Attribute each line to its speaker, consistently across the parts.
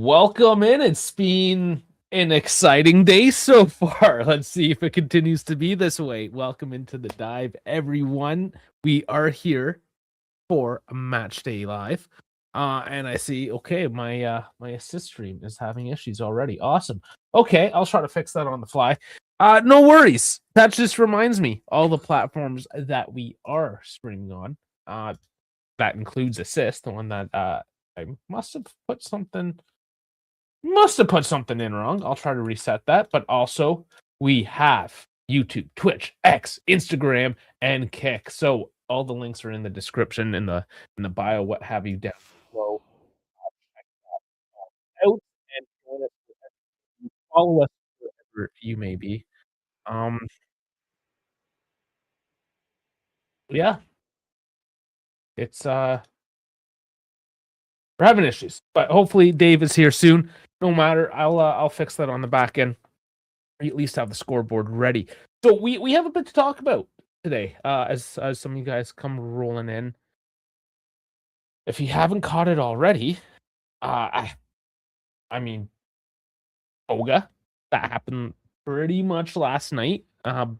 Speaker 1: Welcome in. It's been an exciting day so far. Let's see if it continues to be this way. Welcome into the dive, everyone. We are here for a match day live. And I see, okay, my assist stream is having issues already. Awesome. Okay, I'll try to fix that on the fly. No worries. That just reminds me, all the platforms that we are streaming on. That includes Assist, the one that I must have put something in wrong. I'll try to reset that. But also, we have YouTube, Twitch, X, Instagram, and Kick. So all the links are in the description, in the bio, what have you down below. Check that out and join us wherever. Follow us wherever you may be. Yeah, it's we're having issues, but hopefully Dave is here soon. No matter, I'll fix that on the back end. Or at least have the scoreboard ready. So we have a bit to talk about today, as some of you guys come rolling in. If you haven't caught it already, I mean, Boga, that happened pretty much last night, about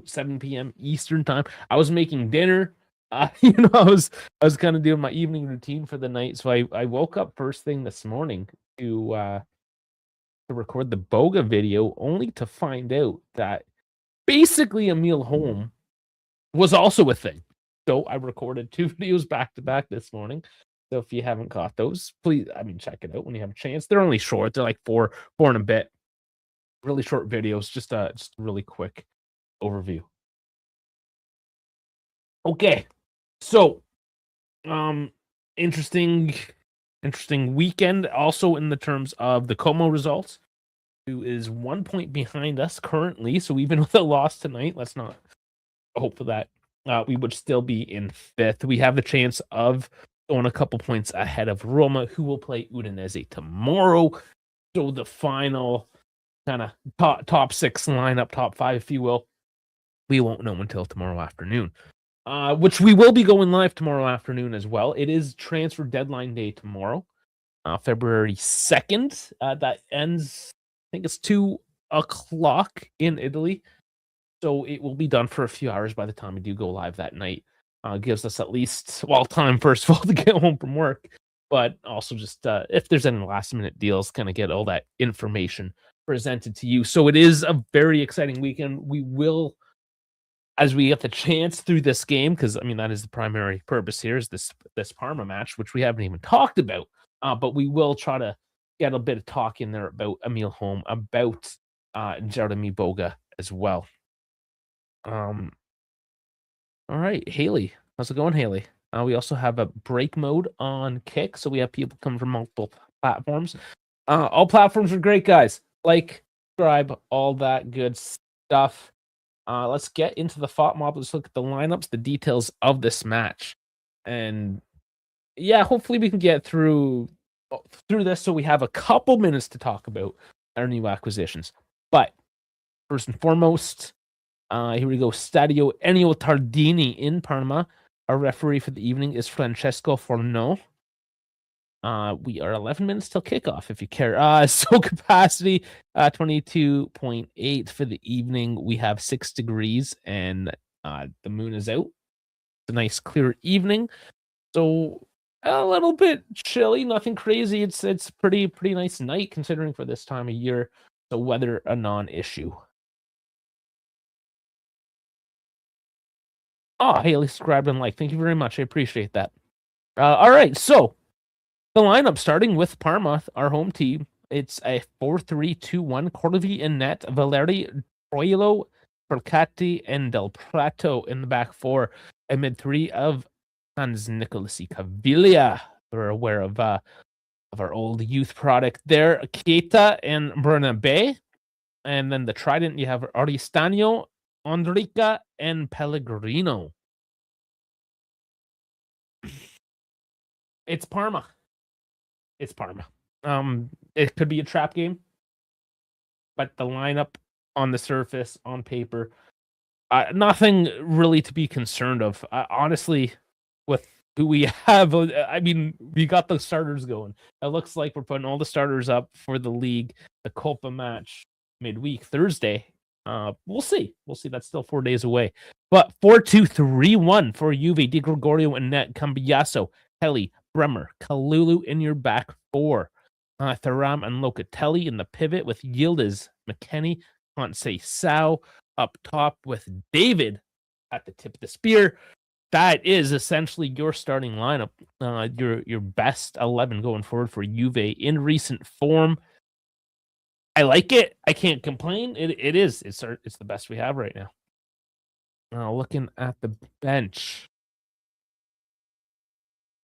Speaker 1: 7 p.m. Eastern time. I was making dinner. I was kind of doing my evening routine for the night, so I woke up first thing this morning to record the Boga video, only to find out that basically Emil Holm was also a thing. So I recorded 2 videos back to back this morning. So if you haven't caught those, please, check it out when you have a chance. They're only short. They're like four and a bit. Really short videos. Just a really quick overview. Okay. So, interesting weekend. Also in the terms of the Como results, who is 1 point behind us currently. So even with a loss tonight, let's not hope for that. We would still be in fifth. We have the chance of going a couple points ahead of Roma, who will play Udinese tomorrow. So the final kind of top six lineup, top five, if you will, we won't know until tomorrow afternoon. Which we will be going live tomorrow afternoon as well. It is transfer deadline day tomorrow, February 2nd. That ends, I think it's 2 o'clock in Italy. So it will be done for a few hours by the time we do go live that night. Gives us at least, time, first of all, to get home from work, but also just if there's any last minute deals, kind of get all that information presented to you. So it is a very exciting weekend. We will, as we get the chance through this game, because that is the primary purpose here, is this Parma match, which we haven't even talked about. But we will try to get a bit of talk in there about Emil Holm, about Jeremy Boga as well. All right, Haley. How's it going, Haley? We also have a break mode on Kick, so we have people coming from multiple platforms. All platforms are great, guys. Like, subscribe, all that good stuff. Let's get into the FOT mob. Let's look at the lineups, the details of this match. And yeah, hopefully we can get through this so we have a couple minutes to talk about our new acquisitions. But first and foremost, here we go. Stadio Ennio Tardini in Parma. Our referee for the evening is Francesco Forno. We are 11 minutes till kickoff, if you care. So capacity, 22.8 for the evening. We have 6 degrees, and the moon is out. It's a nice, clear evening. So a little bit chilly, nothing crazy. It's pretty nice night considering for this time of year. So weather a non-issue. Oh, Haley subscribed and like. Thank you very much. I appreciate that. All right, so the lineup starting with Parma, our home team. It's a 4-3-2-1. Cordovi in net. Valeri, Troilo, Percati, and Del Prato in the back four. A mid three of Hans Nicolas Caviglia. We're aware of our old youth product there. Keita and Bernabe. And then the trident, you have Aristano, Andrica, and Pellegrino. It's Parma. It could be a trap game, but the lineup on the surface, on paper, nothing really to be concerned of. Honestly, with who we have. I mean, we got the starters going. It looks like we're putting all the starters up for the league, the Copa match midweek Thursday. We'll see. We'll see. That's still 4 days away. But 4-2-3-1 for Juve. Di Gregorio and net. Cambiaso, Kelly, Bremer, Kalulu in your back four. Thuram and Locatelli in the pivot with Yildiz, McKennie, Conceição up top with David at the tip of the spear. That is essentially your starting lineup, your best 11 going forward for Juve in recent form. I like it. I can't complain. It is. It's the best we have right now. Looking at the bench.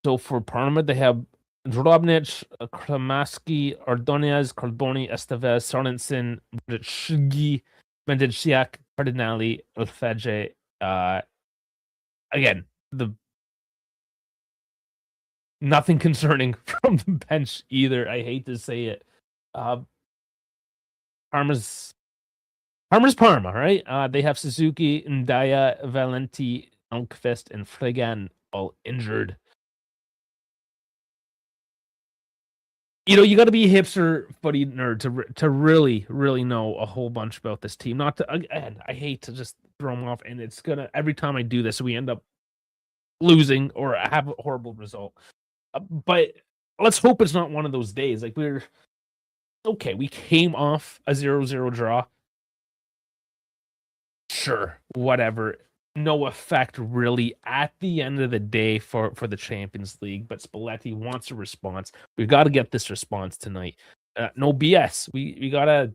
Speaker 1: So for Parma, they have Drobnic, Kramaski, Ordonez, Carboni, Estevez, Sorensen, Britschi, Mendenciak, Cardinali, Ulfege. Again, nothing concerning from the bench either. I hate to say it. Parma's Parma, right? They have Suzuki, Ndaya, Valenti, Almqvist, and Fregan all injured. You got to be a hipster footy nerd to really, really know a whole bunch about this team. Not to, again, I hate to just throw them off, and it's gonna every time I do this, we end up losing or have a horrible result. But let's hope it's not one of those days. Like we came off a 0-0 draw. Sure, whatever. No effect really at the end of the day for the Champions League, but Spalletti wants a response. We've got to get this response tonight. No BS. We got to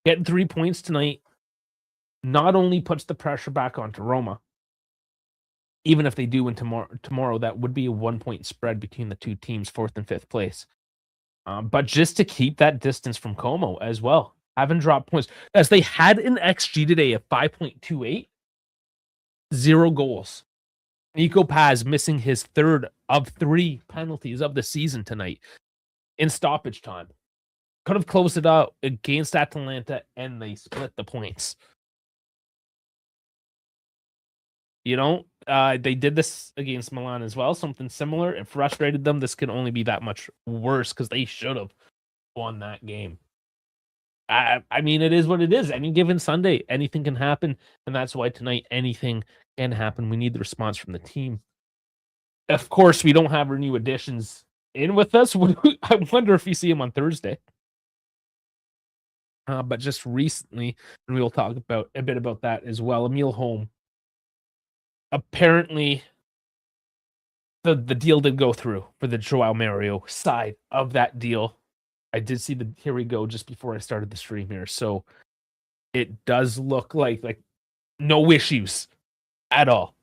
Speaker 1: get 3 points tonight. Not only puts the pressure back onto Roma, even if they do win tomorrow, that would be a 1 point spread between the two teams, 4th and 5th place. But just to keep that distance from Como as well. Haven't dropped points. As they had an XG today of 5.28, 0 goals. Nico Paz missing his 3rd of 3 penalties of the season tonight in stoppage time. Could have closed it out against Atalanta, and they split the points. They did this against Milan as well. Something similar. It frustrated them. This can only be that much worse because they should have won that game. I mean, it is what it is. Any given Sunday, anything can happen. And that's why tonight, anything can happen. We need the response from the team. Of course, we don't have our new additions in with us. I wonder if you see him on Thursday. But just recently, and we'll talk about a bit about that as well. Emil Holm. Apparently, the deal did go through for the Joao Mario side of that deal. I did see here we go just before I started the stream here. So it does look like no issues at all.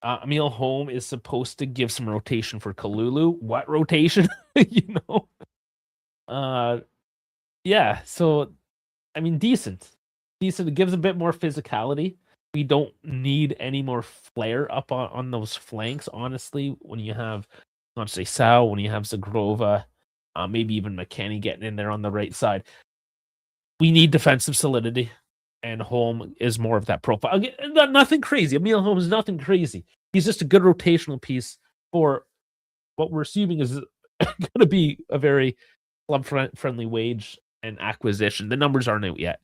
Speaker 1: Emil Holm is supposed to give some rotation for Kalulu. What rotation? Yeah. So, I mean, decent. It gives a bit more physicality. We don't need any more flair up on those flanks, honestly, when you have, not say Sao, when you have Zagrova, maybe even McKennie getting in there on the right side. We need defensive solidity, and Holm is more of that profile. Again, nothing crazy. Emil Holm is nothing crazy. He's just a good rotational piece for what we're assuming is going to be a very club-friendly wage and acquisition. The numbers aren't out yet.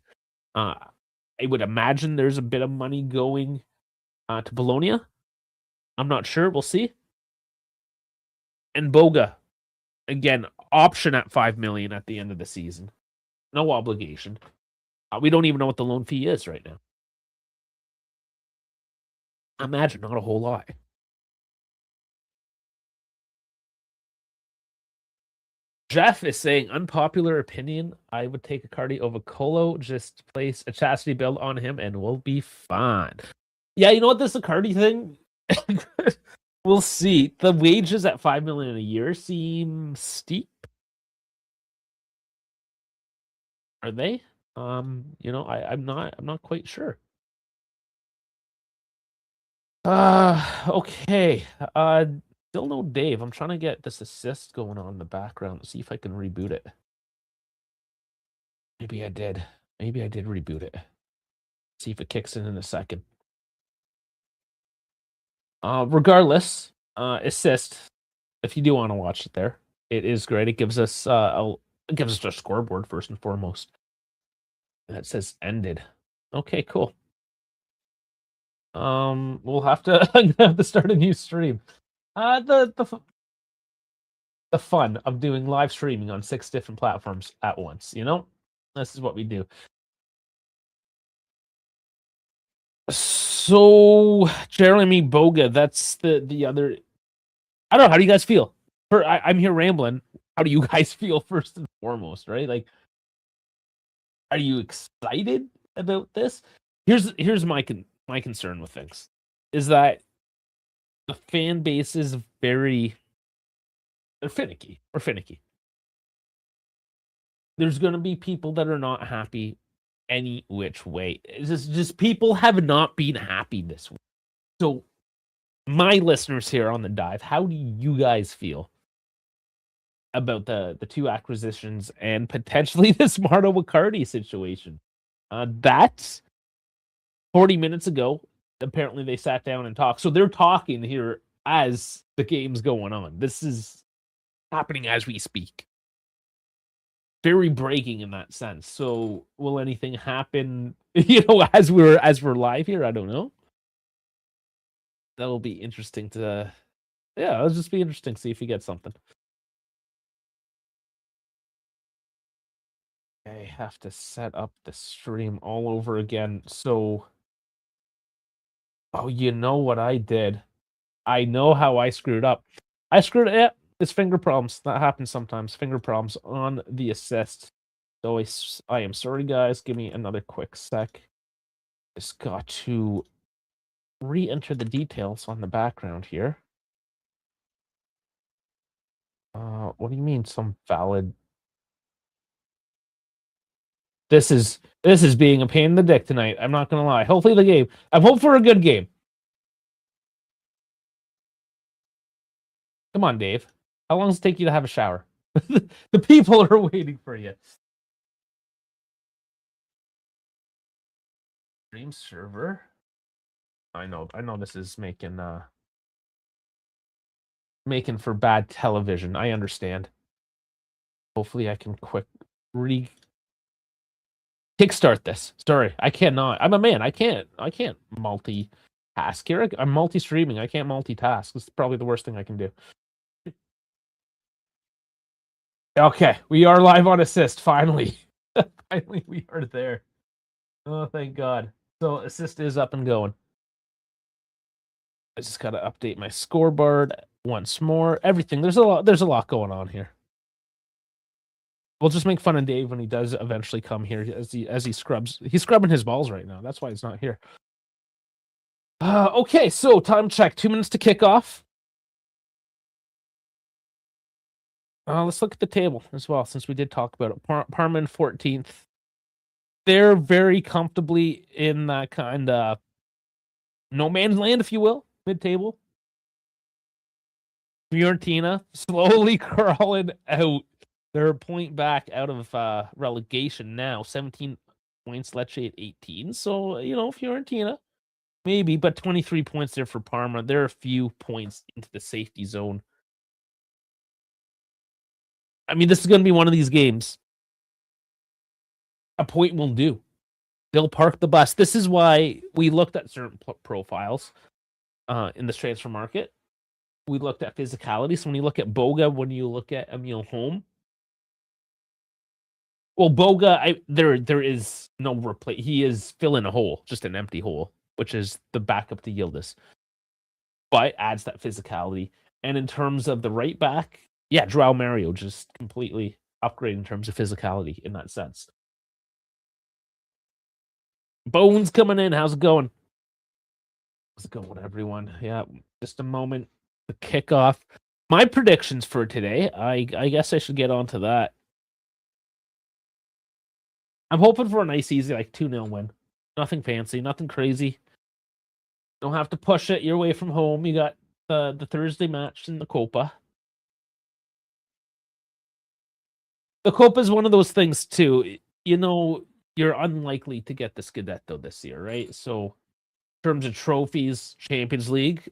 Speaker 1: I would imagine there's a bit of money going to Bologna. I'm not sure. We'll see. And Boga, again, option at $5 million at the end of the season. No obligation. We don't even know what the loan fee is right now. Imagine not a whole lot. Jeff is saying, unpopular opinion, I would take Icardi over Colo, just place a chastity belt on him and we'll be fine. Yeah, you know what, this Icardi thing? We'll see. The wages at $5 million a year seem steep. Are they? I'm not quite sure. Okay. Still no Dave. I'm trying to get this assist going on in the background. See if I can reboot it. Maybe I did. Maybe I did reboot it. See if it kicks in a second. Regardless, assist. If you do want to watch it there, it is great. It gives us it gives us our scoreboard first and foremost. And it says ended. Okay, cool. We'll have to I'm gonna have to start a new stream. The fun of doing live streaming on 6 different platforms at once, you know? This is what we do. So Jeremy Boga, that's the other. I don't know. How do you guys feel? I'm here rambling. How do you guys feel first and foremost, right? Like, are you excited about this? Here's my concern with things is that the fan base is they're finicky or finicky. There's going to be people that are not happy any which way. It's just people have not been happy this week. So, my listeners here on the dive, how do you guys feel about the 2 acquisitions and potentially this Marto Icardi situation? That's 40 minutes ago. Apparently, they sat down and talked. So they're talking here as the game's going on. This is happening as we speak. Very breaking in that sense. So will anything happen, as we're live here? I don't know. That'll be interesting to it'll just be interesting to see if you get something. I have to set up the stream all over again. So you know what I did? I know how I screwed up. I screwed it. It's finger problems. That happens sometimes. Finger problems on the assist. So I am sorry, guys. Give me another quick sec. Just got to re-enter the details on the background here. What do you mean some valid? This is being a pain in the dick tonight. I'm not gonna lie. Hopefully I'm hoping for a good game. Come on, Dave. How long does it take you to have a shower? The people are waiting for you. Stream server. I know this is making for bad television. I understand. Hopefully I can kickstart this. Sorry, I cannot. I'm a man. I can't multitask here. I'm multi-streaming. I can't multitask. This is probably the worst thing I can do. Okay, we are live on assist. Finally. Finally, we are there. Oh, thank God. So assist is up and going. I just gotta update my scoreboard once more. Everything. There's a lot going on here. We'll just make fun of Dave when he does eventually come here as he scrubs. He's scrubbing his balls right now. That's why he's not here. Okay, so time check. 2 minutes to kick off. Let's look at the table as well, since we did talk about it. Parma in 14th. They're very comfortably in that kind of no man's land, if you will, mid-table. Fiorentina slowly crawling out. They're a point back out of relegation now. 17 points, Lecce at 18. So, Fiorentina, maybe, but 23 points there for Parma. They're a few points into the safety zone. I mean, this is going to be one of these games. A point will do. They'll park the bus. This is why we looked at certain profiles in this transfer market. We looked at physicality. So when you look at Boga, when you look at Emil Holm, well, Boga, there is no replace. He is filling a hole, just an empty hole, which is the backup to Yildiz. But adds that physicality. And in terms of the right back, João Mario just completely upgraded in terms of physicality in that sense. Bones coming in. How's it going? How's it going, everyone? Yeah, just a moment. The kickoff. My predictions for today, I guess I should get on to that. I'm hoping for a nice, easy, 2-0 win. Nothing fancy, nothing crazy. Don't have to push it. You're away from home. You got the Thursday match in the Copa. The Copa is one of those things, too. You're unlikely to get the Scudetto this year, right? So terms of trophies, Champions League,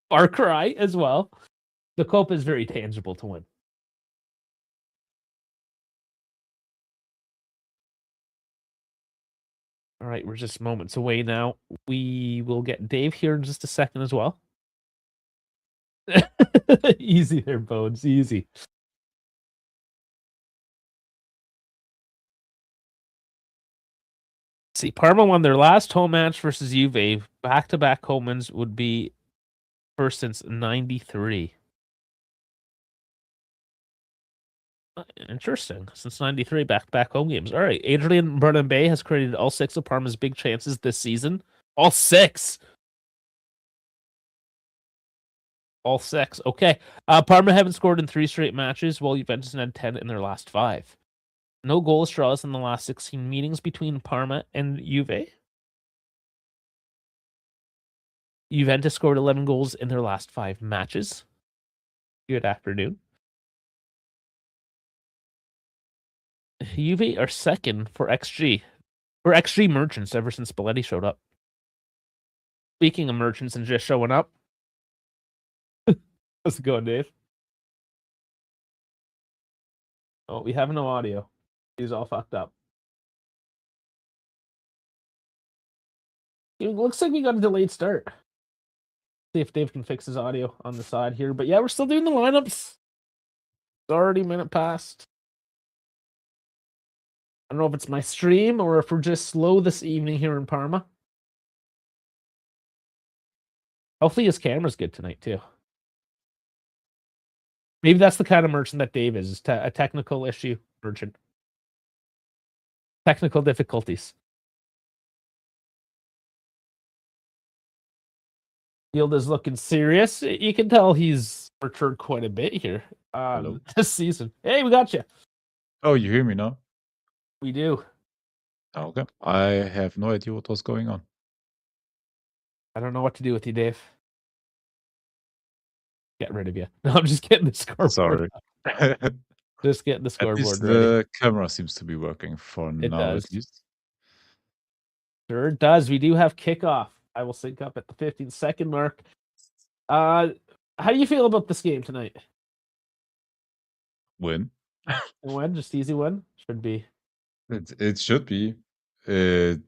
Speaker 1: far cry as well. The Copa is very tangible to win. All right, we're just moments away now. We will get Dave here in just a second as well. Easy there, Bones. Easy. See, Parma won their last home match versus Juve. Back-to-back home wins would be first since '93. Interesting. Since '93, back home games. All right. Adrian Bernabé has created all 6 of Parma's big chances this season. All 6. All 6. Okay. Parma haven't scored in 3 straight matches, while Juventus had 10 in their last 5. No goal draws in the last 16 meetings between Parma and Juve. Juventus scored 11 goals in their last 5 matches. Good afternoon. Juve are second for XG. For XG merchants ever since Spalletti showed up. Speaking of merchants and just showing up. How's it going, Dave? Oh, we have no audio. He's all fucked up. It looks like we got a delayed start. See if Dave can fix his audio on the side here. But yeah, we're still doing the lineups. It's already a minute past. I don't know if it's my stream or if we're just slow this evening here in Parma. Hopefully his camera's good tonight too. Maybe that's the kind of merchant that Dave is a technical issue merchant. Technical difficulties. Yildiz looking serious. You can tell he's matured quite a bit here this season. Hey, we got you.
Speaker 2: Oh, you hear me now?
Speaker 1: We do.
Speaker 2: Oh, okay. I have no idea what was going on.
Speaker 1: I don't know what to do with you, Dave. Get rid of you. No, I'm just getting the scoreboard.
Speaker 2: Sorry.
Speaker 1: Just getting the scoreboard
Speaker 2: at least
Speaker 1: ready.
Speaker 2: The camera seems to be working for
Speaker 1: It
Speaker 2: now,
Speaker 1: does.
Speaker 2: at least.
Speaker 1: Sure does. We do have kickoff. I will sync up at the 15-second mark. How do you feel about this game tonight?
Speaker 2: Win.
Speaker 1: Win, just easy win. Should be.
Speaker 2: It should be. It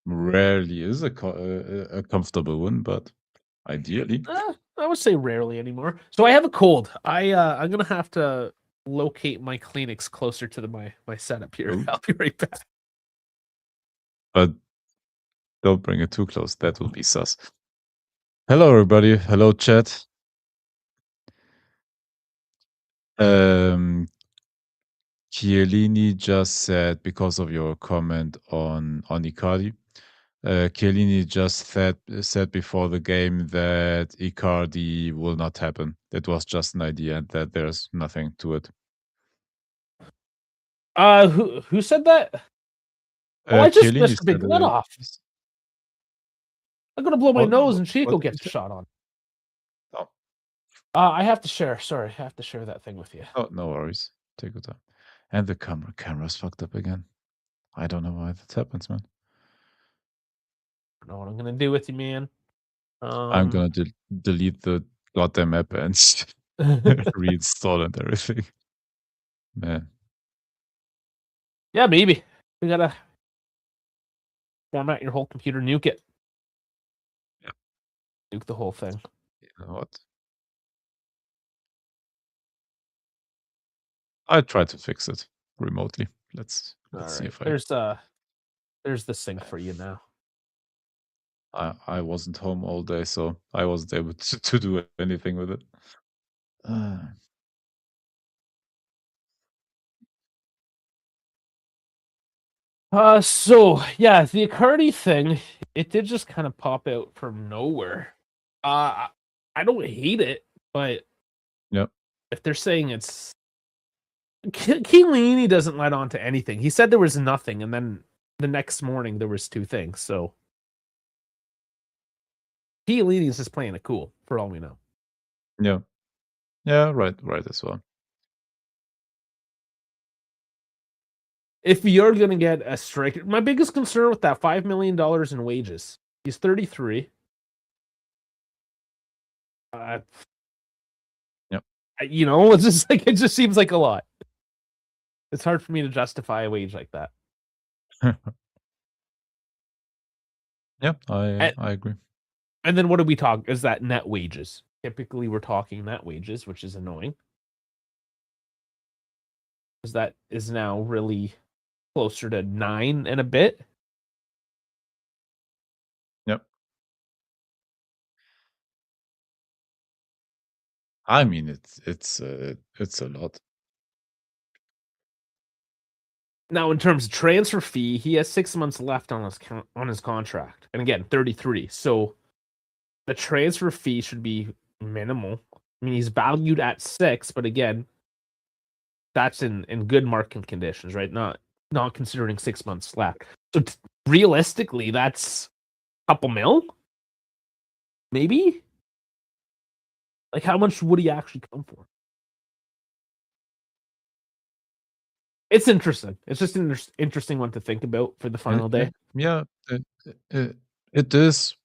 Speaker 2: rarely is a comfortable win, but ideally.
Speaker 1: I would say rarely anymore. So I have a cold. I'm gonna have to locate my Kleenex closer to my setup here.
Speaker 2: Ooh.
Speaker 1: I'll be right back.
Speaker 2: But don't bring it too close. That will be sus. Hello, everybody. Hello, chat. Chiellini just said, because of your comment on Icardi, Chiellini just said before the game that Icardi will not happen. That was just an idea and that there's nothing to it.
Speaker 1: Who said that? I just
Speaker 2: Chiellini
Speaker 1: missed a big let off. I'm gonna blow my nose and Chico gets a shot on.
Speaker 2: Oh.
Speaker 1: I have to share. Sorry, I have to share that thing with you.
Speaker 2: Oh, no worries. Take your time. And the camera's fucked up again. I don't know why that happens, man.
Speaker 1: I don't know what I'm gonna do with you, man.
Speaker 2: I'm gonna delete the goddamn app and reinstall and everything. Man.
Speaker 1: Yeah, maybe. We gotta format your whole computer, nuke it.
Speaker 2: Yeah.
Speaker 1: Nuke the whole thing.
Speaker 2: You know what? I tried to fix it remotely. Let's see if
Speaker 1: there's the sync for you now.
Speaker 2: I wasn't home all day, so I wasn't able to do anything with it.
Speaker 1: So yeah, the Icardi thing, it did just kind of pop out from nowhere. I don't hate it, but
Speaker 2: yep.
Speaker 1: If they're saying it's Chiellini doesn't let on to anything. He said there was nothing, and then the next morning there was 2 things. So Chiellini is just playing it cool, for all we know.
Speaker 2: Yeah. Yeah, right as well.
Speaker 1: If you're gonna get a striker, my biggest concern with that $5 million in wages, He's 33.
Speaker 2: Yep.
Speaker 1: It's just like, it just seems like a lot. It's hard for me to justify a wage like that.
Speaker 2: Yeah, I
Speaker 1: And,
Speaker 2: agree.
Speaker 1: and then what do we talk? Is that net wages? Typically, we're talking net wages, which is annoying. Because that is now really closer to 9 and a bit.
Speaker 2: Yep. I mean, it's a lot.
Speaker 1: Now, in terms of transfer fee, he has 6 months left on his contract, and again, 33. So the transfer fee should be minimal. I mean, he's valued at 6, but again, that's in good market conditions, right? Not considering 6 months left. So realistically, that's a couple mil, maybe. Like, how much would he actually come for? It's interesting. It's just an interesting one to think about for the final day.
Speaker 2: Yeah, it is.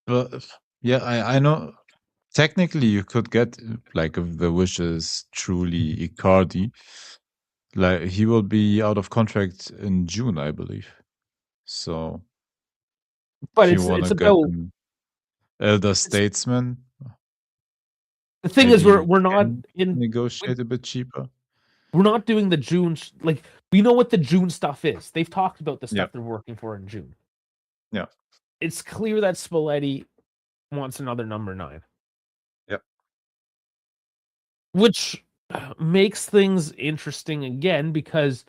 Speaker 2: But yeah, I know. Technically, you could get like if the wish is truly Icardi, like he will be out of contract in June, I believe. So
Speaker 1: But
Speaker 2: if you
Speaker 1: it's
Speaker 2: want to get
Speaker 1: about
Speaker 2: an elder statesman,
Speaker 1: the thing is
Speaker 2: maybe you
Speaker 1: we're not
Speaker 2: can negotiate a bit cheaper.
Speaker 1: we're not doing the June like we know what the June stuff is. They've talked about the stuff
Speaker 2: Yeah.
Speaker 1: they're working for in June.
Speaker 2: Yeah.
Speaker 1: It's clear that Spalletti wants another number 9.
Speaker 2: Yep.
Speaker 1: Which makes things interesting again because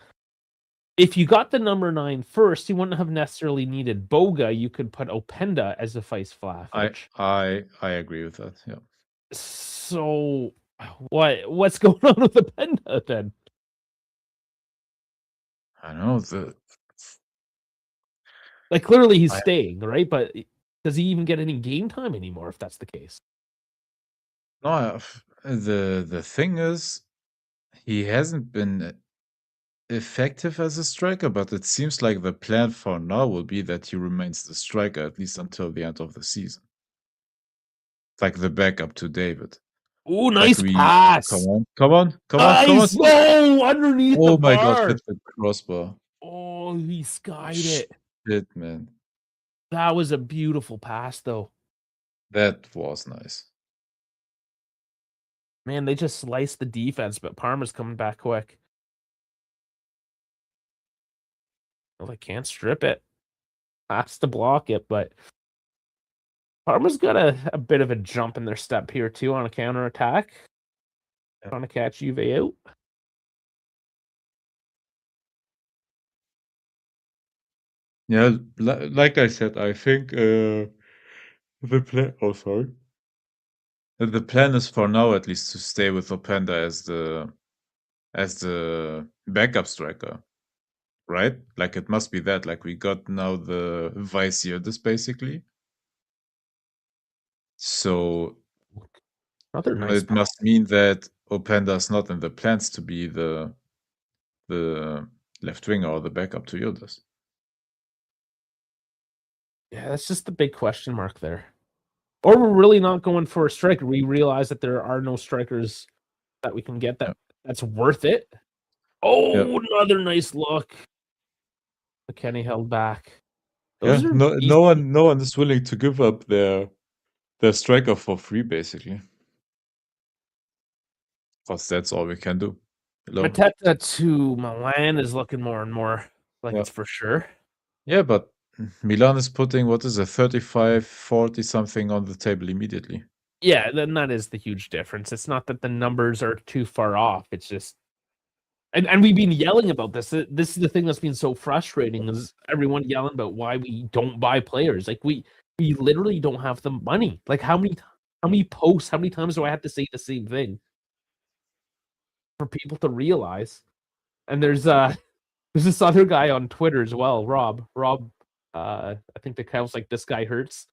Speaker 1: if you got the number 9 first, you wouldn't have necessarily needed Boga. You could put Openda as a vice Vlahovic.
Speaker 2: I agree with that. Yeah.
Speaker 1: So what's going on with Openda then?
Speaker 2: I know
Speaker 1: Like clearly he's staying, right? But does he even get any game time anymore if that's the case?
Speaker 2: no. The thing is, he hasn't been effective as a striker, but it seems like the plan for now will be that he remains the striker at least until the end of the season. Like the backup to David.
Speaker 1: Ooh,
Speaker 2: Like
Speaker 1: nice pass.
Speaker 2: Come on.
Speaker 1: Nice. Oh, underneath the
Speaker 2: Oh my god,
Speaker 1: bar.
Speaker 2: hit the crossbar.
Speaker 1: Oh, he skied it.
Speaker 2: Shit, man.
Speaker 1: That was a beautiful pass, though.
Speaker 2: That was nice.
Speaker 1: Man, they just sliced the defense, but Parma's coming back quick. Well, they can't strip it. Has to block it, but Parma's got a bit of a jump in their step here, too, on a counterattack. Trying to catch Juve out.
Speaker 2: Yeah, like I said, I think the plan. Oh, sorry. The plan is for now, at least, to stay with Openda as the backup striker, right? Like it must be that. Like we got now the Vice Yildiz basically. So
Speaker 1: Another nice
Speaker 2: it must mean that Openda is not in the plans to be the left winger or the backup to Yildiz.
Speaker 1: Yeah, that's just the big question mark there. Or we're really not going for a striker. We realize that there are no strikers that we can get that's worth it. Oh, another nice look. McKennie held back.
Speaker 2: Yeah, no one is willing to give up their striker for free, basically. Because that's all we can do.
Speaker 1: Mateta to Milan is looking more and more like it's for sure.
Speaker 2: Yeah, but Milan is putting, what is it, 35, 40 something on the table immediately.
Speaker 1: Yeah, then that is the huge difference. It's not that the numbers are too far off. It's just and we've been yelling about this. This is the thing that's been so frustrating is everyone yelling about why we don't buy players. Like we literally don't have the money. Like how many posts, how many times do I have to say the same thing for people to realize? And there's this other guy on Twitter as well, Rob. I think the account's like this guy hurts.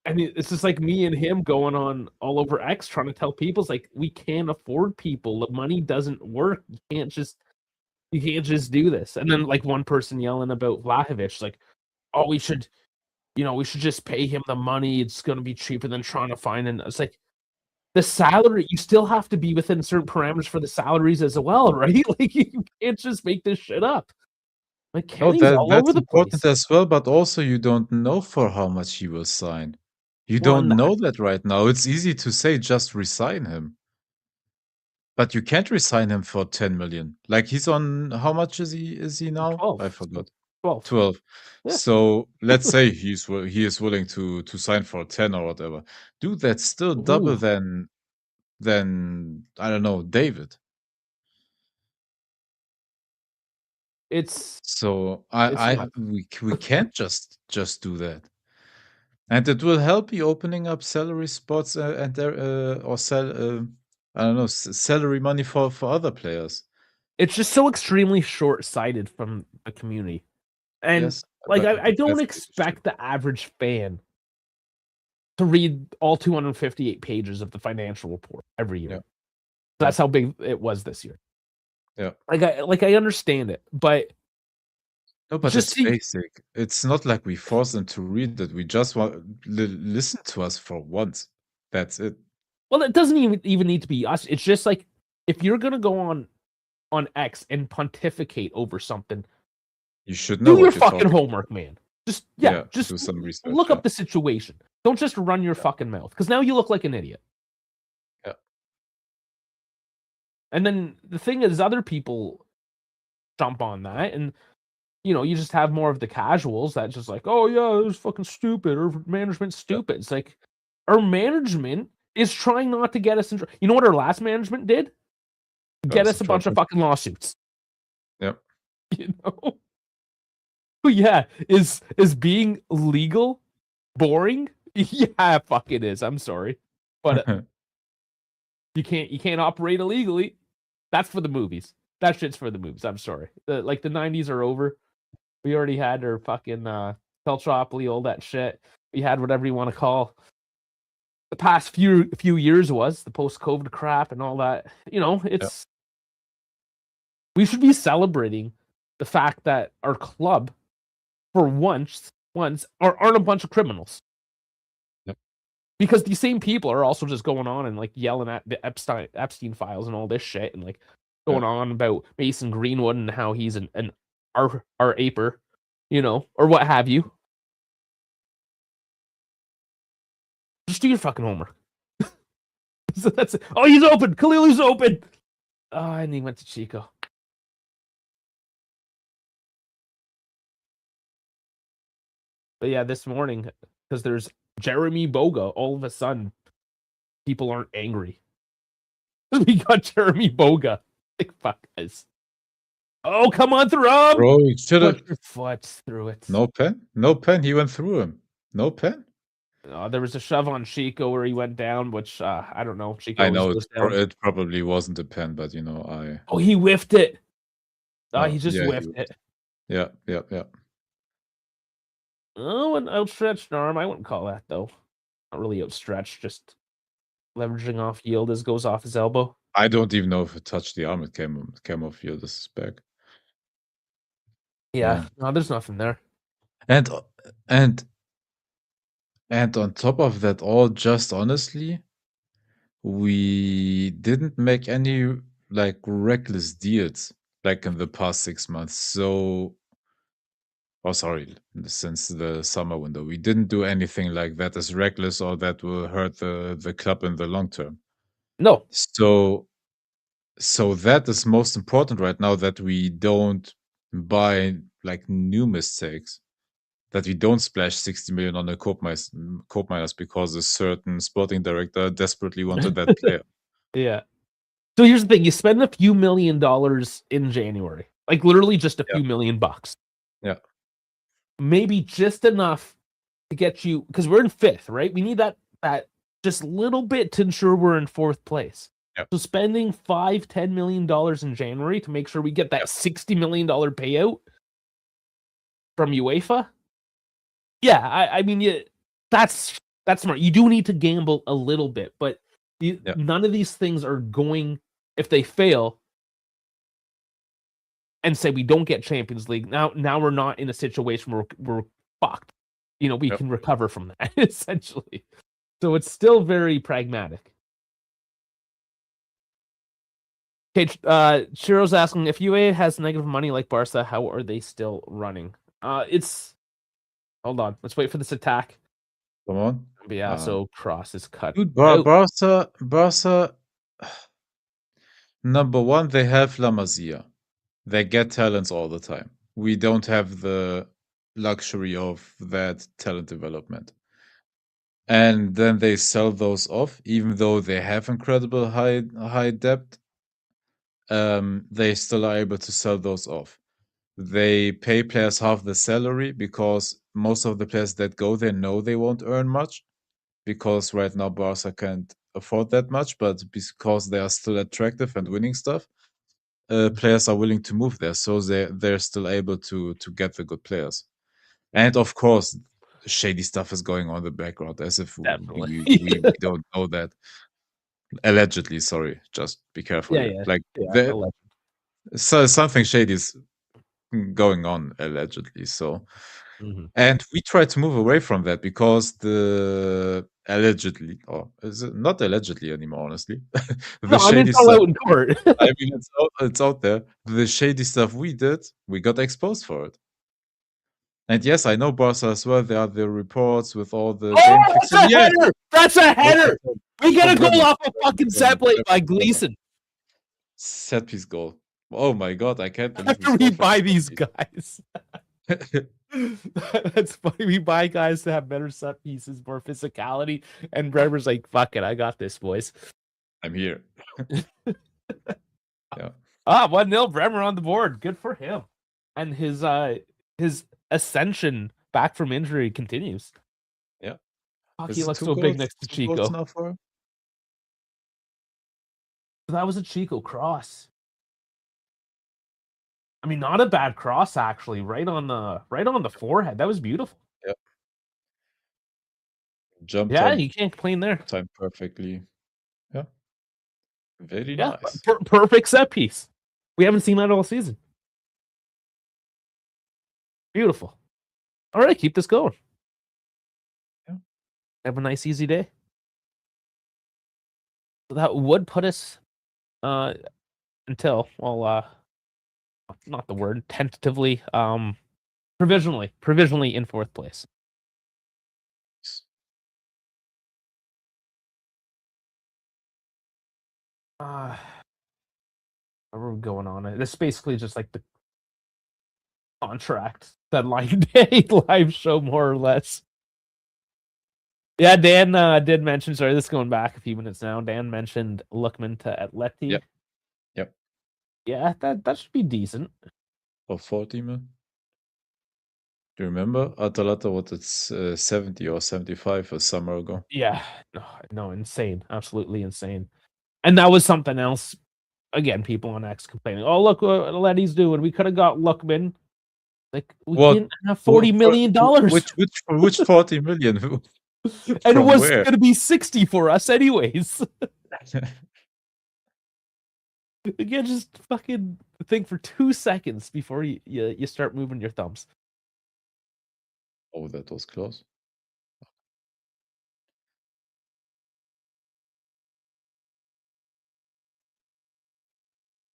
Speaker 1: And it's just like me and him going on all over X trying to tell people it's like we can't afford people. The money doesn't work. You can't just do this. And then like one person yelling about Vlahovic, like, oh, we should just pay him the money. It's going to be cheaper than trying to find. And it's like the salary, you still have to be within certain parameters for the salaries as well, right? Like you can't just make this shit up. Like
Speaker 2: No,
Speaker 1: Kenny's all over
Speaker 2: that's
Speaker 1: the place.
Speaker 2: important as well, but also you don't know for how much he will sign. You
Speaker 1: Well,
Speaker 2: don't know that right now. It's easy to say just resign him, but you can't resign him for 10 million. Like he's on how much is he now?
Speaker 1: 12.
Speaker 2: I forgot.
Speaker 1: 12.
Speaker 2: 12.
Speaker 1: Yeah.
Speaker 2: So let's say he is willing to sign for 10 or whatever. Dude, that's still double
Speaker 1: Ooh.
Speaker 2: than I don't know, David.
Speaker 1: It's
Speaker 2: So
Speaker 1: not.
Speaker 2: we can't just do that. And it will help you opening up salary spots and there or sell I don't know salary money for other players.
Speaker 1: It's just so extremely short-sighted from the community. And
Speaker 2: Yes,
Speaker 1: like I
Speaker 2: but
Speaker 1: don't
Speaker 2: that's the issue.
Speaker 1: expect the average fan to read all 258 pages of the financial report every year.
Speaker 2: Yeah, yeah,
Speaker 1: That's how big it was this year.
Speaker 2: yeah.
Speaker 1: I understand it, but
Speaker 2: No, but
Speaker 1: just
Speaker 2: it's
Speaker 1: see,
Speaker 2: basic. It's not like we force them to read it. We just want listen to us for once. That's it.
Speaker 1: well, it doesn't even need to be us. It's just like if you're gonna go on X and pontificate over something,
Speaker 2: You should know
Speaker 1: do your
Speaker 2: what you're
Speaker 1: fucking
Speaker 2: talking.
Speaker 1: homework, man. Just
Speaker 2: Yeah,
Speaker 1: just
Speaker 2: do some research.
Speaker 1: look
Speaker 2: Yeah,
Speaker 1: up the situation. Don't just run your
Speaker 2: yeah,
Speaker 1: fucking mouth because now you look like an idiot.
Speaker 2: yeah,
Speaker 1: And then the thing is, other people jump on that, and you just have more of the casuals that just like, oh yeah, it was fucking stupid, or management's
Speaker 2: yeah.
Speaker 1: stupid. It's like our management is trying not to get us in. You know what our last management did?
Speaker 2: That
Speaker 1: Get
Speaker 2: was
Speaker 1: us
Speaker 2: the
Speaker 1: a bunch of
Speaker 2: problem.
Speaker 1: fucking lawsuits.
Speaker 2: Yeah.
Speaker 1: You know? Yeah, is being legal boring? Yeah, fuck it is. I'm sorry, but you can't operate illegally. That's for the movies. That shit's for the movies. I'm sorry. The 90s are over. We already had our fucking Teltropoly, all that shit. We had whatever you want to call the past few years was the post-COVID crap and all that.
Speaker 2: Yeah.
Speaker 1: It's we should be celebrating the fact that our club, for once, aren't a bunch of criminals.
Speaker 2: Yep.
Speaker 1: Because these same people are also just going on and like yelling at the Epstein files and all this shit and like
Speaker 2: Yeah.
Speaker 1: going on about Mason Greenwood and how he's an our aper, or what have you. Just do your fucking homework. So that's it. Oh, he's open. Khalili's open. Oh, and he went to Chico. But yeah, this morning, because there's Jeremy Boga, all of a sudden, people aren't angry. We got Jeremy Boga. Like, fuck this. Oh, come on, through him.
Speaker 2: Bro, you should have
Speaker 1: Put your foot through it.
Speaker 2: no pen. No pen. He went through him. No pen.
Speaker 1: There was a shove on Chico where he went down, which I don't know. Chico
Speaker 2: I
Speaker 1: always
Speaker 2: know
Speaker 1: goes down.
Speaker 2: it probably wasn't a pen, but I
Speaker 1: Oh, he whiffed it. He just
Speaker 2: yeah,
Speaker 1: whiffed it.
Speaker 2: yeah, yeah, yeah.
Speaker 1: Oh, an outstretched arm. I wouldn't call that, though. Not really outstretched, just leveraging off Yildiz goes off his elbow.
Speaker 2: I don't even know if it touched the arm. It came off Yildiz's back.
Speaker 1: Yeah,
Speaker 2: Yeah.
Speaker 1: no, there's nothing there.
Speaker 2: And and and on top of that all, just honestly, we didn't make any like reckless deals like in the past 6 months. So oh sorry, since the summer window. We didn't do anything like that as reckless or that will hurt the club in the long term.
Speaker 1: No,
Speaker 2: So that is most important right now, that we don't buy like new mistakes, that we don't splash 60 million on a Cope miners because a certain sporting director desperately wanted that player.
Speaker 1: yeah. So here's the thing: you spend a few $1 million in January, like literally just a
Speaker 2: Yeah.
Speaker 1: few $1 million,
Speaker 2: Yeah.
Speaker 1: maybe just enough to get you, because we're in 5th, right? We need that just little bit to ensure we're in 4th place.
Speaker 2: Yeah.
Speaker 1: So spending $5-10 million in January to make sure we get that $60 million payout from UEFA. Yeah, I mean, that's smart. You do need to gamble a little bit, but none of these things are going, if they fail and say we don't get Champions League, now we're not in a situation where we're fucked. We can recover from that, essentially. So it's still very pragmatic. Okay, Chiro's asking, if UA has negative money like Barca, how are they still running? Hold on. Let's wait for this attack.
Speaker 2: Come on.
Speaker 1: But yeah, so Cross is cut.
Speaker 2: Dude, Barca, number one, they have La Masia. They get talents all the time. We don't have the luxury of that talent development. And then they sell those off, even though they have incredible high depth. They still are able to sell those off. They pay players half the salary because most of the players that go there know they won't earn much, because right now Barca can't afford that much, but because they are still attractive and winning stuff, players are willing to move there, so they're still able to get the good players. And of course, shady stuff is going on in the background, as if we don't know that. Allegedly, sorry, just be careful. So something shady is going on allegedly. So, and we try to move away from that because the allegedly, or is it not allegedly anymore? Honestly, the shady stuff. I mean, it's out there. The shady stuff we did, we got exposed for it. And yes, I know Barca as well. There are the reports with all the game fixing.
Speaker 1: Header! That's a header! We get a goal off a fucking set play by Gleason.
Speaker 2: Set piece goal. Oh my god, I can't believe
Speaker 1: after we buy these guys. That's funny. We buy guys to have better set pieces, more physicality, and Bremer's like, fuck it, I got this, boys.
Speaker 2: I'm here.
Speaker 1: Yeah. 1-0 Bremer on the board. Good for him. And his ascension back from injury continues.
Speaker 2: Yeah.
Speaker 1: Fuck, he looks so big next to Chico. That was a Chico cross. I mean, not a bad cross actually. Right on the forehead. That was beautiful.
Speaker 2: Yeah. Jump.
Speaker 1: Yeah, you can't complain there.
Speaker 2: Time perfectly. Yeah. Very
Speaker 1: yeah,
Speaker 2: nice.
Speaker 1: Perfect set piece. We haven't seen that all season. Beautiful. All right, keep this going.
Speaker 2: Yeah.
Speaker 1: Have a nice, easy day. So that would put us until, well, not the word, tentatively, provisionally in fourth place. What are we going on? This is basically just like the contract deadline day live show, more or less. Yeah, Dan did mention, sorry, this is going back a few minutes now. Dan mentioned Lookman to Atleti.
Speaker 2: Yep.
Speaker 1: Yeah, that should be decent.
Speaker 2: For 40 million. Do you remember? Atalanta was at 70 or 75 a summer ago.
Speaker 1: Yeah, no, insane. Absolutely insane. And that was something else. Again, people on X complaining, oh, look what Atleti's doing. We could have got Lookman. Like, we didn't have $40 million.
Speaker 2: Which 40 million?
Speaker 1: And it was going to be 60 for us anyways. Again, just fucking think for 2 seconds before you start moving your thumbs.
Speaker 2: Oh, that was close.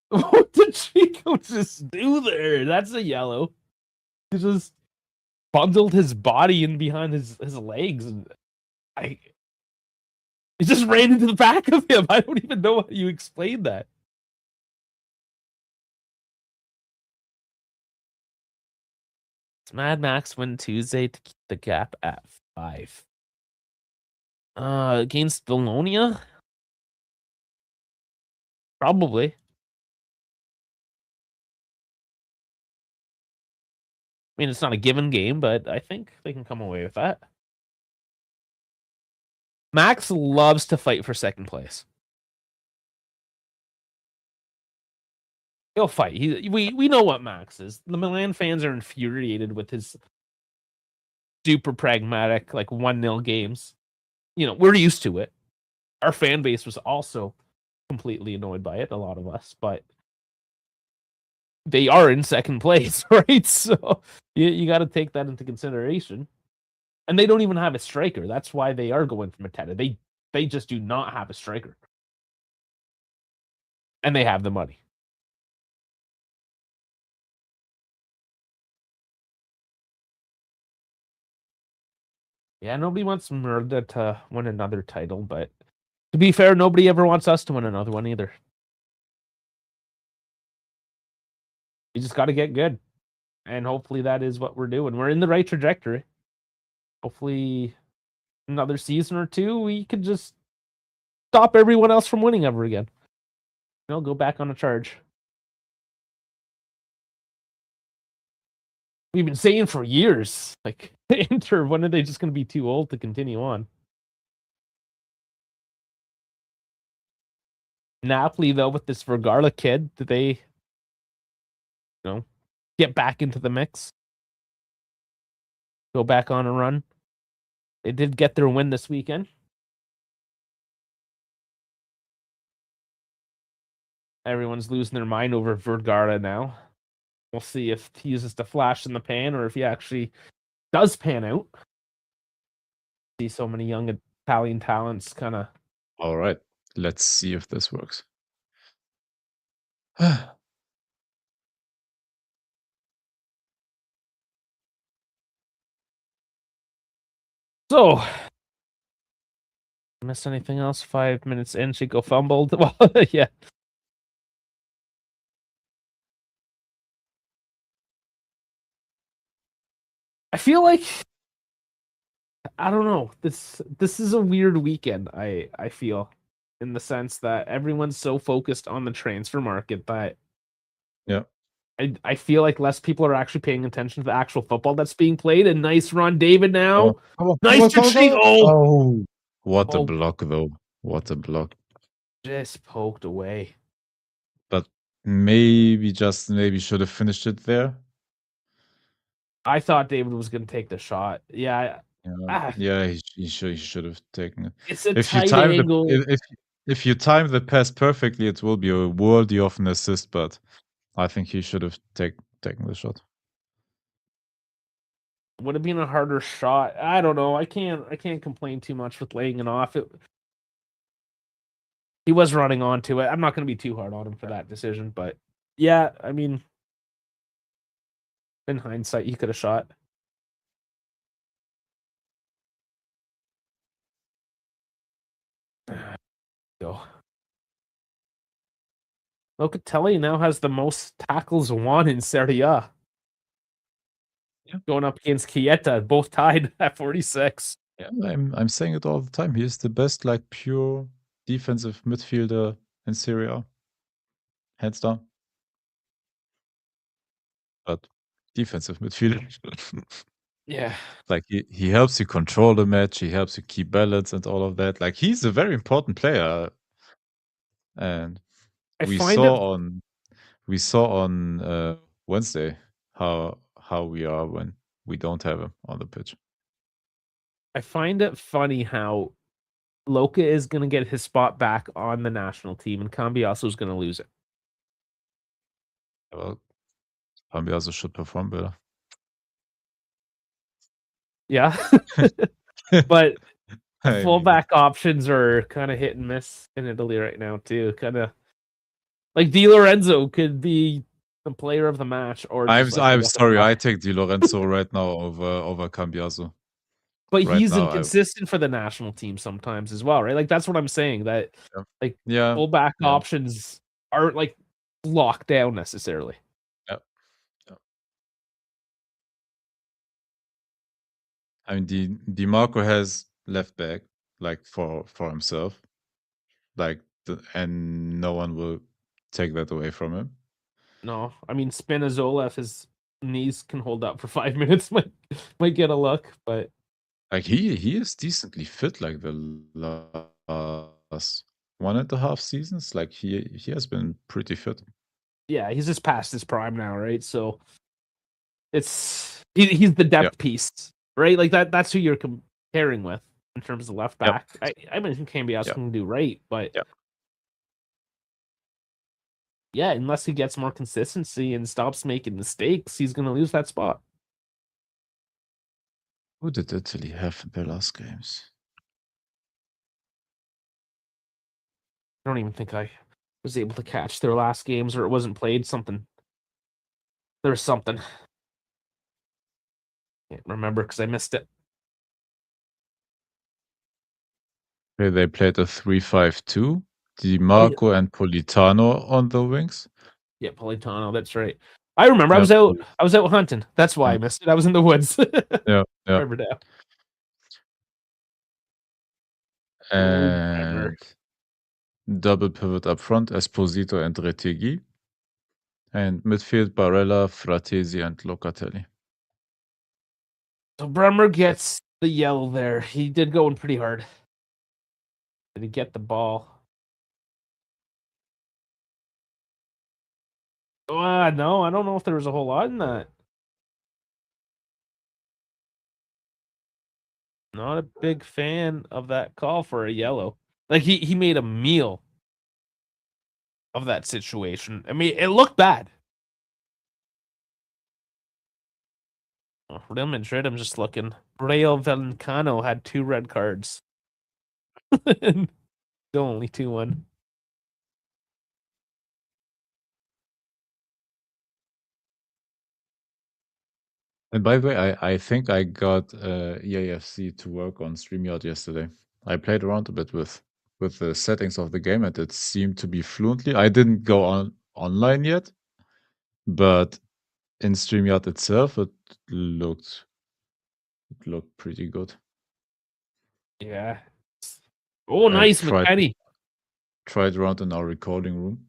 Speaker 1: What did Chico just do there? That's a yellow. He just bundled his body in behind his legs, and he just ran into the back of him. I don't even know how you explain that. Mad Max win Tuesday to keep the gap at 5. Against Bologna? Probably. I mean, it's not a given game, but I think they can come away with that. Max loves to fight for second place. He'll fight. We know what Max is. The Milan fans are infuriated with his super pragmatic, like 1-0 games. We're used to it. Our fan base was also completely annoyed by it, a lot of us, but they are in second place, right? So you got to take that into consideration. And they don't even have a striker. That's why they are going for Mateta. They just do not have a striker. And they have the money. Yeah, nobody wants Merda to win another title, but to be fair, nobody ever wants us to win another one either. We just got to get good. And hopefully that is what we're doing. We're in the right trajectory. Hopefully another season or two, we could just stop everyone else from winning ever again. Go back on a charge. We've been saying for years, like, Inter, when are they just going to be too old to continue on? Napoli, though, with this Vergara kid, did they, get back into the mix? Go back on a run? They did get their win this weekend. Everyone's losing their mind over Vergara now. We'll see if he uses the flash in the pan or if he actually does pan out. See so many young Italian talents kind of.
Speaker 2: All right, let's see if this works.
Speaker 1: So, missed anything else? 5 minutes in, Chico fumbled. Well, yeah. I feel like, I don't know. This is a weird weekend. I feel, in the sense that everyone's so focused on the transfer market that
Speaker 2: yeah,
Speaker 1: I feel like less people are actually paying attention to the actual football that's being played. And nice run, David. Now, nice retreat.
Speaker 2: Oh, what a block, though! What a block!
Speaker 1: Just poked away.
Speaker 2: But maybe should have finished it there.
Speaker 1: I thought David was going to take the shot. Yeah.
Speaker 2: He should have taken it.
Speaker 1: It's a tight angle.
Speaker 2: If you time the pass perfectly, it will be a worldy of an assist. But I think he should have taken the shot.
Speaker 1: Would have been a harder shot. I don't know. I can't complain too much with laying it off. He was running onto it. I'm not going to be too hard on him for that decision, but yeah, I mean, in hindsight, he could have shot. Go. Locatelli now has the most tackles won in Serie A.
Speaker 2: Yeah.
Speaker 1: Going up against Chiesa, both tied at 46.
Speaker 2: Yeah, I'm saying it all the time. He is the best, like, pure defensive midfielder in Serie A, hands down. But defensive midfielder.
Speaker 1: Yeah.
Speaker 2: Like, he helps you control the match, he helps you keep balance and all of that. Like, he's a very important player. And we saw on Wednesday how we are when we don't have him on the pitch.
Speaker 1: I find it funny how Loca is going to get his spot back on the national team, and Cambiasso is going to lose it.
Speaker 2: Well, Cambiasso should perform better.
Speaker 1: Yeah. But fullback options are kind of hit and miss in Italy right now, too. Kind of like Di Lorenzo could be the player of the match, or
Speaker 2: I'm sorry, I take Di Lorenzo right now over Cambiasso.
Speaker 1: But he's inconsistent for the national team sometimes as well, right? Like, that's what I'm saying. That fullback options aren't like locked down necessarily.
Speaker 2: Yeah. I mean, Di Marco has left back, like, for himself, like, and no one will take that away from him.
Speaker 1: No, I mean, Spinazzola, if his knees can hold up for 5 minutes, might get a look, but
Speaker 2: like, he is decently fit. Like, the last 1.5 seasons, like, he has been pretty fit.
Speaker 1: Yeah, he's just past his prime now, right? So he's the depth piece, right? Like, that's who you're comparing with in terms of left back. I mentioned Cambiasso can do right, but Yeah, unless he gets more consistency and stops making mistakes, he's going to lose that spot.
Speaker 2: Who did Italy have in their last games?
Speaker 1: I don't even think I was able to catch their last games, or it wasn't played. Something. There was something. Can't remember because I missed it.
Speaker 2: Okay, they played a 3-5-2. Di
Speaker 1: Oh yeah,
Speaker 2: Marco and Politano on the wings.
Speaker 1: yeah, Politano. That's right. I remember. I
Speaker 2: Yeah,
Speaker 1: was out. I was out hunting. That's why
Speaker 2: yeah,
Speaker 1: I missed it. I was in the woods.
Speaker 2: yeah, yeah.
Speaker 1: Remember now. Oh, Bremer.
Speaker 2: And double pivot up front, Esposito and Retegui. And midfield, Barella, Fratesi, and Locatelli.
Speaker 1: So Bremer gets the yellow there. He did go in pretty hard. Did he get the ball? No, I don't know if there was a whole lot in that. Not a big fan of that call for a yellow. Like he made a meal of that situation. I mean, it looked bad. Oh, Real Madrid, I'm just looking. Rayo Vallecano had 2 red cards. Still only 2-1.
Speaker 2: And by the way, I think I got EAFC to work on StreamYard yesterday. I played around a bit with the settings of the game, and it seemed to be fluently. I didn't go on online yet, but in StreamYard itself, looked it looked pretty good.
Speaker 1: Yeah. Oh,
Speaker 2: I
Speaker 1: nice, McKenny.
Speaker 2: tried around in our recording room.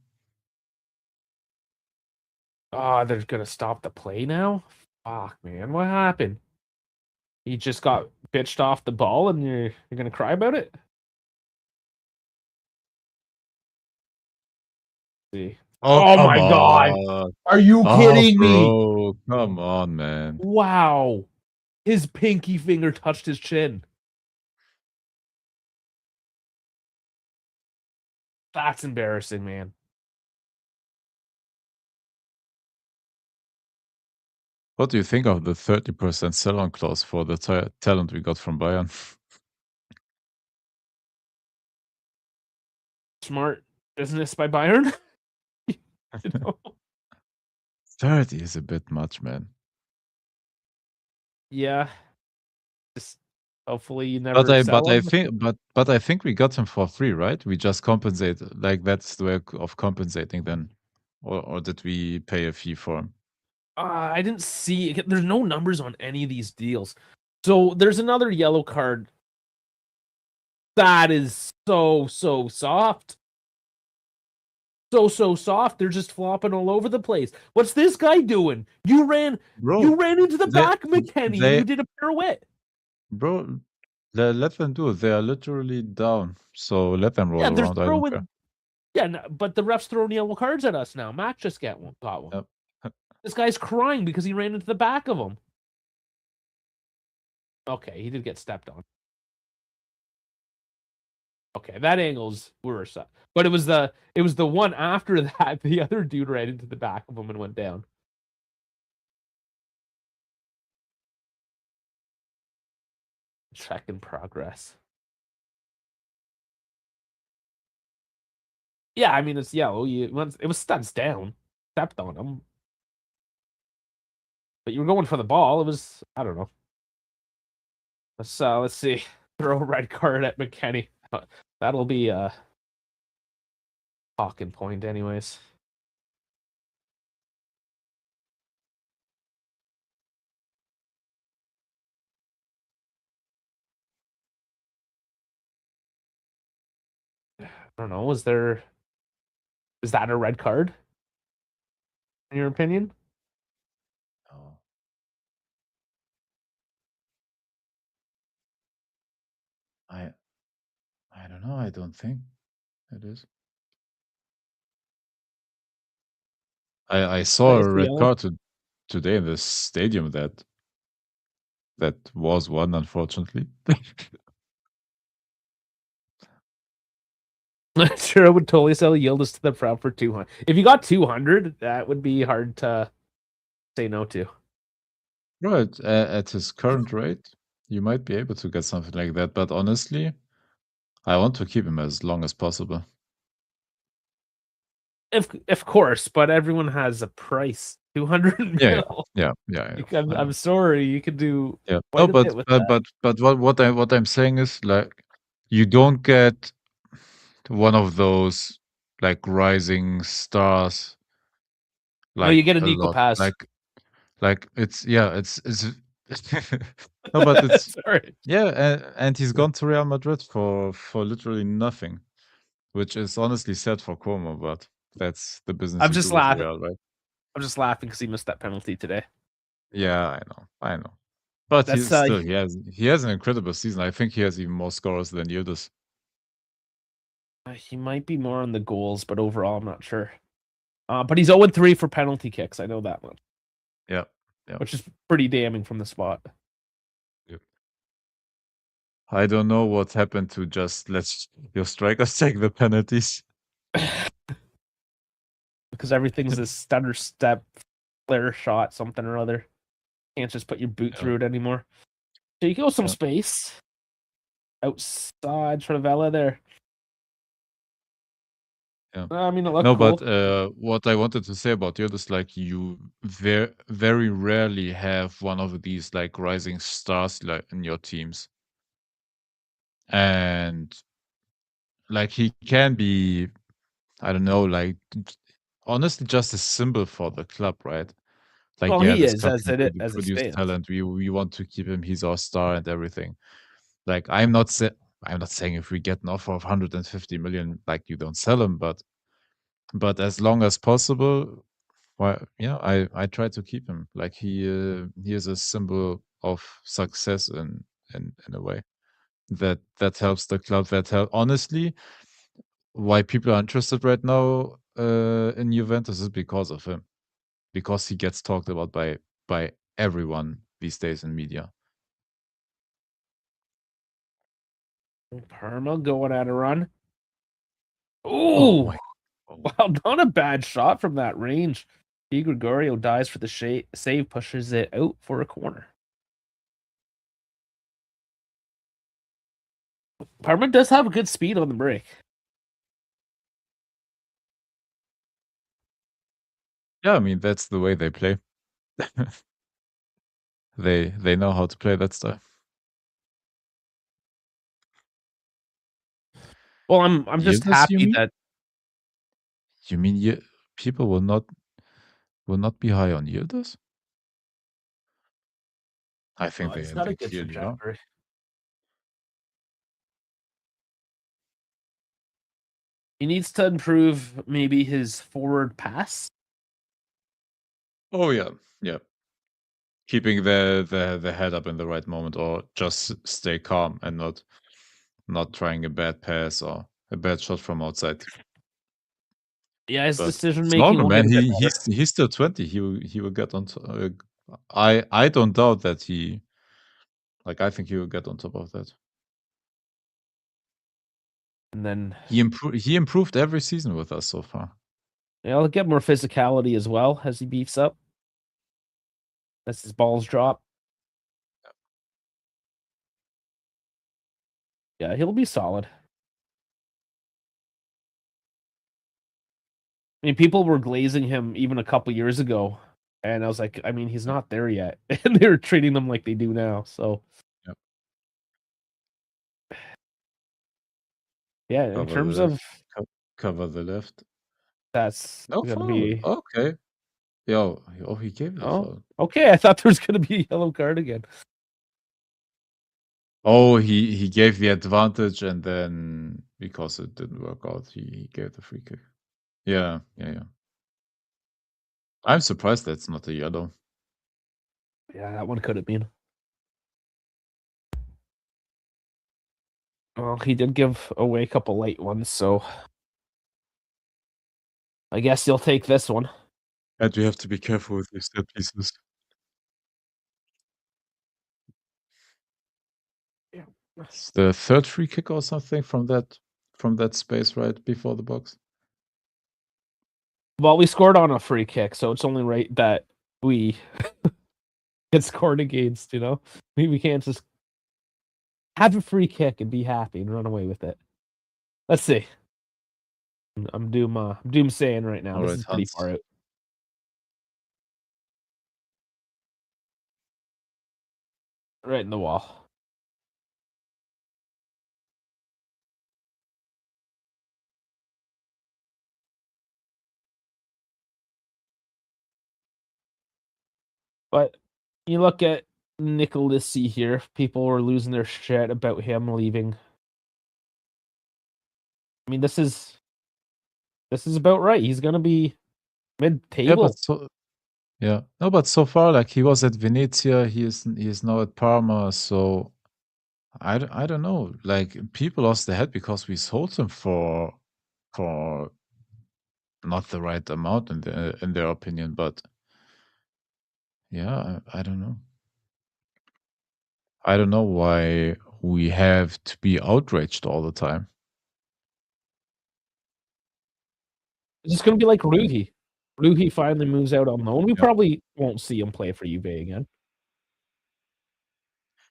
Speaker 1: Oh, they're gonna stop the play now? Fuck, man. What happened? He just got bitched off the ball and you're gonna cry about it? See.
Speaker 2: Oh,
Speaker 1: Oh
Speaker 2: come
Speaker 1: my god.
Speaker 2: on.
Speaker 1: Are you
Speaker 2: Oh,
Speaker 1: kidding me?
Speaker 2: bro. Come on, man.
Speaker 1: Wow. His pinky finger touched his chin. That's embarrassing, man.
Speaker 2: What do you think of the 30% sell-on clause for the talent we got from Bayern?
Speaker 1: Smart business by Bayern. You know?
Speaker 2: 30 is a bit much, man.
Speaker 1: Yeah. Just hopefully you
Speaker 2: But
Speaker 1: never
Speaker 2: I
Speaker 1: sell
Speaker 2: but I
Speaker 1: them.
Speaker 2: think but I think we got him for free, right? We just compensate, like, that's the way of compensating then. Or did we pay a fee for him?
Speaker 1: I didn't see. There's no numbers on any of these deals. So there's another yellow card. That is so soft. So soft. They're just flopping all over the place. What's this guy doing? You ran
Speaker 2: Bro,
Speaker 1: into the
Speaker 2: they
Speaker 1: back, McKenny, and
Speaker 2: they
Speaker 1: you did a pirouette.
Speaker 2: bro, let them do it. They are literally down. So let them roll
Speaker 1: Yeah, they're
Speaker 2: around. I don't care.
Speaker 1: throwing. Yeah, no, but the ref's throwing yellow cards at us now. Matt just got one.
Speaker 2: Yep.
Speaker 1: This guy's crying because he ran into the back of him. Okay, he did get stepped on. Okay, that angle's worse. But it was the one after that. The other dude ran into the back of him and went down. Check in progress. Yeah, I mean it's yellow. It was studs down, stepped on him, but you were going for the ball. It was I don't know. Let's see. Throw a red card at McKenny. That'll be a talking point, anyways. I don't know. Is that a red card in your opinion?
Speaker 2: Oh, I I don't know. I don't think it is. I saw
Speaker 1: It's
Speaker 2: a
Speaker 1: the
Speaker 2: red
Speaker 1: yellow.
Speaker 2: card today in the stadium that was one, unfortunately.
Speaker 1: Sure, I would totally sell Yildiz to the Prem for 200. If you got 200, that would be hard to say no to.
Speaker 2: Right, at his current rate, you might be able to get something like that, but honestly, I want to keep him as long as possible.
Speaker 1: If of course, but everyone has a price. 200
Speaker 2: Yeah,
Speaker 1: mil.
Speaker 2: yeah, yeah, yeah,
Speaker 1: You
Speaker 2: yeah, I
Speaker 1: I'm
Speaker 2: know.
Speaker 1: sorry, you could do
Speaker 2: Yeah. No,
Speaker 1: quite a bit with that.
Speaker 2: but what I'm saying is, like, you don't get one of those, like, rising stars,
Speaker 1: No, you
Speaker 2: like,
Speaker 1: get a
Speaker 2: a
Speaker 1: Nico
Speaker 2: lot.
Speaker 1: pass.
Speaker 2: Like, it's yeah, it's no, but it's
Speaker 1: Sorry.
Speaker 2: yeah, and he's gone to Real Madrid for literally nothing, which is honestly sad for Como, but that's the business
Speaker 1: I'm
Speaker 2: you do
Speaker 1: just
Speaker 2: with
Speaker 1: laughing.
Speaker 2: Real, right?
Speaker 1: I'm just laughing because he missed that penalty today.
Speaker 2: Yeah, I know. But
Speaker 1: That's
Speaker 2: he has an incredible season. I think he has even more scorers than Yildiz.
Speaker 1: he might be more on the goals, but overall, I'm not sure. But he's 0-3 for penalty kicks. I know that much,
Speaker 2: Yeah. Yeah.
Speaker 1: which is pretty damning from the spot.
Speaker 2: Yep. I don't know what happened to just let your strikers take the penalties.
Speaker 1: Because everything's this stutter step, flare shot, something or other. Can't just put your boot
Speaker 2: Yeah.
Speaker 1: through it anymore. So you go some
Speaker 2: Yeah.
Speaker 1: space outside Travella there.
Speaker 2: Yeah.
Speaker 1: I mean, it looked
Speaker 2: No,
Speaker 1: cool.
Speaker 2: but what I wanted to say about Yildiz, like, you very rarely have one of these, like, rising stars, like, in your teams. And, like, he can be, I don't know, like, honestly, just a symbol for the club, right? Like,
Speaker 1: Well,
Speaker 2: yeah,
Speaker 1: he
Speaker 2: this
Speaker 1: is
Speaker 2: club
Speaker 1: as
Speaker 2: can
Speaker 1: it as it
Speaker 2: produce
Speaker 1: stands.
Speaker 2: talent. We want to keep him. He's our star and everything. Like, I'm not saying if we get an offer of 150 million, like, you don't sell him, but as long as possible, well, yeah, I try to keep him. Like, he is a symbol of success in a way that helps the club. That help honestly, why people are interested right now in Juventus is because of him, because he gets talked about by everyone these days in media.
Speaker 1: Parma going at a run.
Speaker 2: Oh
Speaker 1: Ooh,
Speaker 2: my! Oh,
Speaker 1: wow, not a bad shot from that range. Di Gregorio dies for the save, pushes it out for a corner. Parma does have a good speed on the break.
Speaker 2: yeah, I mean that's the way they play. They know how to play that style.
Speaker 1: Well, I'm just
Speaker 2: Yildiz, you
Speaker 1: happy
Speaker 2: mean?
Speaker 1: that
Speaker 2: You mean people will not be high on Yildiz? I think
Speaker 1: he's got a
Speaker 2: they
Speaker 1: good
Speaker 2: clearly are.
Speaker 1: trajectory. He needs to improve maybe his forward pass.
Speaker 2: Oh yeah, yeah. Keeping the head up in the right moment, or just stay calm and not trying a bad pass or a bad shot from outside.
Speaker 1: Yeah, his
Speaker 2: But
Speaker 1: decision
Speaker 2: it's
Speaker 1: making
Speaker 2: normal,
Speaker 1: will get
Speaker 2: man.
Speaker 1: a bit better.
Speaker 2: He's still 20. He will get on. I don't doubt that he, like, I think he will get on top of that.
Speaker 1: And then
Speaker 2: He improved every season with us so far.
Speaker 1: yeah, he'll get more physicality as well as he beefs up. As his balls drop. Yeah, he'll be solid. I mean, people were glazing him even a couple years ago, and I was like, I mean, he's not there yet, and they were treating them like they do now. So
Speaker 2: Yep.
Speaker 1: yeah, in
Speaker 2: Cover the
Speaker 1: terms
Speaker 2: left.
Speaker 1: of
Speaker 2: Cover the left.
Speaker 1: that's
Speaker 2: No
Speaker 1: gonna
Speaker 2: foul.
Speaker 1: be
Speaker 2: Okay. Yo, oh, he gave the
Speaker 1: oh
Speaker 2: foul.
Speaker 1: okay. I thought there was gonna be a yellow card again.
Speaker 2: Oh, he gave the advantage, and then because it didn't work out, he gave the free kick. Yeah, yeah, yeah. I'm surprised that's not a yellow.
Speaker 1: Yeah, that one could have been. Well, he did give away a couple late ones, so I guess you'll take this one.
Speaker 2: And we have to be careful with these set pieces.
Speaker 1: Yeah.
Speaker 2: It's the third free kick or something from that from that space right before the box.
Speaker 1: Well, we scored on a free kick, so it's only right that we get scored against, you know? We can't just have a free kick and be happy and run away with it. Let's see. I'm doom saying right now.
Speaker 2: All
Speaker 1: This
Speaker 2: right,
Speaker 1: is pretty
Speaker 2: Hans.
Speaker 1: far out. Right in the wall. But you look at Nicolissi here, people were losing their shit about him leaving. I mean, this is about right. He's gonna be
Speaker 2: Yeah,
Speaker 1: mid-table.
Speaker 2: yeah. No, but so far, like he was at Venezia, he is now at Parma. So I don't know. Like people lost their head because we sold him for not the right amount in their opinion. But yeah, I don't know. I don't know why we have to be outraged all the time.
Speaker 1: It's just gonna be like Ruhi. Ruhi finally moves out on loan. We
Speaker 2: Yeah.
Speaker 1: probably won't see him play for Juve again.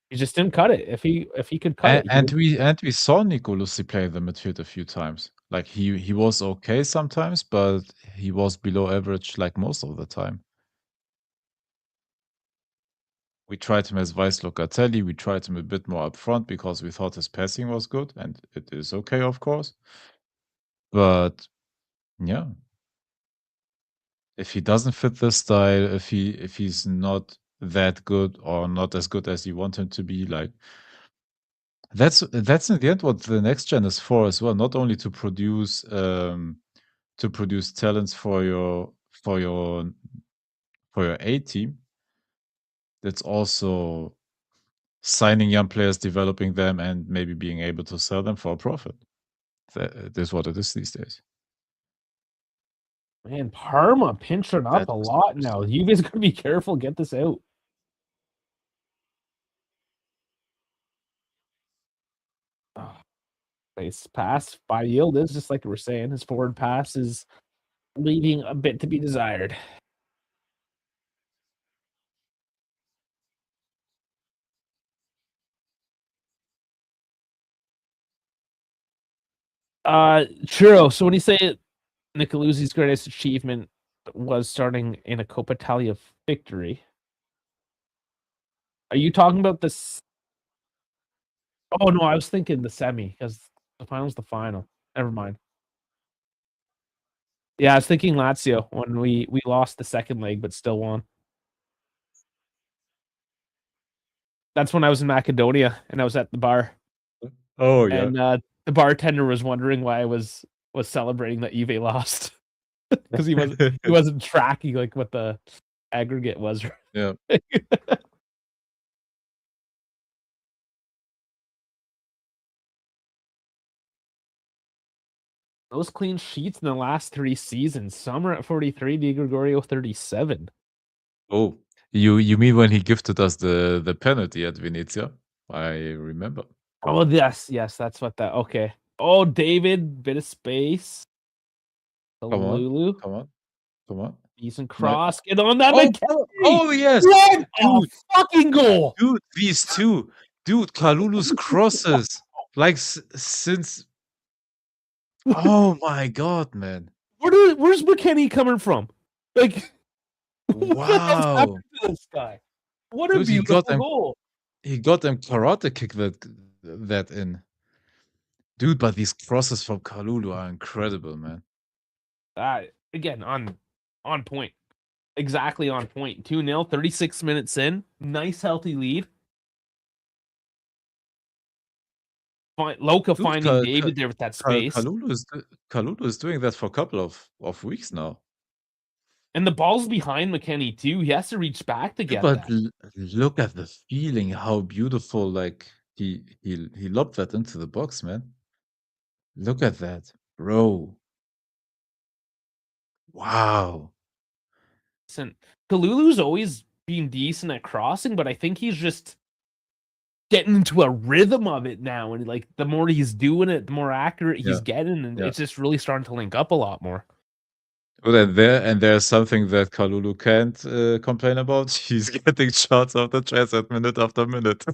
Speaker 1: He just didn't cut it. If he could cut
Speaker 2: And,
Speaker 1: it, he
Speaker 2: and
Speaker 1: would.
Speaker 2: we saw Nicolussi play the midfield a few times. Like he was okay sometimes, but he was below average like most of the time. We tried him as Vice Locatelli. We tried him a bit more up front because we thought his passing was good, and it is okay, of course. But yeah, if he doesn't fit the style, if he's not that good or not as good as you want him to be, like that's in the end what the next gen is for as well. Not only to produce talents for your A team. That's also signing young players, developing them, and maybe being able to sell them for a profit. That's what it is these days.
Speaker 1: Man, Parma pinching up
Speaker 2: That
Speaker 1: a
Speaker 2: is
Speaker 1: lot now.
Speaker 2: interesting.
Speaker 1: Juve's gonna be careful. Get this out. Oh, nice pass by Yildiz, just like we were saying. His forward pass is leaving a bit to be desired. Churro. So when you say Nicoluszi's greatest achievement was starting in a Coppa Italia victory, are you talking about this? Oh no, I was thinking the semi because the final's the final. Never mind. Yeah, I was thinking Lazio when we lost the second leg but still won. That's when I was in Macedonia and I was at the bar,
Speaker 2: Oh yeah.
Speaker 1: and the bartender was wondering why I was celebrating that Juve lost because he wasn't tracking like what the aggregate was.
Speaker 2: Yeah.
Speaker 1: Those clean sheets in the last 3 seasons. Some are at 43, Di Gregorio 37.
Speaker 2: Oh, you mean when he gifted us the penalty at Venezia? I remember.
Speaker 1: Oh, yes, that's what that. Okay. Oh, David, bit of space.
Speaker 2: Come on,
Speaker 1: Lulu,
Speaker 2: come on, come on.
Speaker 1: decent
Speaker 2: No.
Speaker 1: cross. Get on that
Speaker 2: Oh,
Speaker 1: McKennie.
Speaker 2: oh yes,
Speaker 1: What a
Speaker 2: dude,
Speaker 1: fucking goal!
Speaker 2: dude, these two, dude, Kalulu's crosses, like since. Oh my god, man!
Speaker 1: Where's McKennie coming from? Like, what the hell's
Speaker 2: Wow,
Speaker 1: happened to this guy? What a
Speaker 2: dude, he got
Speaker 1: beautiful
Speaker 2: them.
Speaker 1: goal!
Speaker 2: He got them karate kick that in, dude. But these crosses from Kalulu are incredible, man.
Speaker 1: Again, on point. Exactly on point. 2-0, 36 minutes in. Nice, healthy lead. Loca
Speaker 2: Dude,
Speaker 1: finding David there with that space.
Speaker 2: Kalulu is doing that for a couple of weeks now.
Speaker 1: And the ball's behind McKennie, too. He has to reach back to
Speaker 2: Dude,
Speaker 1: get
Speaker 2: but
Speaker 1: that.
Speaker 2: look at the feeling, how beautiful! Like he lobbed that into the box, man. Look at that, bro. Wow.
Speaker 1: Listen, Kalulu's always been decent at crossing, but I think he's just getting into a rhythm of it now, and like the more he's doing it, the more accurate he's
Speaker 2: Yeah.
Speaker 1: getting, and
Speaker 2: Yeah.
Speaker 1: it's just really starting to link up a lot more.
Speaker 2: But there's something that Kalulu can't complain about. He's getting shots after chance at minute after minute.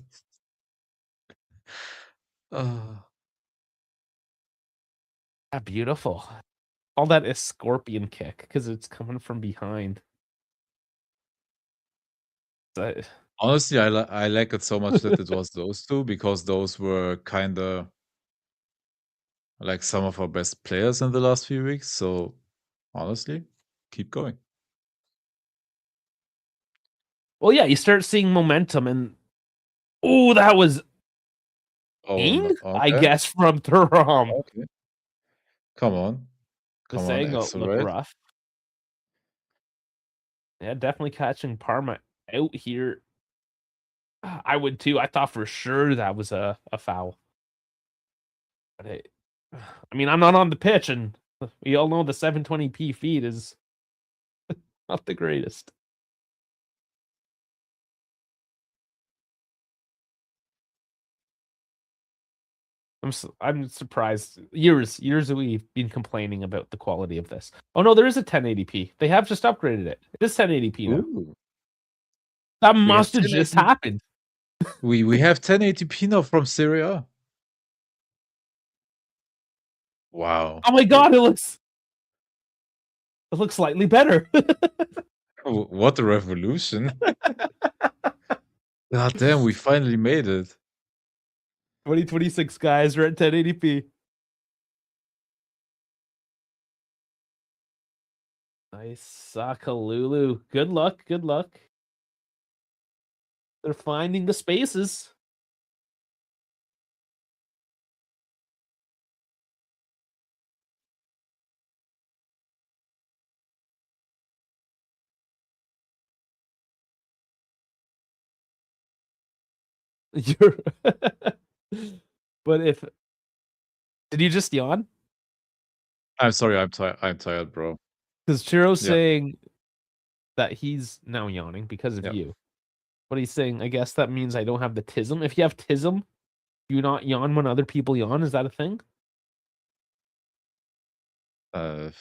Speaker 2: Ah.
Speaker 1: Yeah, beautiful. All that is scorpion kick because it's coming from behind. But
Speaker 2: Honestly, I like it so much that it was those two because those were kinda like some of our best players in the last few weeks. So honestly, keep going.
Speaker 1: well, yeah, you start seeing momentum, and oh, that was
Speaker 2: Oh
Speaker 1: Ain,
Speaker 2: no,
Speaker 1: I
Speaker 2: okay,
Speaker 1: guess, from Thuram.
Speaker 2: okay. Come on.
Speaker 1: This
Speaker 2: Come on,
Speaker 1: angle looked
Speaker 2: accelerate.
Speaker 1: rough. Yeah, definitely catching Parma out here. I would too. I thought for sure that was a foul. But I mean, I'm not on the pitch, and we all know the 720p feed is not the greatest. I'm surprised. Years that we've been complaining about the quality of this. Oh no, there is a 1080p. They have just upgraded it. It is 1080p now.
Speaker 2: Ooh,
Speaker 1: That
Speaker 2: we have
Speaker 1: must have just
Speaker 2: 1080.
Speaker 1: happened.
Speaker 2: We have 1080p now from Serie A. Wow.
Speaker 1: Oh my god, it looks slightly better.
Speaker 2: What a revolution. God damn, we finally made it.
Speaker 1: 2026 guys, we're at 1080p. Nice, Sakalulu. Good luck. Good luck. They're finding the spaces. You're but if did you just yawn?
Speaker 2: I'm sorry, I'm tired, bro.
Speaker 1: Because Chiro's
Speaker 2: Yeah,
Speaker 1: saying that he's now yawning because of
Speaker 2: yeah.
Speaker 1: you. But he's saying, I guess that means I don't have the tism. If you have tism, do you not yawn when other people yawn? Is that a thing?
Speaker 2: That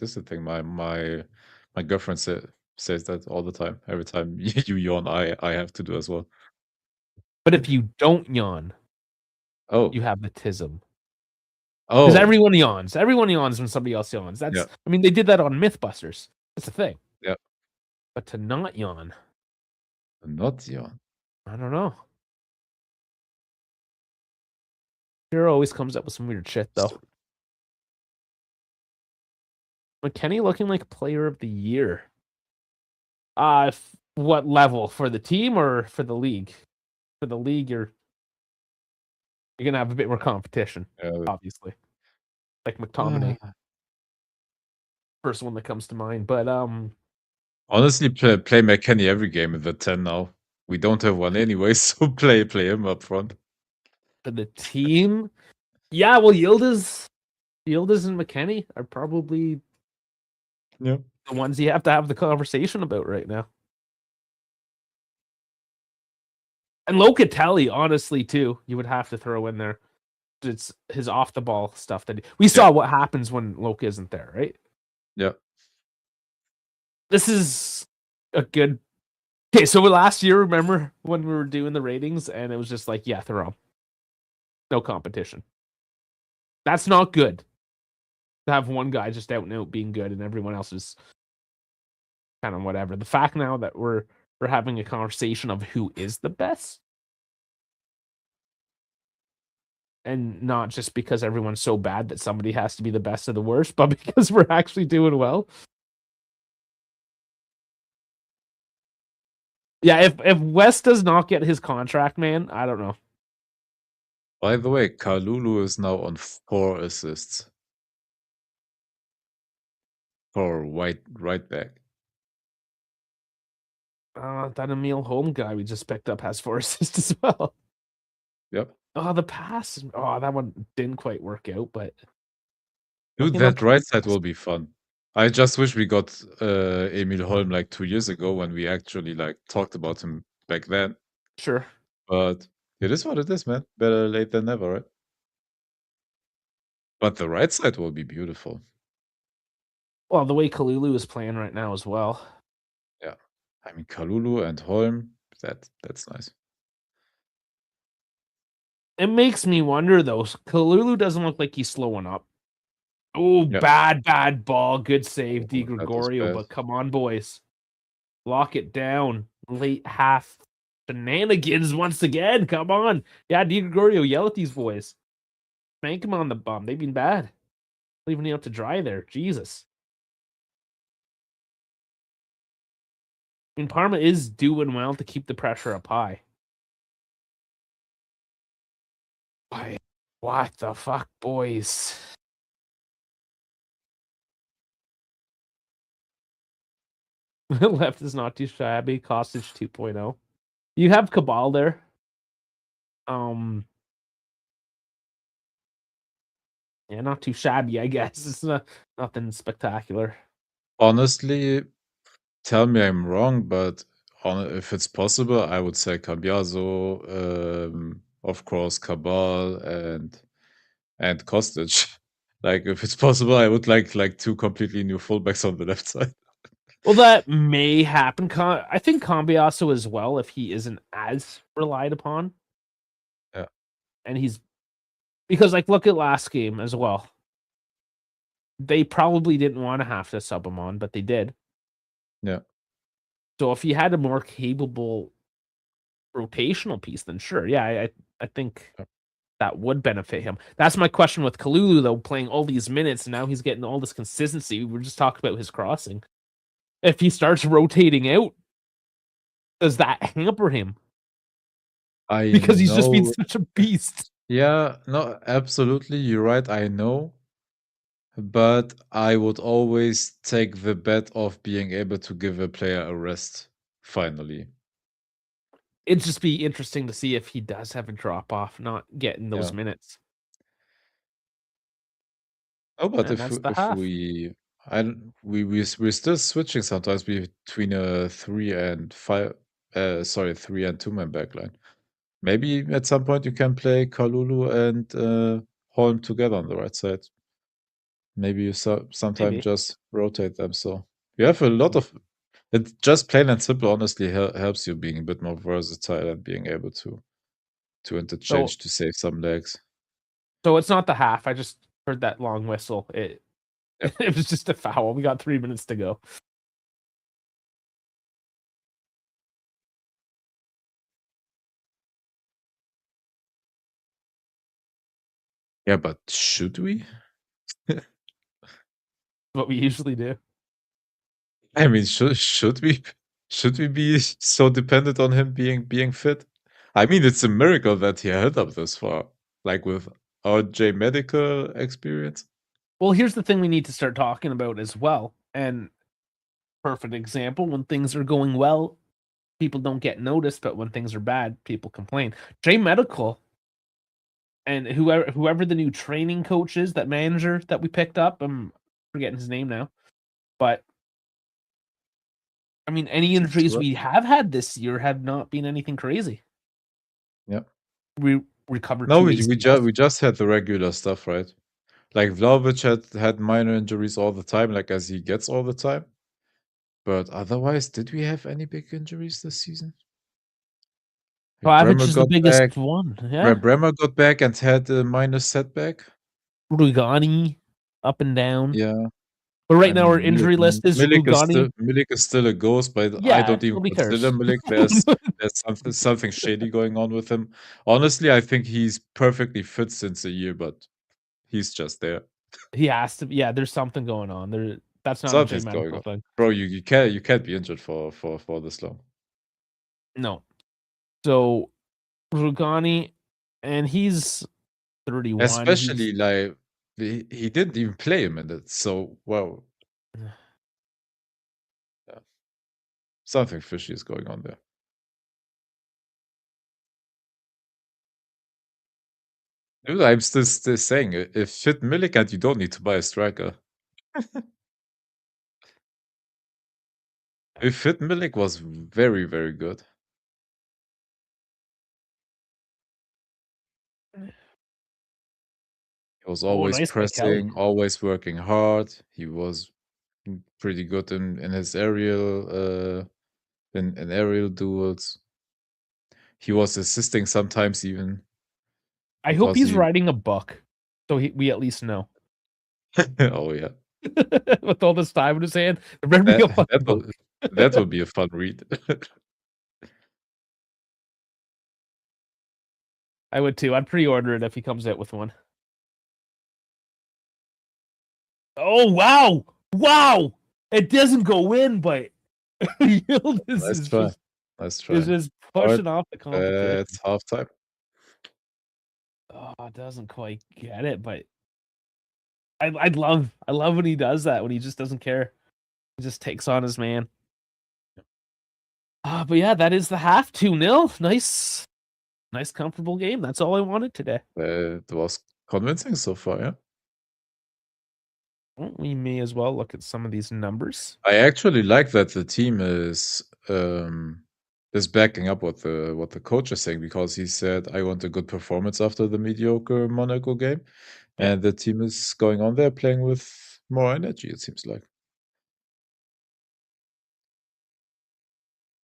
Speaker 2: is the thing. My girlfriend says that all the time. Every time you yawn, I have to do as well.
Speaker 1: But if you don't yawn,
Speaker 2: Oh,
Speaker 1: you have the tism. Because
Speaker 2: oh,
Speaker 1: everyone yawns. Everyone yawns when somebody else yawns.
Speaker 2: yeah,
Speaker 1: I mean, they did that on Mythbusters. That's the thing.
Speaker 2: yeah.
Speaker 1: But to not yawn,
Speaker 2: Not yawn.
Speaker 1: I don't know. Chiro always comes up with some weird shit, though. McKenny looking like player of the year. What level? For the team or for the league? For the league, you're gonna have a bit more competition, obviously. Like McTominay, first one that comes to mind. But
Speaker 2: Honestly, play McKennie every game in the 10 now. We don't have one anyway, so play him up front.
Speaker 1: for the team, yeah. Well, Yildiz and McKenny are probably
Speaker 2: Yeah.
Speaker 1: the ones you have to have the conversation about right now. And Locatelli, honestly, too, you would have to throw in there. It's his off the ball stuff that we saw what happens when Loca isn't there, right?
Speaker 2: Yeah.
Speaker 1: This is a good. Okay, so last year, remember when we were doing the ratings and it was just like, yeah, throw him. No competition. That's not good. To have one guy just out and out being good and everyone else is kind of whatever. The fact now that we're having a conversation of who is the best, and not just because everyone's so bad that somebody has to be the best of the worst, but because we're actually doing well. Yeah, if West does not get his contract, man, I don't know.
Speaker 2: By the way, Kalulu is now on 4 assists. For right back.
Speaker 1: That Emil Holm guy we just picked up has 4 assists as well.
Speaker 2: Yep.
Speaker 1: Oh, the pass. Oh, that one didn't quite work out, but
Speaker 2: Dude, that right side will be fun. I just wish we got Emil Holm like 2 years ago when we actually like talked about him back then.
Speaker 1: sure.
Speaker 2: but it is what it is, man. Better late than never, right? But the right side will be beautiful.
Speaker 1: Well, the way Kalulu is playing right now as well.
Speaker 2: Yeah. I mean, Kalulu and Holm, that's nice.
Speaker 1: It makes me wonder though. Kalulu doesn't look like he's slowing up. Oh,
Speaker 2: Yeah.
Speaker 1: bad ball. Good save, Di
Speaker 2: Oh, that was
Speaker 1: Gregorio.
Speaker 2: bad.
Speaker 1: But come on, boys, lock it down. Late half shenanigans once again. Come on, yeah, Di Gregorio, yell at these boys. Spank him on the bum. They've been bad. Leaving you out to dry there. Jesus. I mean, Parma is doing well to keep the pressure up high. What the fuck, boys? Left is not too shabby. Kostic 2.0. You have Cabal there. Yeah, not too shabby, I guess. It's nothing spectacular.
Speaker 2: Honestly, tell me I'm wrong, but if it's possible, I would say Cambiaso, of course, Cabal, and Kostic. Like, if it's possible, I would like two completely new fullbacks on the left side.
Speaker 1: Well, that may happen. I think Cambiaso as well, if he isn't as relied upon.
Speaker 2: Yeah.
Speaker 1: And he's because like look at last game as well. They probably didn't want to have to sub him on, but they did.
Speaker 2: Yeah.
Speaker 1: So if he had a more capable rotational piece, then sure, yeah, I think
Speaker 2: Yeah.
Speaker 1: that would benefit him. That's my question with Kalulu though, playing all these minutes and now he's getting all this consistency. We were just talking about his crossing. If he starts rotating out, does that hamper him?
Speaker 2: I
Speaker 1: Because he's just been
Speaker 2: know.
Speaker 1: such a beast.
Speaker 2: Yeah, no, absolutely. You're right. I know. But I would always take the bet of being able to give a player a rest, finally.
Speaker 1: It'd just be interesting to see if he does have a drop off, not getting those
Speaker 2: Yeah.
Speaker 1: minutes.
Speaker 2: Oh, but
Speaker 1: And that's the
Speaker 2: if
Speaker 1: half.
Speaker 2: we I don't we're still switching sometimes between a 3 and 5 sorry, 3 and 2-man backline. Maybe at some point you can play Kalulu and Holm together on the right side. Maybe you sometimes
Speaker 1: Maybe.
Speaker 2: just rotate them. So you have a lot of it. Just plain and simple. Honestly, helps you being a bit more versatile and being able to
Speaker 1: So
Speaker 2: interchange to save some legs.
Speaker 1: so it's not the half. I just heard that long whistle. It
Speaker 2: Yeah,
Speaker 1: it was just a foul. We got 3 minutes to go.
Speaker 2: yeah. But should we?
Speaker 1: What we usually do.
Speaker 2: I mean, should we be so dependent on him being fit? I mean, it's a miracle that he held up this far, like with our J medical experience.
Speaker 1: Well, here's the thing we need to start talking about as well. And perfect example, when things are going well, people don't get noticed, but when things are bad, people complain. J Medical and whoever the new training coach is, that manager that we picked up, I'm forgetting his name now. But I mean, any injuries
Speaker 2: Sure.
Speaker 1: we have had this year have not been anything crazy.
Speaker 2: Yeah.
Speaker 1: We recovered
Speaker 2: No,
Speaker 1: two
Speaker 2: we
Speaker 1: ACLs.
Speaker 2: we just had the regular stuff, right? Like Vlahovic had minor injuries all the time, like as he gets all the time. But otherwise, did we have any big injuries this season? Like
Speaker 1: Pavic
Speaker 2: Bremer
Speaker 1: is the
Speaker 2: got back.
Speaker 1: biggest one. Yeah.
Speaker 2: Bremer got back and had a minor setback.
Speaker 1: Rugani up and down.
Speaker 2: Yeah.
Speaker 1: But right
Speaker 2: I
Speaker 1: now our
Speaker 2: mean,
Speaker 1: injury list is Rugani.
Speaker 2: Milik is still a ghost, but I
Speaker 1: Yeah,
Speaker 2: don't even
Speaker 1: nobody
Speaker 2: consider
Speaker 1: cares.
Speaker 2: Milik. There's something shady going on with him. Honestly, I think he's perfectly fit since a year, but he's just there.
Speaker 1: He has to. Yeah, there's something going on there. That's not a J
Speaker 2: Something's going
Speaker 1: Medical
Speaker 2: on.
Speaker 1: thing.
Speaker 2: Bro, you can't be injured for this long.
Speaker 1: No. So Rugani, and he's 31. He's
Speaker 2: Especially like he didn't even play a minute. So well, yeah, something fishy is going on there. Dude, I'm still saying if fit Milik, you don't need to buy a striker. If fit Milik was very, very good. He was always
Speaker 1: nice by Kelly.
Speaker 2: pressing, always working hard. He was pretty good in his aerial in aerial duels. He was assisting sometimes even
Speaker 1: I hope
Speaker 2: because
Speaker 1: he's
Speaker 2: he
Speaker 1: writing a book, so we at least know.
Speaker 2: oh yeah.
Speaker 1: With all this time in his hand, read me
Speaker 2: That
Speaker 1: a fucking book.
Speaker 2: that would be a fun read.
Speaker 1: I would too. I'd pre-order it if he comes out with one. Oh wow, wow! It doesn't go in, but Yildiz
Speaker 2: Nice
Speaker 1: is
Speaker 2: try. Nice try.
Speaker 1: just
Speaker 2: Alright,
Speaker 1: pushing off the competition.
Speaker 2: it's halftime.
Speaker 1: Oh, it doesn't quite get it, but I love when he does that, when he just doesn't care. He just takes on his man. But yeah, that is the half. 2-0. Nice comfortable game. That's all I wanted today.
Speaker 2: It was convincing so far, yeah.
Speaker 1: Well, we may as well look at some of these numbers.
Speaker 2: I actually like that the team is backing up what the coach is saying, because he said, "I want a good performance after the mediocre Monaco game,"
Speaker 1: Yeah.
Speaker 2: and the team is going on there playing with more energy, it seems like.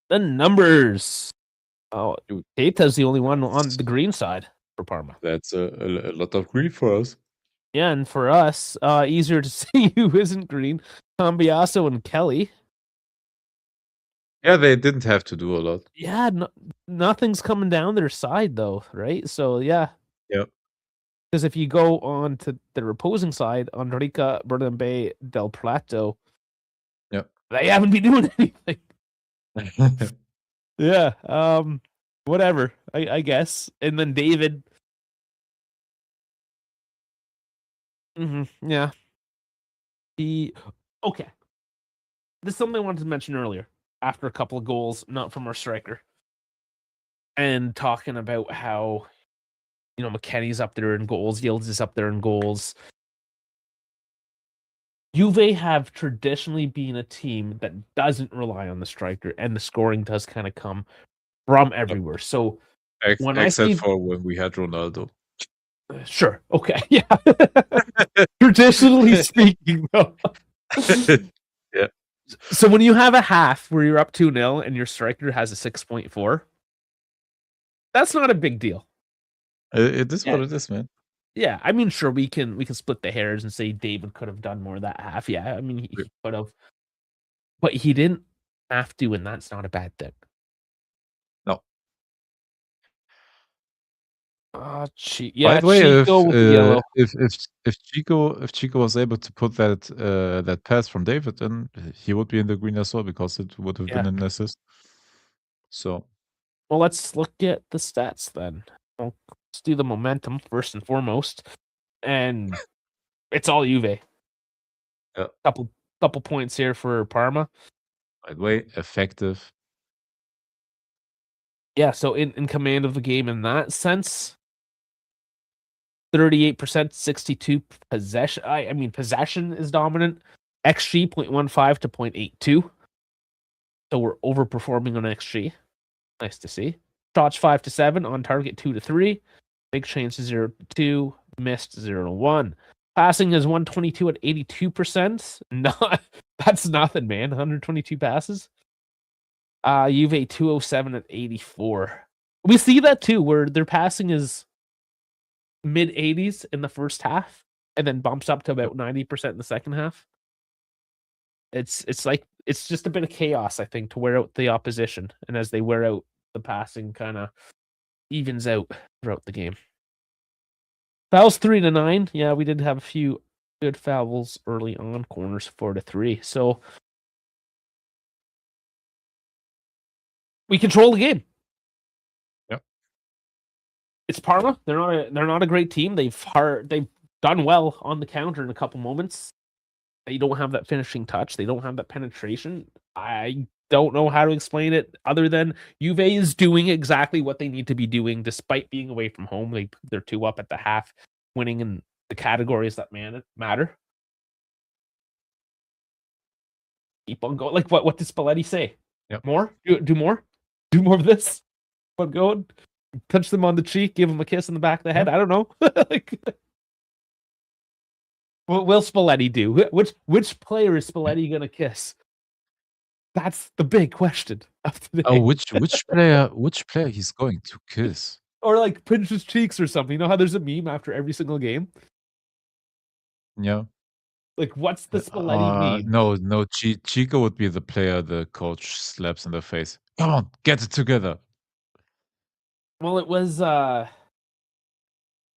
Speaker 1: The numbers. Oh,
Speaker 2: Dude,
Speaker 1: Keita's the only one on the green side for Parma.
Speaker 2: that's a lot of grief for us.
Speaker 1: Yeah, and for us, easier to see who isn't green. Cambiasso and Kelly.
Speaker 2: Yeah, they didn't have to do a lot.
Speaker 1: Yeah, nothing's coming down their side though, right? So yeah.
Speaker 2: Yep.
Speaker 1: Because if you go on to the opposing side, Enrica, Bernabé, Del Prato,
Speaker 2: Yep.
Speaker 1: they haven't been doing anything. Yeah. Whatever. I guess. And then David. Yeah. Okay. This is something I wanted to mention earlier. After a couple of goals, not from our striker, and talking about how McKennie's up there in goals, Yildiz is up there in goals. Juve have traditionally been a team that doesn't rely on the striker, and the scoring does kind of come from everywhere. So when I
Speaker 2: Except
Speaker 1: see,
Speaker 2: for when we had Ronaldo.
Speaker 1: sure, okay, yeah, traditionally speaking, though.
Speaker 2: Yeah.
Speaker 1: So when you have a half where you're up 2-0 and your striker has a 6.4, that's not a big deal.
Speaker 2: It is what it is, man.
Speaker 1: Yeah, I mean, sure, we can split the hairs and say David could have done more that half. Yeah, I mean, he could have, but he didn't have to, and that's not a bad thing.
Speaker 2: No.
Speaker 1: Yeah,
Speaker 2: By the way,
Speaker 1: Chico with the yellow.
Speaker 2: if Chico was able to put that pass from David, then he would be in the green as well, because it would have been an assist. So,
Speaker 1: well, let's look at the stats then. Well, let's do the momentum first and foremost, and it's all Juve.
Speaker 2: yeah.
Speaker 1: Couple points here for Parma.
Speaker 2: By the way, effective.
Speaker 1: Yeah, so in command of the game in that sense. 38%, 62 possession. I mean, possession is dominant. XG 0.15 to 0.82. So we're overperforming on XG. Nice to see. Shots 5 to 7, on target 2 to 3. Big chances 0 to 2, missed 0 to 1. Passing is 122 at 82%. That's nothing, man. 122 passes. Juve 207 at 84. We see that too, where their passing is mid 80s in the first half and then bumps up to about 90% in the second half. It's like it's just a bit of chaos, I think, to wear out the opposition, and as they wear out, the passing kind of evens out throughout the game. Fouls 3 to 9. Yeah, we did have a few good fouls early on. Corners 4 to 3. So we control the game.
Speaker 2: Yep.
Speaker 1: It's Parma. They're not a great team. They've done well on the counter in a couple moments. They don't have that finishing touch. They don't have that penetration. I don't know how to explain it other than Juve is doing exactly what they need to be doing despite being away from home. They're 2 up at the half, winning in the categories that matter. Keep on going. Like what did Spalletti say?
Speaker 2: Yep.
Speaker 1: More? Do more? Do more of this? Keep on going? Touch them on the cheek, give them a kiss in the back of the head. I don't know. What will Spalletti do? Which player is Spalletti gonna kiss? That's the big question of
Speaker 2: Oh,
Speaker 1: today.
Speaker 2: which player he's going to kiss?
Speaker 1: Or like pinch his cheeks or something. You know how there's a meme after every single game?
Speaker 2: Yeah.
Speaker 1: Like, what's the Spalletti meme?
Speaker 2: No, Chico would be the player the coach slaps in the face. Come on, get it together.
Speaker 1: Well, it was yeah,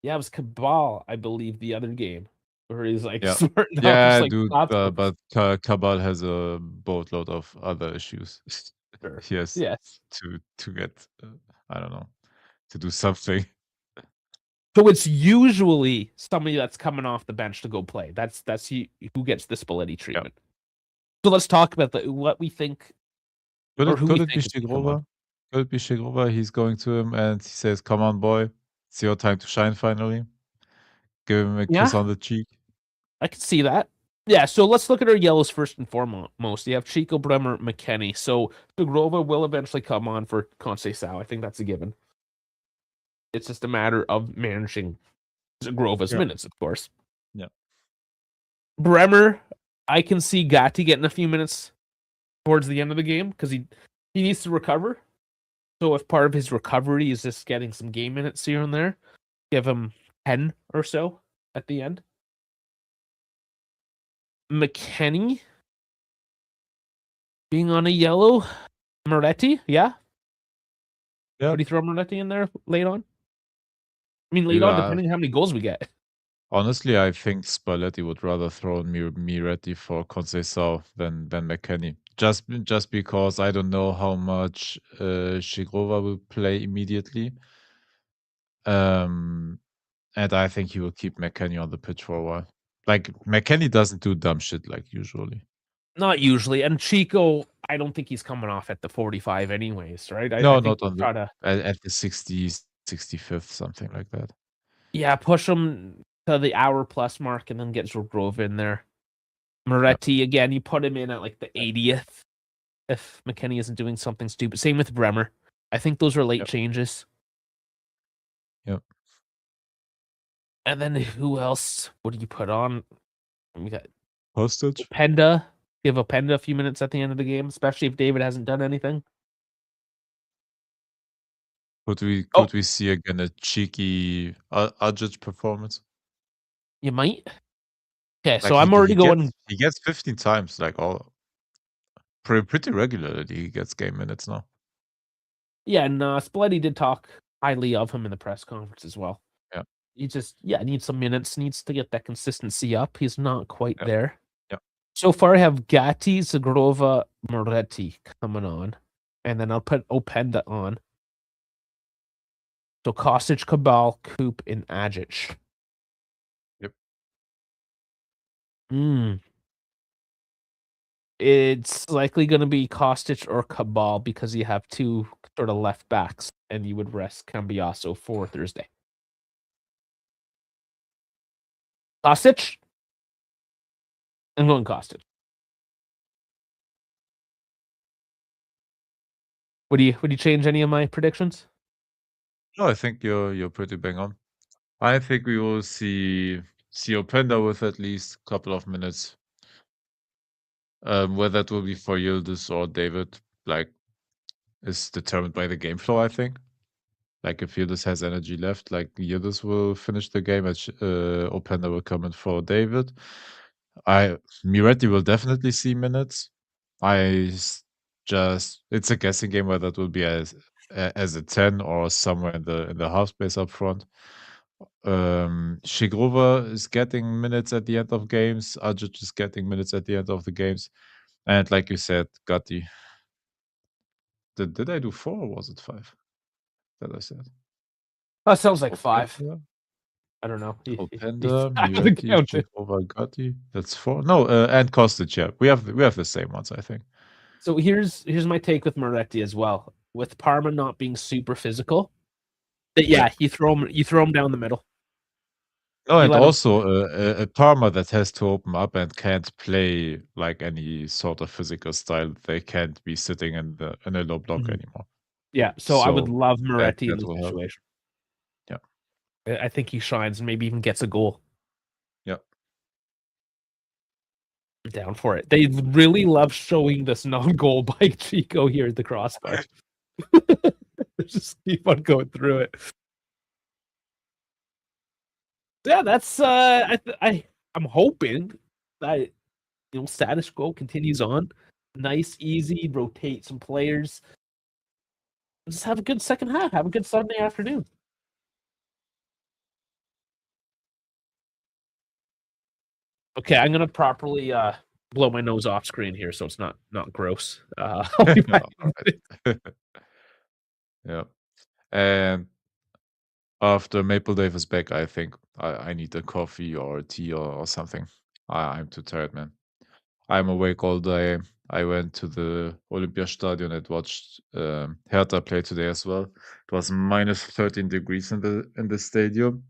Speaker 1: it was Cabal, I believe, the other game where he's like
Speaker 2: Yeah.
Speaker 1: smarting off just
Speaker 2: Yeah,
Speaker 1: like
Speaker 2: dude,
Speaker 1: thoughts.
Speaker 2: but Cabal has a boatload of other issues.
Speaker 1: Sure.
Speaker 2: He has
Speaker 1: Yes.
Speaker 2: to get, I don't know, to do something.
Speaker 1: So it's usually somebody that's coming off the bench to go play. That's who gets the Spalletti
Speaker 2: Yeah.
Speaker 1: treatment. So let's talk about what we think
Speaker 2: Could
Speaker 1: or
Speaker 2: it
Speaker 1: who we
Speaker 2: could it be
Speaker 1: think is going to come on.
Speaker 2: Shigrova? Could it be Shigrova? He's going to him and he says, "Come on, boy. It's your time to shine finally." Give him a
Speaker 1: Yeah,
Speaker 2: kiss on the cheek.
Speaker 1: I can see that. Yeah, so let's look at our yellows first and foremost. You have Chico, Bremer, McKenny. So Dugrova will eventually come on for Conceição. I think that's a given. It's just a matter of managing Grova's
Speaker 2: Yeah.
Speaker 1: minutes, of course.
Speaker 2: Yeah.
Speaker 1: Bremer, I can see Gatti getting a few minutes towards the end of the game because he needs to recover. So if part of his recovery is just getting some game minutes here and there, give him 10 or so at the end. McKenny being on a yellow. Moretti, yeah.
Speaker 2: Yeah.
Speaker 1: Would you throw Moretti in there late on? I mean, late
Speaker 2: Dude,
Speaker 1: on, depending on how many goals we get.
Speaker 2: honestly, I think Spalletti would rather throw in Miretti for Conceição than McKennie. Just because I don't know how much Shigrova will play immediately. And I think he will keep McKennie on the pitch for a while. Like, McKennie doesn't do dumb shit like usually.
Speaker 1: Not usually. And Chico, I don't think he's coming off at the 45 anyways, right? I
Speaker 2: No,
Speaker 1: think
Speaker 2: not
Speaker 1: we'll
Speaker 2: on the
Speaker 1: try to,
Speaker 2: at the 60th, 65th, something like that.
Speaker 1: yeah, push him to the hour plus mark and then get Zogrova in there.
Speaker 2: Yeah.
Speaker 1: Moretti, again, you put him in at like the 80th if McKennie isn't doing something stupid. Same with Bremer. I think those are late
Speaker 2: Yep.
Speaker 1: changes.
Speaker 2: Yep.
Speaker 1: And then who else? What do you put on? We got
Speaker 2: Postage?
Speaker 1: Openda. Give Openda a few minutes at the end of the game, especially if David hasn't done anything.
Speaker 2: Could we see again a cheeky Ajic performance?
Speaker 1: You might. Okay, so
Speaker 2: Like
Speaker 1: I'm already going.
Speaker 2: he gets 15 times, like all pretty regularly. He gets game minutes now.
Speaker 1: Yeah, and Spalletti did talk highly of him in the press conference as well.
Speaker 2: Yeah.
Speaker 1: He just, needs some minutes, needs to get that consistency up. He's not quite
Speaker 2: Yeah.
Speaker 1: there.
Speaker 2: Yeah.
Speaker 1: So far, I have Gatti, Zagrova, Moretti coming on, and then I'll put Openda on. So Kostic, Cabal, Coop, and Ajic.
Speaker 2: Yep.
Speaker 1: It's likely going to be Kostic or Cabal because you have two sort of left backs, and you would rest Cambiasso for Thursday. Kostic? I'm going Kostic. Would you change any of my predictions?
Speaker 2: No, I think you're pretty bang on. I think we will see Openda with at least a couple of minutes. Whether it will be for Yildiz or David, like, is determined by the game flow, I think. Like, if Yildiz has energy left, like, Yildiz will finish the game, and Openda will come in for David. Miretti will definitely see minutes. It's a guessing game whether it will be as a 10 or somewhere in the half space up front. Shigrova is getting minutes at the end of games. Ajic is getting minutes at the end of the games. And like you said, Gatti. Did I do 4 or was it 5 that I said?
Speaker 1: That sounds like 5.
Speaker 2: Openda,
Speaker 1: I don't know.
Speaker 2: Openda,
Speaker 1: I haven't
Speaker 2: Miretti,
Speaker 1: counted.
Speaker 2: Shigrova, Gatti. That's 4. No, and Kostic, yeah. We have the same ones, I think.
Speaker 1: So here's my take with Moretti as well. With Parma not being super physical, that you throw him down the middle.
Speaker 2: No,
Speaker 1: You
Speaker 2: and
Speaker 1: let him.
Speaker 2: also a Parma that has to open up and can't play like any sort of physical style. They can't be sitting in a low block
Speaker 1: Mhm.
Speaker 2: anymore.
Speaker 1: Yeah, so I would
Speaker 2: So
Speaker 1: love Moretti in
Speaker 2: that
Speaker 1: this
Speaker 2: will help.
Speaker 1: situation.
Speaker 2: Yeah.
Speaker 1: I think he shines and maybe even gets a goal.
Speaker 2: Yeah.
Speaker 1: Down for it. They really love showing this non-goal by Chico here at the crossbar. Just keep on going through it. Yeah, that's I'm hoping that status quo continues on. Nice, easy, rotate some players. Just have a good second half. Have a good Sunday afternoon. Okay, I'm gonna properly blow my nose off screen here so it's not gross. I'll be back.
Speaker 2: Yeah. And after Maple Dave is back, I think I need a coffee or a tea or something. I'm too tired, man. I'm awake all day. I went to the Olympiastadion and watched Hertha play today as well. It was minus 13 degrees in the stadium,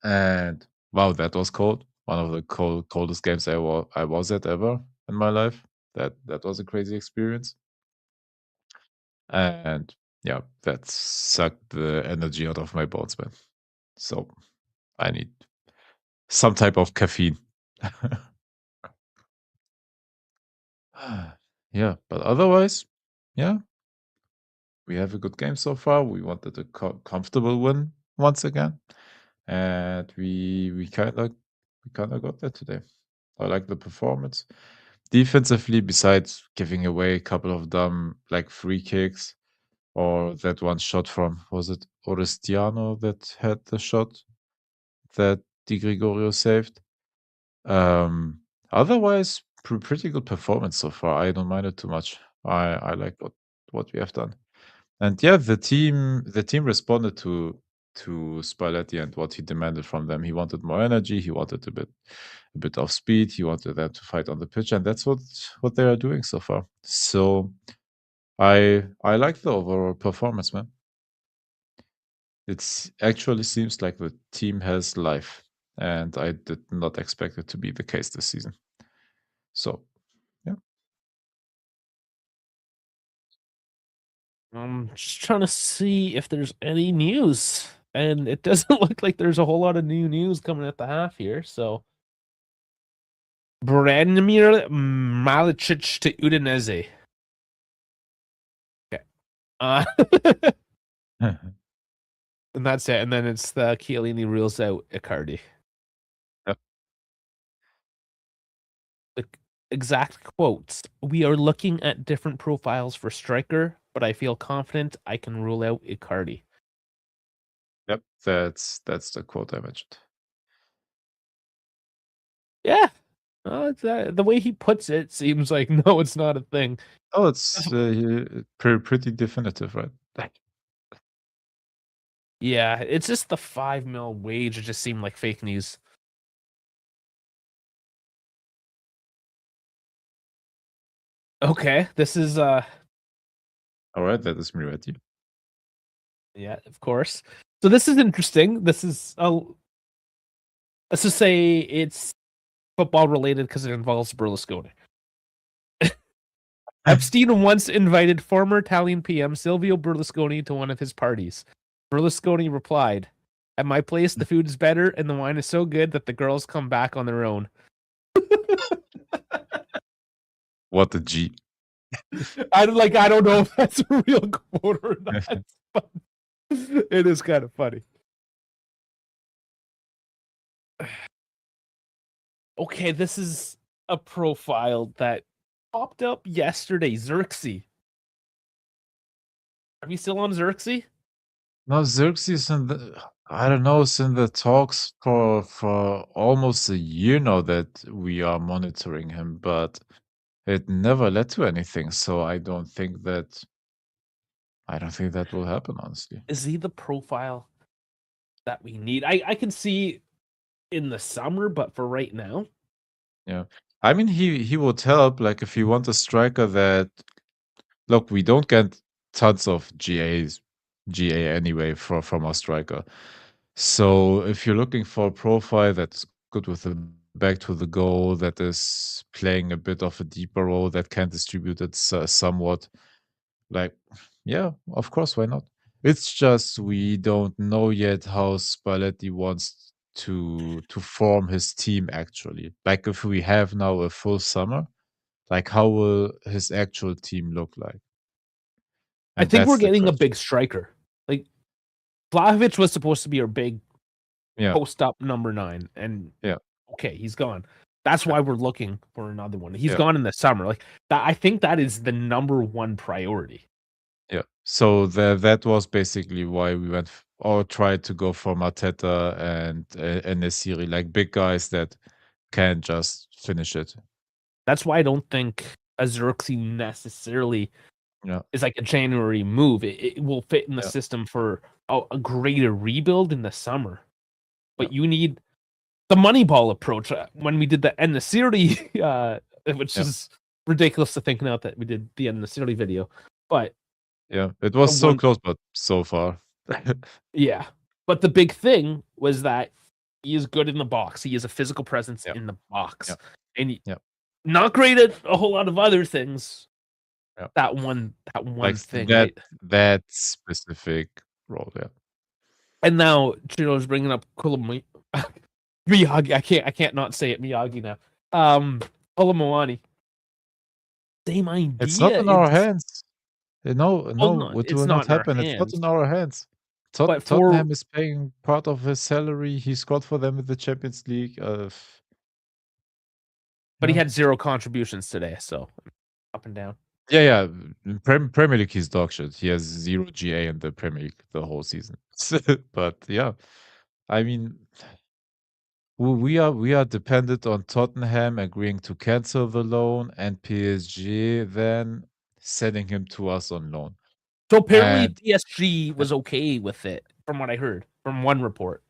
Speaker 2: and wow, that was cold. One of the coldest games I was at ever in my life. That was a crazy experience, and yeah, that sucked the energy out of my bones, man. So I need some type of caffeine. Yeah, but otherwise, yeah, we have a good game so far. We wanted a comfortable win once again, and we kind of got that today. I like the performance. Defensively, besides giving away a couple of dumb like free kicks or that one shot from, was it Orestiano that had the shot that Di Gregorio saved? Um, Otherwise, pretty good performance so far. I don't mind it too much. I like what we have done. And yeah, the team responded to Spalletti and what he demanded from them. He wanted more energy. He wanted a bit of speed. He wanted them to fight on the pitch, and that's what they are doing so far. So I like the overall performance, man. It actually seems like the team has life, and I did not expect it to be the case this season. So yeah,
Speaker 1: I'm just trying to see if there's any news, and it doesn't look like there's a whole lot of new news coming at the half here. So, Branimir Malicic to Udinese. Okay,
Speaker 2: yep.
Speaker 1: and that's it. And then it's the Chiellini rules out Icardi. The exact quotes: "We are looking at different profiles for striker, but I feel confident I can rule out Icardi."
Speaker 2: Yep, that's the quote I mentioned.
Speaker 1: Yeah, the way he puts it seems like no, it's not a thing.
Speaker 2: Oh, it's pretty definitive, right?
Speaker 1: Yeah, it's just the 5 mil wage. It just seemed like fake news. Okay, this is
Speaker 2: All right, that is me ready.
Speaker 1: yeah, of course. So this is interesting. This is let's just say it's football related because it involves Berlusconi. Epstein once invited former Italian PM Silvio Berlusconi to one of his parties. Berlusconi replied, "At my place, the food is better and the wine is so good that the girls come back on their own."
Speaker 2: What a G.
Speaker 1: I don't know if that's a real quote or not, but it is kind of funny. Okay, this is a profile that popped up yesterday. Xerxes. Are you still on Xerxes?
Speaker 2: No, Xerxes I don't know, it's in the talks for almost a year now that we are monitoring him, but it never led to anything. So I don't think that will happen, honestly.
Speaker 1: Is he the profile that we need? I can see in the summer, but for right now,
Speaker 2: Yeah. I mean, he would help, like, if you want a striker that look, we don't get tons of GA anyway from our striker. So if you're looking for a profile that's good with the back to the goal, that is playing a bit of a deeper role, that can distribute it somewhat, like, yeah, of course, why not? It's just we don't know yet how Spalletti wants to form his team actually. Like if we have now a full summer, like how will his actual team look like?
Speaker 1: I
Speaker 2: And
Speaker 1: think we're
Speaker 2: that's the
Speaker 1: getting a
Speaker 2: question.
Speaker 1: big striker. Like Vlahovic was supposed to be our big
Speaker 2: Yeah,
Speaker 1: post up number 9, and
Speaker 2: yeah,
Speaker 1: okay, he's gone. That's
Speaker 2: yeah,
Speaker 1: why we're looking for another one. He's
Speaker 2: yeah,
Speaker 1: gone in the summer. Like that, I think that is the number one priority.
Speaker 2: yeah. So that was basically why we went or tried to go for Mateta and Nesiri, like big guys that can just finish it.
Speaker 1: That's why I don't think Azurxi necessarily
Speaker 2: Yeah,
Speaker 1: is like a January move. It will fit in the
Speaker 2: yeah,
Speaker 1: system for a greater rebuild in the summer.
Speaker 2: yeah,
Speaker 1: But you need the Moneyball approach. When we did the End the Series, which
Speaker 2: yeah,
Speaker 1: is ridiculous to think now that we did the End the Series video. But
Speaker 2: yeah. It
Speaker 1: the
Speaker 2: was so
Speaker 1: one,
Speaker 2: close, but so far.
Speaker 1: yeah. But the big thing was that he is good in the box. He is a physical presence
Speaker 2: Yeah,
Speaker 1: in the
Speaker 2: yeah,
Speaker 1: box, and
Speaker 2: yeah,
Speaker 1: not great at a whole lot of other things.
Speaker 2: yeah.
Speaker 1: That one
Speaker 2: Like
Speaker 1: thing,
Speaker 2: that
Speaker 1: right?
Speaker 2: that specific role, yeah.
Speaker 1: And now Chino's bringing up Miyagi. I can't not say it. Miyagi now. Olamawani. Same
Speaker 2: It's not
Speaker 1: idea.
Speaker 2: in our
Speaker 1: It's
Speaker 2: hands. No,
Speaker 1: well,
Speaker 2: no,
Speaker 1: not
Speaker 2: it
Speaker 1: it's
Speaker 2: will
Speaker 1: not
Speaker 2: not
Speaker 1: in our
Speaker 2: happen. It's not
Speaker 1: hands.
Speaker 2: in our hands.
Speaker 1: But for
Speaker 2: Tottenham is paying part of his salary. He scored for them in the Champions League.
Speaker 1: but he
Speaker 2: Yeah,
Speaker 1: had 0 contributions today, so up and down.
Speaker 2: yeah, yeah. In Premier League, he's dog shit. He has 0 GA in the Premier League the whole season. But yeah, I mean, we are dependent on Tottenham agreeing to cancel the loan and PSG then sending him to us on loan.
Speaker 1: So apparently
Speaker 2: And
Speaker 1: PSG
Speaker 2: yeah,
Speaker 1: was okay with it, from what I heard from one report.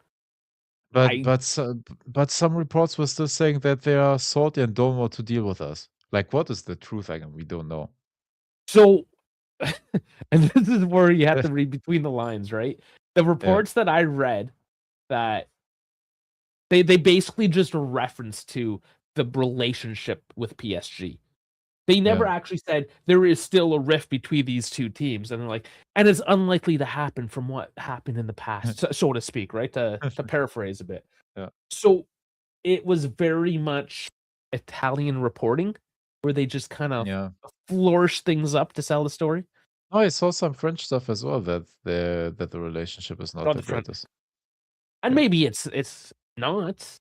Speaker 2: but
Speaker 1: I
Speaker 2: some reports were still saying that they are salty and don't want to deal with us. Like, what is the truth? Again, we don't know.
Speaker 1: so and this is where you have to read between the lines, right? The
Speaker 2: Yeah,
Speaker 1: reports that I read that they basically just reference to the relationship with PSG. They never
Speaker 2: yeah,
Speaker 1: actually said there is still a rift between these two teams, and they're like, and it's unlikely to happen from what happened in the past, so to speak, right? To paraphrase a bit.
Speaker 2: yeah,
Speaker 1: So it was very much Italian reporting, where they just kind of
Speaker 2: yeah.
Speaker 1: flourish things up to sell the story.
Speaker 2: Oh, I saw some French stuff as well that the relationship is not
Speaker 1: On
Speaker 2: the
Speaker 1: the front,
Speaker 2: greatest.
Speaker 1: and
Speaker 2: Yeah,
Speaker 1: maybe it's not.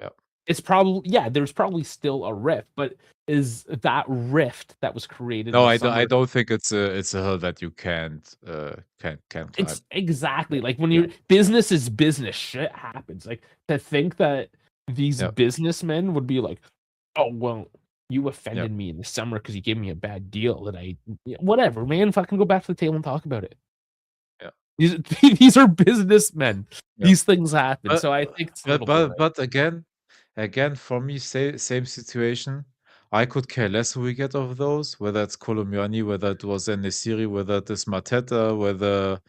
Speaker 2: yeah.
Speaker 1: It's probably, yeah, there's probably still a rift, but is that rift that was created in
Speaker 2: No,
Speaker 1: the
Speaker 2: I
Speaker 1: summer?
Speaker 2: don't think it's a hill that you can't climb.
Speaker 1: It's exactly
Speaker 2: Yeah,
Speaker 1: like when
Speaker 2: yeah,
Speaker 1: you're business is business, shit happens. Like to think that these
Speaker 2: yeah,
Speaker 1: businessmen would be like, oh well, you
Speaker 2: yeah,
Speaker 1: offended me in the summer because you gave me a bad deal that I, yeah, whatever, man, fucking go back to the table and talk about it.
Speaker 2: yeah,
Speaker 1: These these are businessmen.
Speaker 2: yeah.
Speaker 1: These things happen.
Speaker 2: But
Speaker 1: So I think it's a
Speaker 2: but
Speaker 1: little
Speaker 2: but
Speaker 1: boring.
Speaker 2: but again, for me, same situation. I could care less who we get of those, whether it's Colomiani, whether it was Enesiri, whether it is Mateta, whether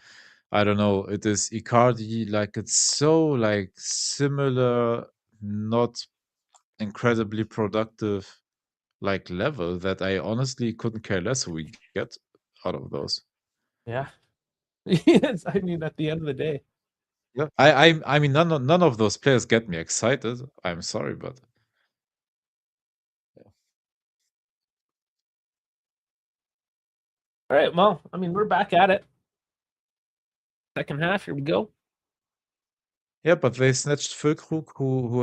Speaker 2: I don't know, it is Icardi. Like it's so like similar, not incredibly productive like level that I honestly couldn't care less who we get out of those.
Speaker 1: Yeah. Yes, I mean, at the end of the day.
Speaker 2: Yeah, I mean none of those players get me excited. I'm sorry, but
Speaker 1: All right, well, I mean, we're back at it. Second half, here we go.
Speaker 2: yeah, but they snatched Füllkrug, who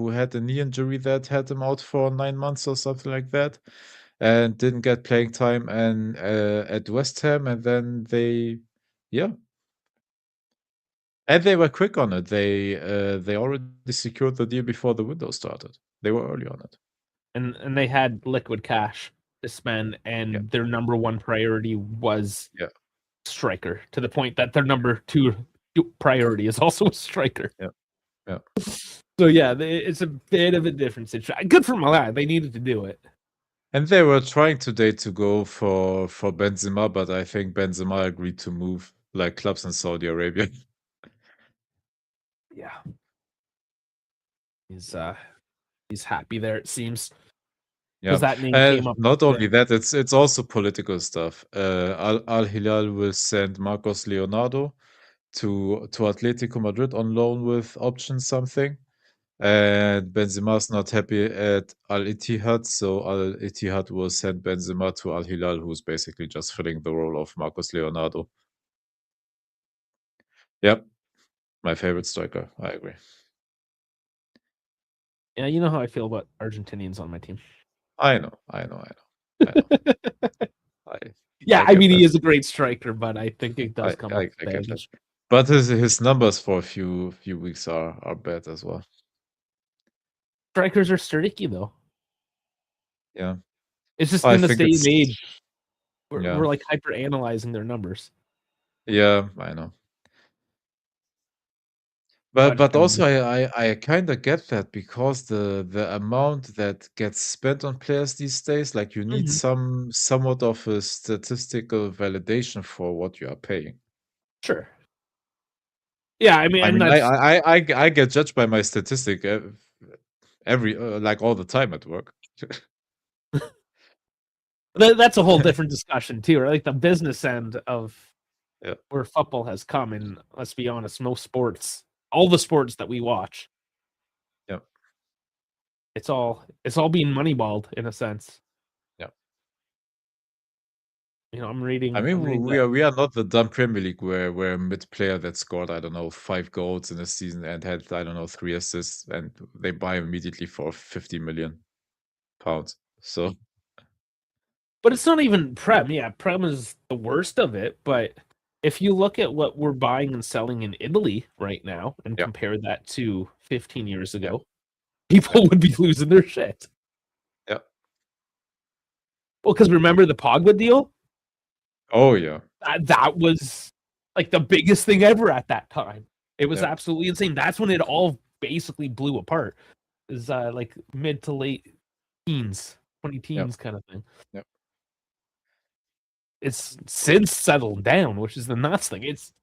Speaker 2: had a knee injury that had him out for 9 months or something like that, and didn't get playing time and at West Ham, and then yeah, and they were quick on it. They already secured the deal before the window started. They were early on it.
Speaker 1: And they had liquid cash to spend,
Speaker 2: Yeah,
Speaker 1: and their number one priority was
Speaker 2: yeah,
Speaker 1: striker, to the point that their number two priority is also a striker.
Speaker 2: yeah, yeah.
Speaker 1: So yeah, it's a bit of a different situation. Good for Milan. They needed to do it.
Speaker 2: And they were trying today to go for Benzema, but I think Benzema agreed to move like clubs in Saudi Arabia.
Speaker 1: Yeah. He's happy there, it seems.
Speaker 2: Yeah,
Speaker 1: Because that name came up
Speaker 2: not
Speaker 1: before.
Speaker 2: only that, it's also political stuff. Al Hilal will send Marcos Leonardo, to Atletico Madrid on loan with option something. And Benzema's not happy at Al Ittihad, so Al Ittihad will send Benzema to Al Hilal, who's basically just filling the role of Marcos Leonardo. Yep, my favorite striker. I agree.
Speaker 1: Yeah, you know how I feel about Argentinians on my team.
Speaker 2: I know.
Speaker 1: Yeah,
Speaker 2: I
Speaker 1: I mean,
Speaker 2: get
Speaker 1: he
Speaker 2: that.
Speaker 1: is a great striker, but I think it does come up
Speaker 2: I
Speaker 1: with
Speaker 2: get that.
Speaker 1: age.
Speaker 2: But his numbers for a few weeks are bad as well.
Speaker 1: Strikers are streaky, though.
Speaker 2: Yeah.
Speaker 1: It's just
Speaker 2: I
Speaker 1: in this
Speaker 2: think
Speaker 1: day
Speaker 2: it's
Speaker 1: and age,
Speaker 2: yeah.
Speaker 1: we're like hyper analyzing their numbers.
Speaker 2: Yeah, I know.
Speaker 1: But
Speaker 2: But
Speaker 1: I mean,
Speaker 2: also I kinda get that because the amount that gets spent on players these days, like you need somewhat of a statistical validation for what you are paying.
Speaker 1: sure. Yeah, I mean,
Speaker 2: I
Speaker 1: and
Speaker 2: mean,
Speaker 1: that's
Speaker 2: I get judged by my statistic every like all the time at work.
Speaker 1: that's a whole different discussion too, right? Like the business end of
Speaker 2: Yeah.
Speaker 1: where football has come, and let's be honest, most sports, all the sports that we watch,
Speaker 2: Yeah.
Speaker 1: it's all being moneyballed in a sense.
Speaker 2: Yeah.
Speaker 1: You know, I'm reading
Speaker 2: I mean,
Speaker 1: that.
Speaker 2: we are not the dumb Premier League where a mid player that scored, I don't know, 5 goals in a season and had, I don't know, 3 assists, and they buy him immediately for 50 million pounds. So
Speaker 1: But it's not even Prem. Yeah, Prem is the worst of it. But if you look at what we're buying and selling in Italy right now and
Speaker 2: yeah,
Speaker 1: compare that to 15 years
Speaker 2: yeah,
Speaker 1: ago, people
Speaker 2: yeah,
Speaker 1: would be losing their shit.
Speaker 2: yeah.
Speaker 1: Well, because remember the Pogba deal?
Speaker 2: Oh yeah,
Speaker 1: That was like the biggest thing ever at that time. It was
Speaker 2: yeah,
Speaker 1: absolutely insane. That's when it all basically blew apart. It was like mid to late teens, 20
Speaker 2: yeah,
Speaker 1: teens kind of thing.
Speaker 2: yeah.
Speaker 1: It's since settled down, which is the nuts thing. It's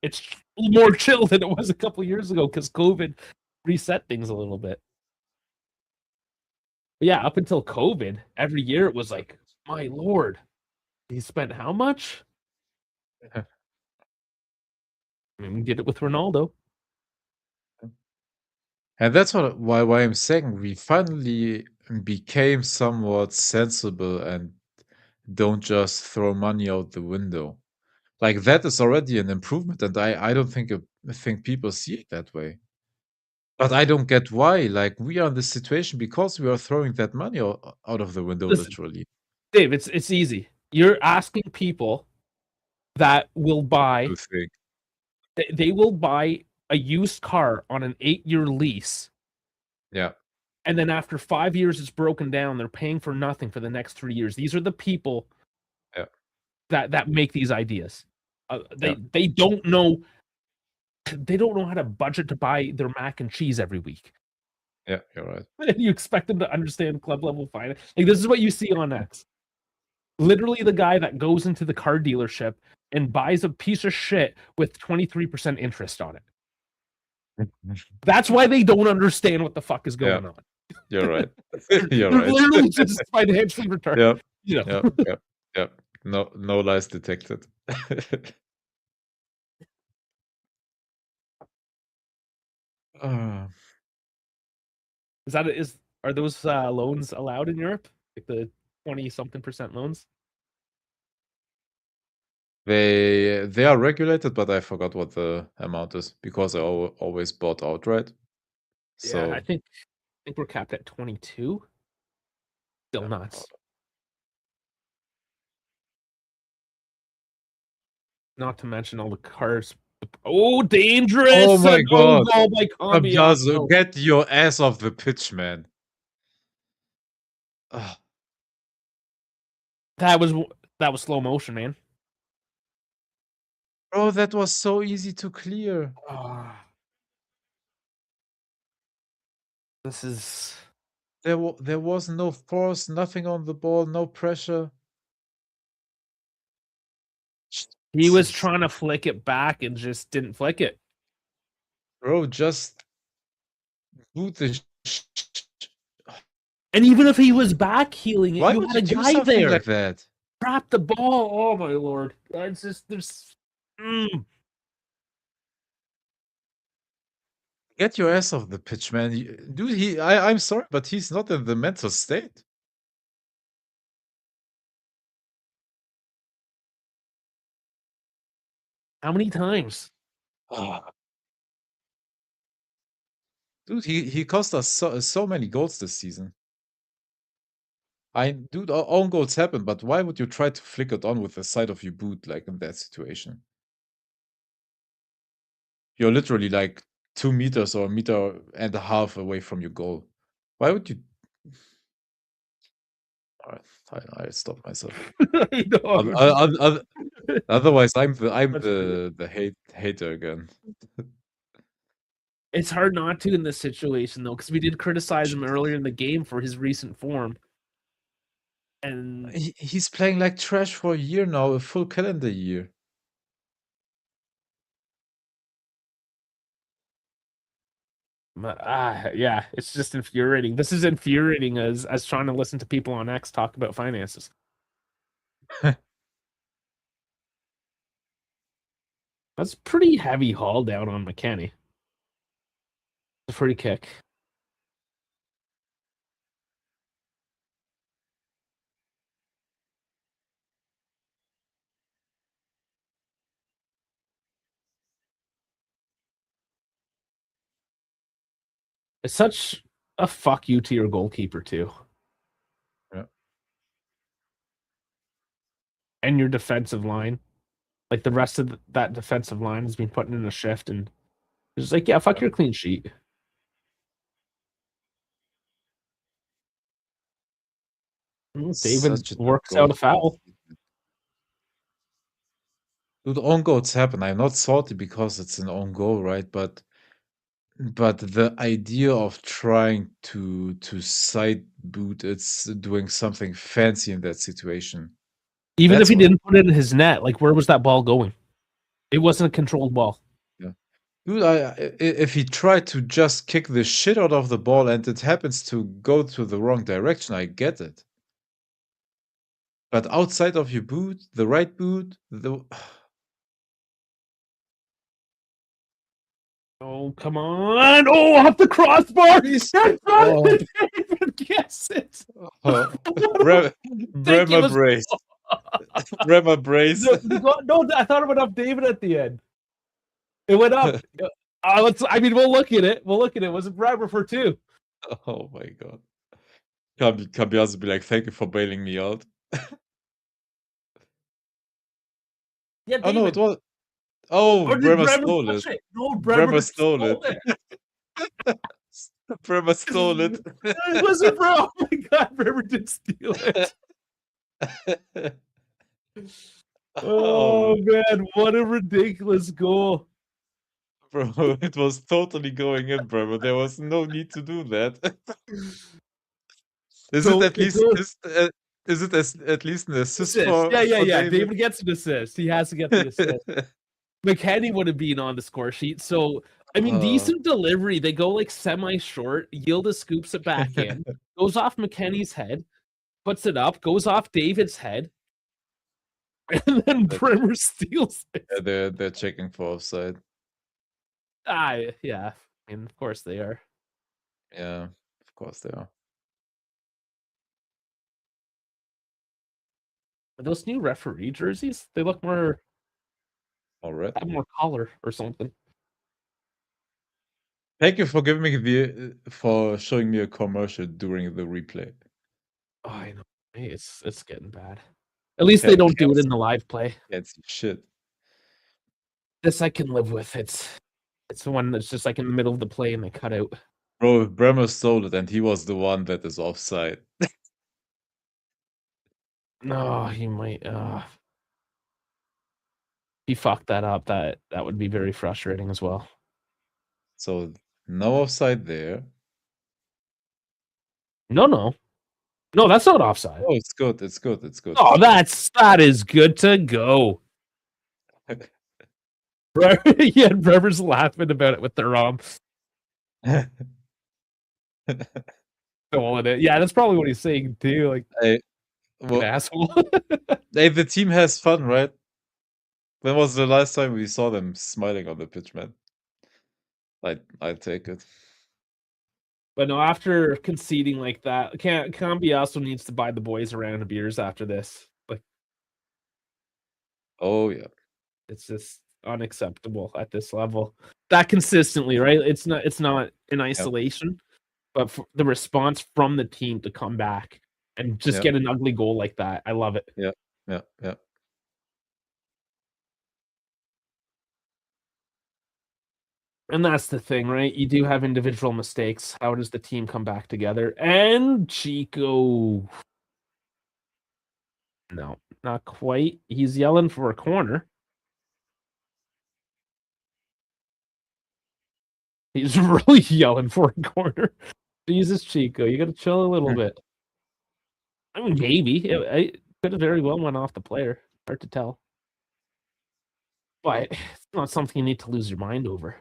Speaker 1: more chill than it was a couple years ago because COVID reset things a little bit. But yeah, up until COVID, every year it was like, my lord, he spent how much? I mean, we did it with Ronaldo.
Speaker 2: And that's why I'm saying we finally became somewhat sensible and don't just throw money out the window. Like that is already an improvement, and I don't think people see it that way. But I don't get why. Like we are in this situation because we are throwing that money out of the window,
Speaker 1: Listen,
Speaker 2: literally.
Speaker 1: Dave, it's easy. You're asking people that will
Speaker 2: To
Speaker 1: buy
Speaker 2: think,
Speaker 1: they will buy a used car on an 8-year lease,
Speaker 2: yeah,
Speaker 1: and then after 5 years it's broken down. They're paying for nothing for the next 3 years. These are the people
Speaker 2: yeah,
Speaker 1: that make these ideas.
Speaker 2: yeah,
Speaker 1: They don't know how to budget to buy their mac and cheese every week.
Speaker 2: yeah. You're right.
Speaker 1: And you expect them to understand club level finance. Like this is what you see on X. Literally the guy that goes into the car dealership and buys a piece of shit with 23% interest on it. That's why they don't understand what the fuck is
Speaker 2: Yeah,
Speaker 1: going on.
Speaker 2: you're right.
Speaker 1: They're
Speaker 2: You're right.
Speaker 1: literally just financially retarded.
Speaker 2: Yep,
Speaker 1: You know.
Speaker 2: yep, yep, yep. No lies detected. Uh,
Speaker 1: Are those loans allowed in Europe? Like the 20 something percent loans?
Speaker 2: they are regulated, but I forgot what the amount is because I always bought outright.
Speaker 1: Yeah, I
Speaker 2: So
Speaker 1: think we're capped at 22. Still
Speaker 2: yeah,
Speaker 1: nuts. Not to mention all the cars. Oh, dangerous!
Speaker 2: oh my
Speaker 1: Oh,
Speaker 2: god.
Speaker 1: goal by Cambiasso.
Speaker 2: Get your ass off the pitch, man. Ugh.
Speaker 1: That was slow motion, man.
Speaker 2: Bro, that was so easy to clear.
Speaker 1: This is.
Speaker 2: There was no force, nothing on the ball, no pressure.
Speaker 1: He was
Speaker 2: Jesus.
Speaker 1: trying to flick it back and just didn't flick it.
Speaker 2: Bro, just do the
Speaker 1: And even if he was back healing it,
Speaker 2: Why
Speaker 1: you
Speaker 2: would
Speaker 1: had
Speaker 2: you
Speaker 1: a
Speaker 2: do
Speaker 1: guy
Speaker 2: something
Speaker 1: there.
Speaker 2: like that?
Speaker 1: Trap the ball. Oh my lord. It's just there's
Speaker 2: Get your ass off the pitch, man. Dude, I'm sorry, but he's not in the mental state.
Speaker 1: How many times?
Speaker 2: Ah. Dude, he cost us so many goals this season. Dude, own goals happen, but why would you try to flick it on with the side of your boot, like, in that situation? You're literally, like, 2 meters or 1.5 meters away from your goal. Why would you? Alright, I stopped myself.
Speaker 1: I know, I'm
Speaker 2: Otherwise, I'm
Speaker 1: That's pretty-
Speaker 2: the hater again.
Speaker 1: It's hard not to in this situation though, because we did criticize him earlier in the game for his recent form. And
Speaker 2: He's playing like trash for a year now, a full calendar year.
Speaker 1: yeah, it's just infuriating. This is infuriating as trying to listen to people on X talk about finances. That's pretty heavy haul down on McKennie. It's a free kick. It's such a fuck you to your goalkeeper too.
Speaker 2: Yeah.
Speaker 1: And your defensive line. Like the rest of that defensive line has been putting in a shift and it's just like, yeah, fuck
Speaker 2: Yeah.
Speaker 1: your clean sheet. David
Speaker 2: Such a
Speaker 1: works
Speaker 2: goal.
Speaker 1: out a foul.
Speaker 2: Dude, own goals happen. I'm not salty because it's an own goal, right? But the idea of trying to side boot, it's doing something fancy in that situation.
Speaker 1: Even if
Speaker 2: That's
Speaker 1: he
Speaker 2: what.
Speaker 1: didn't put it in his net, like where was that ball going? It wasn't a controlled ball.
Speaker 2: Yeah. Dude, if he tried to just kick the shit out of the ball and it happens to go to the wrong direction, I get it. But outside of your boot, the right boot,
Speaker 1: Oh, come on. Oh, off the crossbar.
Speaker 2: Please.
Speaker 1: David gets it.
Speaker 2: Bremer
Speaker 1: Ridiculous.
Speaker 2: brace. Bremer brace.
Speaker 1: No, I thought it went up David at the end. It went up. We'll look at it. We'll look at it. Was it Bremer for 2?
Speaker 2: Oh my god. Kabiazi be like, thank you for bailing me out.
Speaker 1: Yeah,
Speaker 2: Oh no, it
Speaker 1: David.
Speaker 2: was. Oh,
Speaker 1: Or did
Speaker 2: Bremer
Speaker 1: Bremer
Speaker 2: stole
Speaker 1: touch
Speaker 2: it.
Speaker 1: it? No,
Speaker 2: Bremer stole it.
Speaker 1: it.
Speaker 2: Bremer stole it.
Speaker 1: It wasn't bro. Oh my god, Bremer did steal it. Oh man, what a ridiculous goal.
Speaker 2: Bro, it was totally going in, bro. There was no need to do that. Is it at least an assist
Speaker 1: assist.
Speaker 2: for
Speaker 1: Yeah.
Speaker 2: David?
Speaker 1: David gets an assist. He has to get the assist. McKennie would have been on the score sheet. So, I mean, decent delivery. They go like semi-short. Yildiz scoops it back in. Goes off McKennie's head. Puts it up. Goes off David's head. And then Bremer steals it.
Speaker 2: Yeah, they're checking for offside.
Speaker 1: Yeah. I mean, of course they are.
Speaker 2: Yeah, of course they are.
Speaker 1: Those new referee jerseys, they look more
Speaker 2: Alright.
Speaker 1: have more collar or something.
Speaker 2: Thank you for giving me for showing me a commercial during the replay.
Speaker 1: Oh, I know. Hey, it's getting bad. At least they don't do it in the live play.
Speaker 2: Can't see shit.
Speaker 1: This I can live with. It's the one that's just like in the middle of the play and they cut out.
Speaker 2: Bro, Bremer stole it and he was the one that is offside.
Speaker 1: No, he might. He fucked that up. That would be very frustrating as well.
Speaker 2: So no offside there.
Speaker 1: No, that's not offside.
Speaker 2: Oh, it's good. It's good. It's good.
Speaker 1: Oh, that is good to go. Yeah, Bremer's laughing about it with their calling it. Yeah, that's probably what he's saying too. Like, an asshole.
Speaker 2: Hey, the team has fun, right? When was the last time we saw them smiling on the pitch, man? I'd take it.
Speaker 1: But no, after conceding like that, Cambiasso needs to buy the boys a round of beers after this. Like,
Speaker 2: Oh yeah,
Speaker 1: it's just unacceptable at this level. That consistently, right? It's not in
Speaker 2: yep,
Speaker 1: isolation, but for the response from the team to come back and just
Speaker 2: yep,
Speaker 1: get an ugly goal like that, I love it.
Speaker 2: yep, yep, yep.
Speaker 1: And that's the thing, right? You do have individual mistakes. How does the team come back together? And Chico, no, not quite. He's yelling for a corner. He's really yelling for a corner. Jesus, Chico, you got to chill a little bit. I mean, maybe it could have very well went off the player. Hard to tell, but it's not something you need to lose your mind over.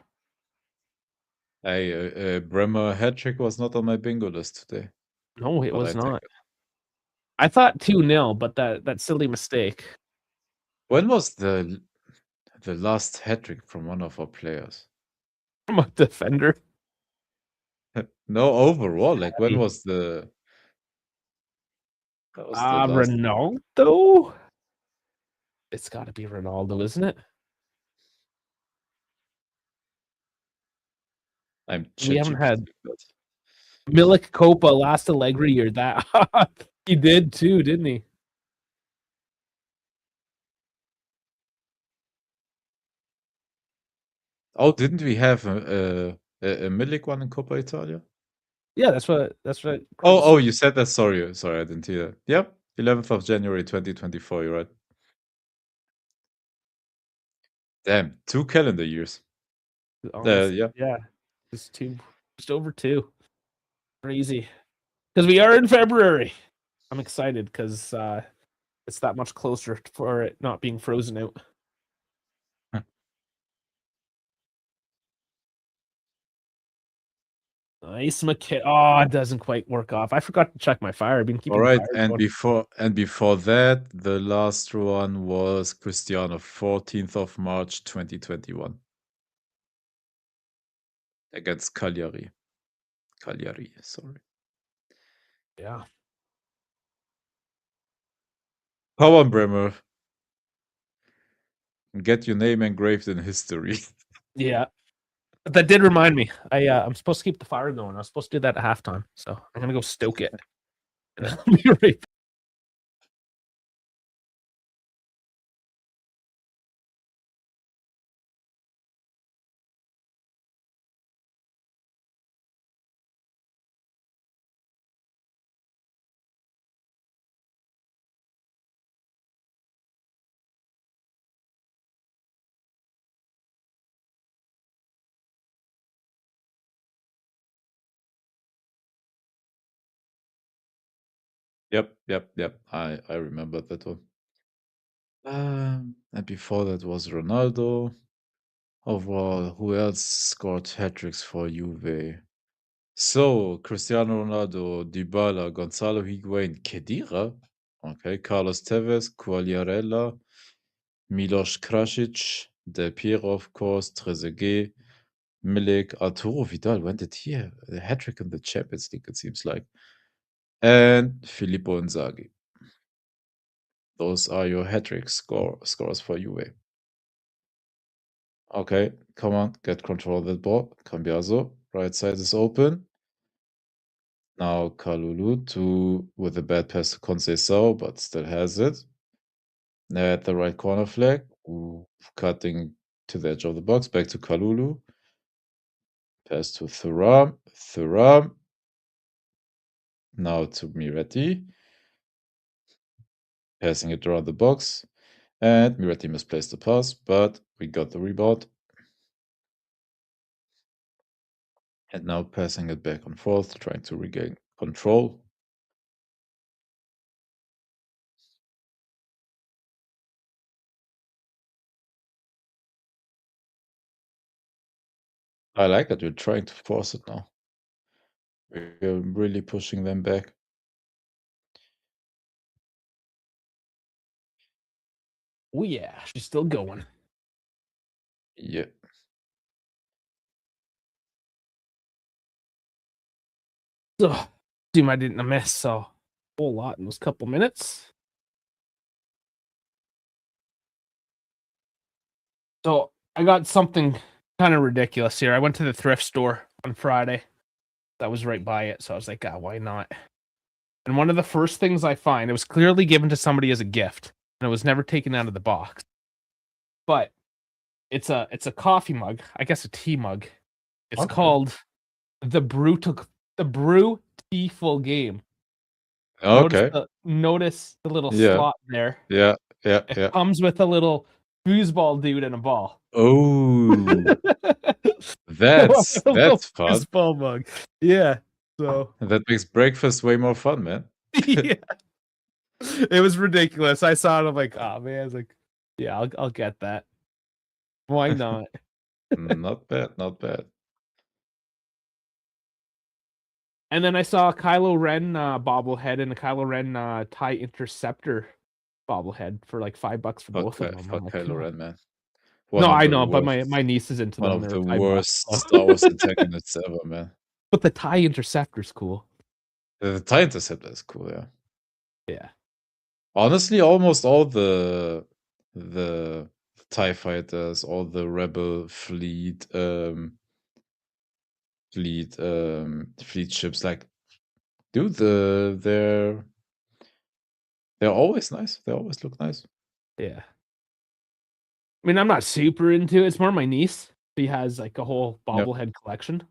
Speaker 2: Hey, Bremer hat trick was not on my bingo list today,
Speaker 1: No, it
Speaker 2: but
Speaker 1: was
Speaker 2: I take
Speaker 1: not.
Speaker 2: it.
Speaker 1: I thought 2-0, but that silly mistake
Speaker 2: When was the last hat trick from one of our players?
Speaker 1: from a defender.
Speaker 2: No, overall, like when was that was the last?
Speaker 1: Ronaldo. It's got to be Ronaldo, isn't it?
Speaker 2: I'm
Speaker 1: We haven't
Speaker 2: ChatGPT,
Speaker 1: had
Speaker 2: but
Speaker 1: Milik Copa last Allegri year. That he did too, didn't he?
Speaker 2: oh, didn't we have a Milik one in Coppa Italia?
Speaker 1: Yeah, that's what
Speaker 2: Oh,
Speaker 1: Cruz.
Speaker 2: you said that. Sorry, I didn't hear that. Yep, 11th of January 2024. You're right. Damn, 2 calendar years.
Speaker 1: Honest,
Speaker 2: Yeah.
Speaker 1: yeah, just over two. Crazy. Because we are in February. I'm excited because it's that much closer for it not being frozen out. Nice McKay. Oh, it doesn't quite work off. I forgot to check my fire. I've been
Speaker 2: All
Speaker 1: keeping the
Speaker 2: right,
Speaker 1: fire
Speaker 2: and
Speaker 1: going.
Speaker 2: before that, the last one was Cristiano, 14th of March 2021 against Cagliari. Cagliari, sorry.
Speaker 1: Yeah.
Speaker 2: Come on, Bremer. Get your name engraved in history.
Speaker 1: Yeah. That did remind me. I'm supposed to keep the fire going. I was supposed to do that at halftime. So I'm gonna go stoke it. And I'll be right
Speaker 2: Yep. I remember that one. And before that was Ronaldo. Overall, who else scored hat tricks for Juve? So, Cristiano Ronaldo, Dybala, Gonzalo Higuain, Khedira, okay, Carlos Tevez, Quagliarella, Milos Krasic, Del Piero, of course, Trezeguet, Milik, Arturo Vidal. When did he have a hat trick in the Champions League? It seems like, and Filippo Inzaghi. Those are your hat trick scores for Juve. Okay, come on, get control of that ball. Cambiaso, right side is open. Now Kalulu with a bad pass to Conceição, but still has it. At the right corner flag, cutting to the edge of the box, back to Kalulu. Pass to Thuram. Thuram. Now to Miretti. Passing it around the box. And Miretti misplaced the pass, but we got the rebound. And now passing it back and forth, trying to regain control. I like that we're trying to force it now. We're really pushing them back.
Speaker 1: Oh yeah, she's still going.
Speaker 2: Yeah.
Speaker 1: So, team I didn't miss a whole lot in those couple minutes. So I got something kind of ridiculous here. I went to the thrift store on Friday. That was right by it, so I was like, why not? And one of the first things I find, it was clearly given to somebody as a gift, and it was never taken out of the box. But it's a coffee mug, I guess a tea mug. It's called the Brew Tea Full Game.
Speaker 2: Okay.
Speaker 1: Notice the little
Speaker 2: Yeah.
Speaker 1: slot there.
Speaker 2: Yeah.
Speaker 1: It comes with a little foosball dude and a ball.
Speaker 2: Oh, that's fun.
Speaker 1: Foosball mug. Yeah. So
Speaker 2: That makes breakfast way more fun, man.
Speaker 1: yeah. It was ridiculous. I saw it. I'm like, oh man. I was like, yeah, I'll get that. Why not?
Speaker 2: Not bad. Not bad.
Speaker 1: And then I saw a Kylo Ren bobblehead and a Kylo Ren TIE Interceptor bobblehead for like $5 for both of them.
Speaker 2: Fuck
Speaker 1: Like,
Speaker 2: Kylo Ren, man.
Speaker 1: No, I know, but my niece is into
Speaker 2: one
Speaker 1: them.
Speaker 2: of
Speaker 1: They're
Speaker 2: the
Speaker 1: $5.
Speaker 2: worst Star Wars antagonists ever, man.
Speaker 1: But the TIE Interceptor's cool.
Speaker 2: The TIE Interceptor is cool, yeah.
Speaker 1: Yeah.
Speaker 2: Honestly, almost all the TIE fighters, all the Rebel fleet ships, like, dude, they're always nice. They always look nice.
Speaker 1: Yeah. I mean, I'm not super into it. It's more my niece. She has like a whole bobblehead collection,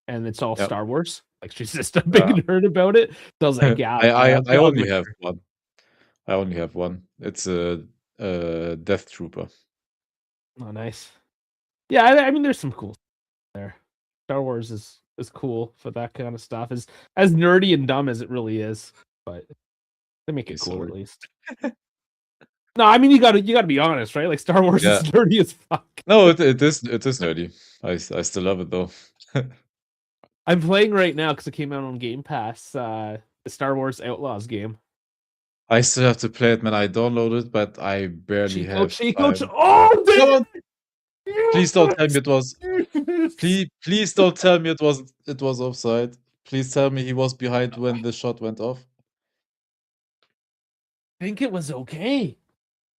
Speaker 1: and it's all Star Wars. Like she's just a big nerd about it. So I was like, yeah.
Speaker 2: I only have one. I only have one. It's a Death Trooper.
Speaker 1: Oh, nice. Yeah, I mean, there's some cool stuff there. Star Wars is cool for that kind of stuff. As nerdy and dumb as it really is, but they make it cool at least. No, I mean you gotta be honest, right? Like Star Wars is nerdy as fuck.
Speaker 2: No, it is nerdy. I still love it though.
Speaker 1: I'm playing right now because it came out on Game Pass. The Star Wars Outlaws game.
Speaker 2: I still have to play it, man. I downloaded, but I barely have.
Speaker 1: Oh,
Speaker 2: damn! Please don't tell me it was. Please don't tell me it was offside. Please tell me he was behind when the shot went off.
Speaker 1: I think it was okay.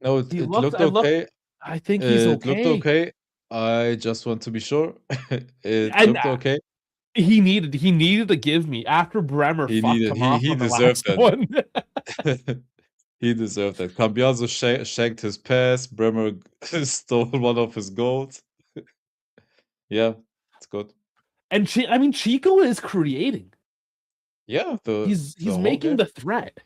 Speaker 2: No, it looked okay.
Speaker 1: I think he's okay.
Speaker 2: It looked okay. I just want to be sure. It looked okay.
Speaker 1: He needed to give me after Bremer fucked him off on the last one.
Speaker 2: He deserved that. Cambiaso shanked his pass. Bremer stole one of his goals. Yeah, it's good.
Speaker 1: And Chico is creating.
Speaker 2: Yeah,
Speaker 1: he's making the threat.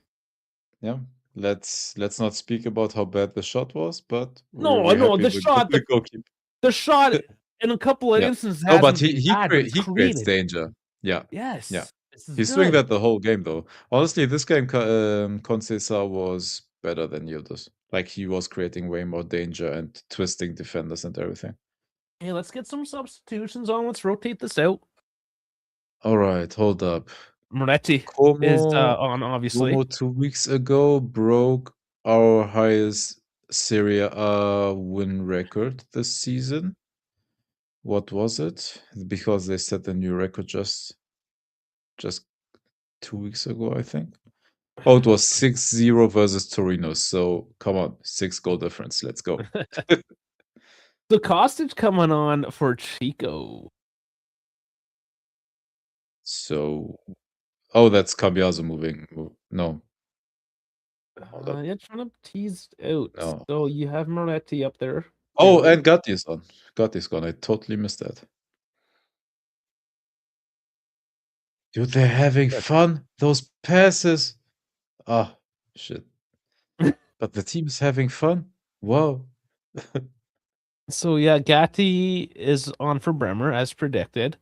Speaker 2: Yeah, let's not speak about how bad the shot was, but
Speaker 1: the shot in a couple of instances.
Speaker 2: No, but he creates danger. Yeah.
Speaker 1: Yes.
Speaker 2: Yeah. He's doing that the whole game, though. Honestly, this game, Conceição was better than Yildiz. Like, he was creating way more danger and twisting defenders and everything.
Speaker 1: Hey, let's get some substitutions on. Let's rotate this out.
Speaker 2: All right, hold up.
Speaker 1: Moretti is on, obviously.
Speaker 2: Como 2 weeks ago broke our highest Serie A win record this season. What was it? Because they set a new record just 2 weeks ago, I think. Oh, it was 6-0 versus Torino. So come on, 6-goal difference. Let's go.
Speaker 1: So Kostic coming on for Chico.
Speaker 2: So, that's Cambiaso moving. No.
Speaker 1: Yeah, trying to tease out.
Speaker 2: No.
Speaker 1: So you have Moretti up there.
Speaker 2: Oh, and Gatti is on. Gatti's gone. I totally missed that. Dude, they're having fun. Those passes. Ah, shit. But the team is having fun. Whoa.
Speaker 1: So yeah, Gatti is on for Bremer as predicted.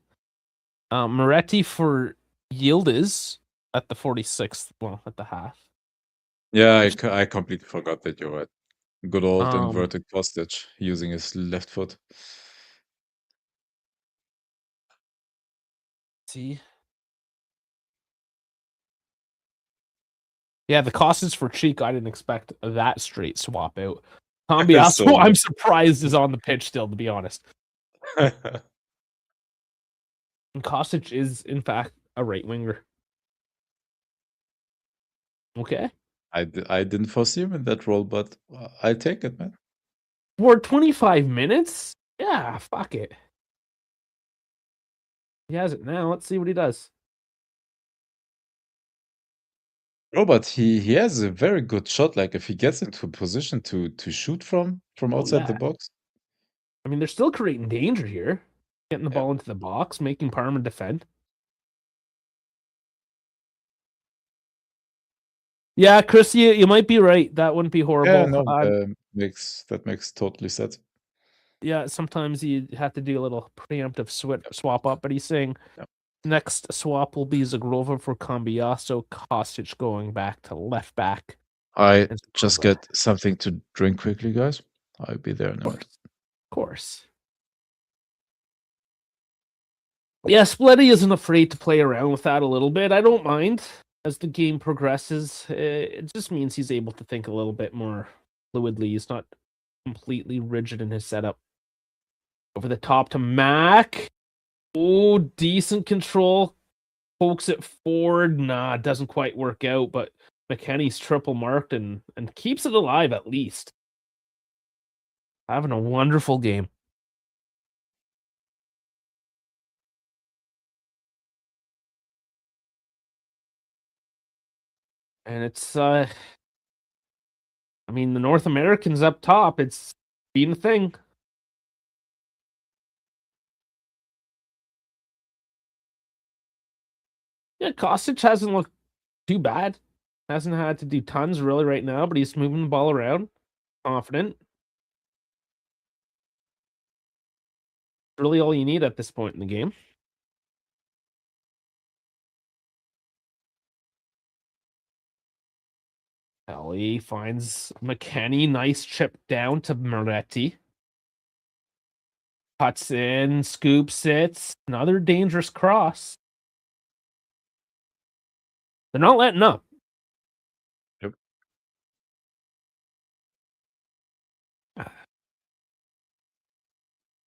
Speaker 1: Moretti for Yildiz at the 46th. Well, at the half.
Speaker 2: Yeah, I completely forgot that you're right. Good old inverted Kostic using his left foot.
Speaker 1: See. Yeah, the cost is for Chico. I didn't expect that straight swap out. Cambiaso, I'm surprised is on the pitch still, to be honest. And Kostic is, in fact, a right winger. Okay.
Speaker 2: I didn't foresee him in that role, but I'll take it, man.
Speaker 1: For 25 minutes? Yeah, fuck it. He has it now. Let's see what he does.
Speaker 2: No, but he has a very good shot. Like if he gets into a position to shoot from
Speaker 1: Oh,
Speaker 2: outside the
Speaker 1: yeah.
Speaker 2: box.
Speaker 1: I mean, they're still creating danger here. Getting the
Speaker 2: Yeah.
Speaker 1: ball into the box, making Parma defend. Yeah, Chris, you might be right. That wouldn't be
Speaker 2: Yeah,
Speaker 1: horrible.
Speaker 2: no, that makes totally sense.
Speaker 1: Yeah, sometimes you have to do a little preemptive swap up, but he's saying
Speaker 2: Yeah.
Speaker 1: next swap will be Zagrova for Cambiaso, Kostic going back to left back.
Speaker 2: I
Speaker 1: And
Speaker 2: just
Speaker 1: Zagrova.
Speaker 2: get something to drink quickly, guys. I'll be there in a
Speaker 1: Of
Speaker 2: minute.
Speaker 1: course. Yeah, Spalletti isn't afraid to play around with that a little bit. I don't mind as the game progresses. It just means he's able to think a little bit more fluidly. He's not completely rigid in his setup. Over the top to Mac. Oh, decent control. Pokes it forward. Nah, it doesn't quite work out, but McKennie's triple marked and keeps it alive at least. Having a wonderful game. And it's I mean the North Americans up top, it's been a thing. Yeah, Kostic hasn't looked too bad. Hasn't had to do tons really right now, but he's moving the ball around. Confident. Really all you need at this point in the game. Ellie finds McKennie. Nice chip down to Moretti. Cuts in, scoops it. Another dangerous cross. They're not letting up.
Speaker 2: Yep.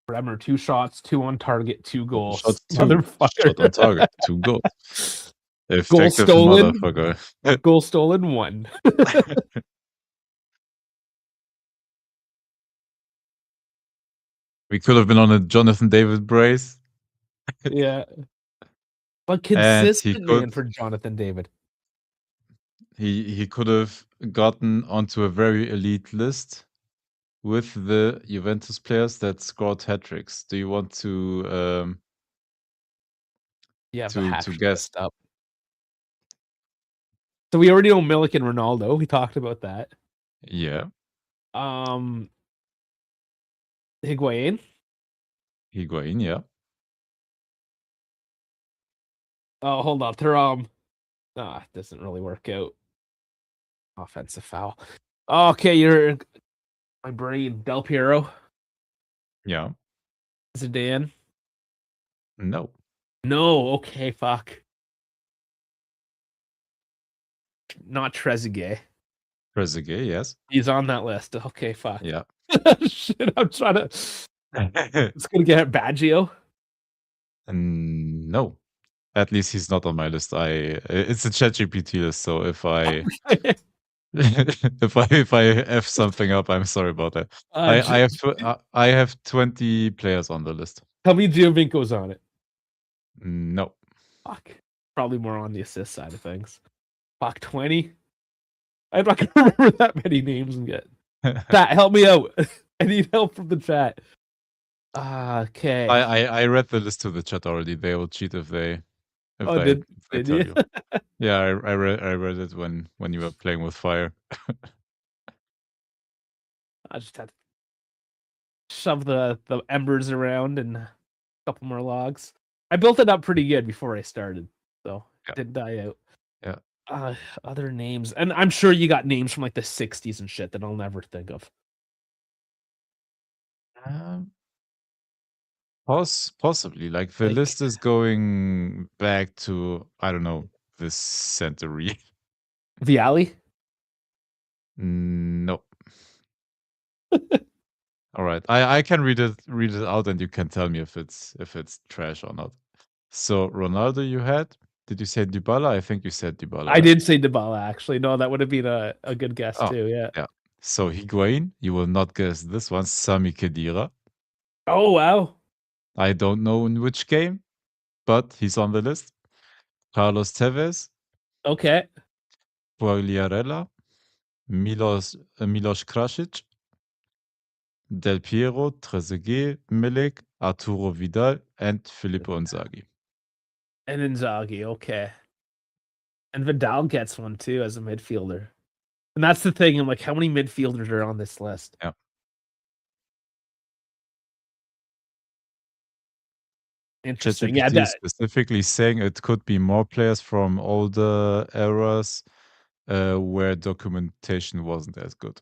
Speaker 1: Bremer, 2 shots, 2 on target, 2 goals.
Speaker 2: Shots, 2
Speaker 1: Motherfucker.
Speaker 2: shot on target, 2 goals.
Speaker 1: Goal
Speaker 2: Effective
Speaker 1: stolen.
Speaker 2: motherfucker.
Speaker 1: Goal stolen, 1.
Speaker 2: We could have been on a Jonathan David brace.
Speaker 1: Yeah. But
Speaker 2: And he
Speaker 1: consistent,
Speaker 2: could
Speaker 1: man, for Jonathan David.
Speaker 2: he could have gotten onto a very elite list with the Juventus players that scored hat tricks. Do you want
Speaker 1: Yeah, the hat
Speaker 2: to
Speaker 1: trick
Speaker 2: guess?
Speaker 1: list up. So we already know Milik and Ronaldo. We talked about that.
Speaker 2: Yeah.
Speaker 1: Higuain.
Speaker 2: Higuain, yeah.
Speaker 1: Oh, hold on. Thuram. It doesn't really work out. Offensive foul. Okay, you're my brain. Del Piero.
Speaker 2: Yeah.
Speaker 1: Zidane.
Speaker 2: No.
Speaker 1: No, okay, fuck. Not Trezeguet.
Speaker 2: Trezeguet, yes.
Speaker 1: He's on that list. Okay, fuck.
Speaker 2: Yeah.
Speaker 1: Shit, I'm trying to. It's gonna get Baggio.
Speaker 2: No. At least he's not on my list. It's a ChatGPT list, so if I if I f something up, I'm sorry about that. I have 20 players on the list.
Speaker 1: Tell me Giovinco's on it.
Speaker 2: No.
Speaker 1: Fuck. Probably more on the assist side of things. Fuck, 20. I'm not gonna remember that many names and get. Chat, help me out. I need help from the chat. Okay.
Speaker 2: I read the list to the chat already. They will cheat if they
Speaker 1: Did
Speaker 2: tell
Speaker 1: you?
Speaker 2: you. Yeah, I read it when you were playing with fire.
Speaker 1: I just had to shove the embers around and a couple more logs. I built it up pretty good before I started, so
Speaker 2: Yeah.
Speaker 1: it didn't die out.
Speaker 2: Yeah.
Speaker 1: Other names, and I'm sure you got names from like the '60s and shit that I'll never think of.
Speaker 2: Possibly. Like the
Speaker 1: Like
Speaker 2: list is going back to, I don't know, this century.
Speaker 1: Viali.
Speaker 2: No. All right. I can read it out and you can tell me if it's trash or not. So Ronaldo you had? Did you say Dybala? I think you said Dybala.
Speaker 1: I did say Dybala, actually. No, that would have been a good guess
Speaker 2: Oh,
Speaker 1: too. Yeah.
Speaker 2: yeah. So Higuain, you will not guess this one. Sami Khedira.
Speaker 1: Oh wow.
Speaker 2: I don't know in which game, but he's on the list. Carlos Tevez,
Speaker 1: Okay.
Speaker 2: Quagliarella, Milos Krasic, Del Piero, Trezeguet, Milik, Arturo Vidal, and Filippo Inzaghi.
Speaker 1: And Inzaghi. Okay. And Vidal gets one too as a midfielder. And that's the thing. I'm like, how many midfielders are on this list?
Speaker 2: Yeah.
Speaker 1: Interesting. Yeah.
Speaker 2: ChatGPT is specifically saying it could be more players from older eras where documentation wasn't as good.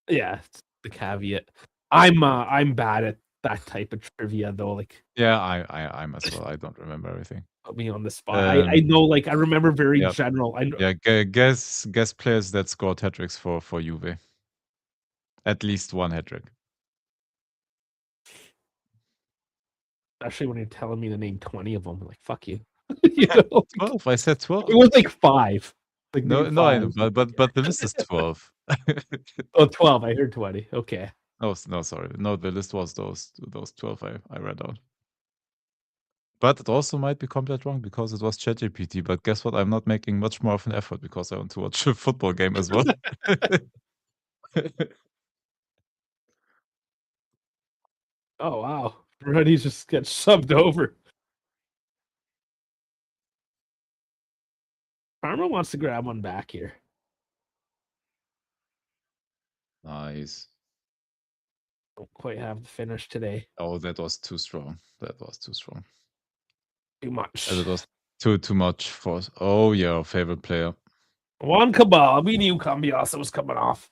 Speaker 1: Yeah. The caveat. I'm bad at that type of trivia though. Like,
Speaker 2: Yeah, I'm as well. I don't remember everything.
Speaker 1: put me on the spot. I know, like, I remember very
Speaker 2: Yeah.
Speaker 1: general. I know.
Speaker 2: Yeah, guess players that scored hat tricks for Juve. At least one hat trick.
Speaker 1: Especially when you're telling me to name 20 of them. I'm like, fuck you. You know?
Speaker 2: 12. I said 12.
Speaker 1: It was like 5. Like
Speaker 2: No,
Speaker 1: maybe
Speaker 2: no, I
Speaker 1: 5.
Speaker 2: know, but the list is 12.
Speaker 1: Oh, 12. I heard 20. Okay.
Speaker 2: No, sorry. No, the list was those 12 I read out. But it also might be complete wrong because it was ChatGPT. But guess what? I'm not making much more of an effort because I want to watch a football game as well.
Speaker 1: Oh, wow. Already just gets subbed over. Parma wants to grab one back here.
Speaker 2: Nice.
Speaker 1: Don't quite have the finish today.
Speaker 2: Oh, that was too strong. That was too strong.
Speaker 1: Too much.
Speaker 2: That was too much for. Oh, yeah, our favorite player.
Speaker 1: Juan Cabal. We knew Cambiaso was coming off.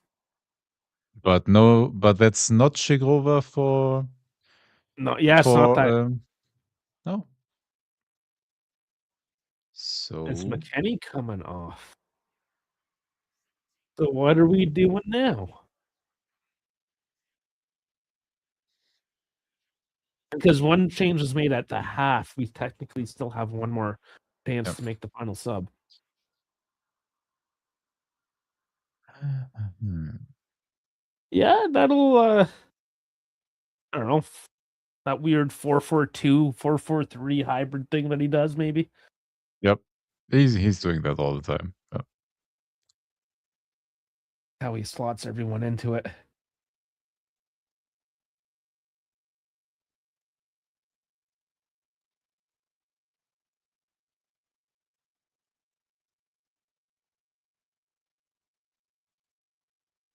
Speaker 2: But no, but that's not Shigrova for.
Speaker 1: No, yeah, it's not that.
Speaker 2: No.
Speaker 1: It's
Speaker 2: So
Speaker 1: McKennie coming off. So what are we doing now? Because one change was made at the half. We technically still have one more chance to make the final sub. Yeah, that'll I don't know. That weird 4-4-2, 4-4-3 hybrid thing that he does, maybe.
Speaker 2: Yep. He's doing that all the time. Yeah.
Speaker 1: How he slots everyone into it.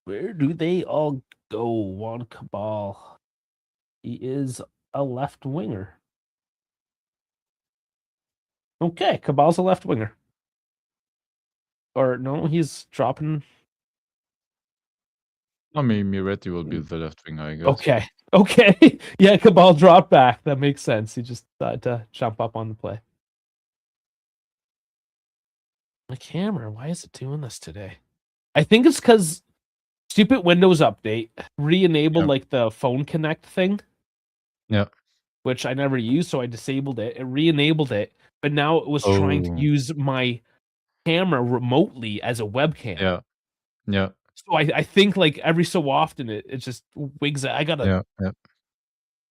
Speaker 1: Where do they all go? Juan Cabal. He is a left winger. Okay, Cabal's a left winger. Or no, he's dropping.
Speaker 2: I mean, Miretti will be the left winger, I guess.
Speaker 1: Okay. Yeah, Cabal dropped back. That makes sense. He just thought to jump up on the play. My camera, why is it doing this today? I think it's because stupid Windows update re-enabled like the phone connect thing.
Speaker 2: Yeah.
Speaker 1: Which I never used, so I disabled it. It re-enabled it, but now it was trying to use my camera remotely as a webcam.
Speaker 2: Yeah.
Speaker 1: So I think like every so often it just wigs it. I gotta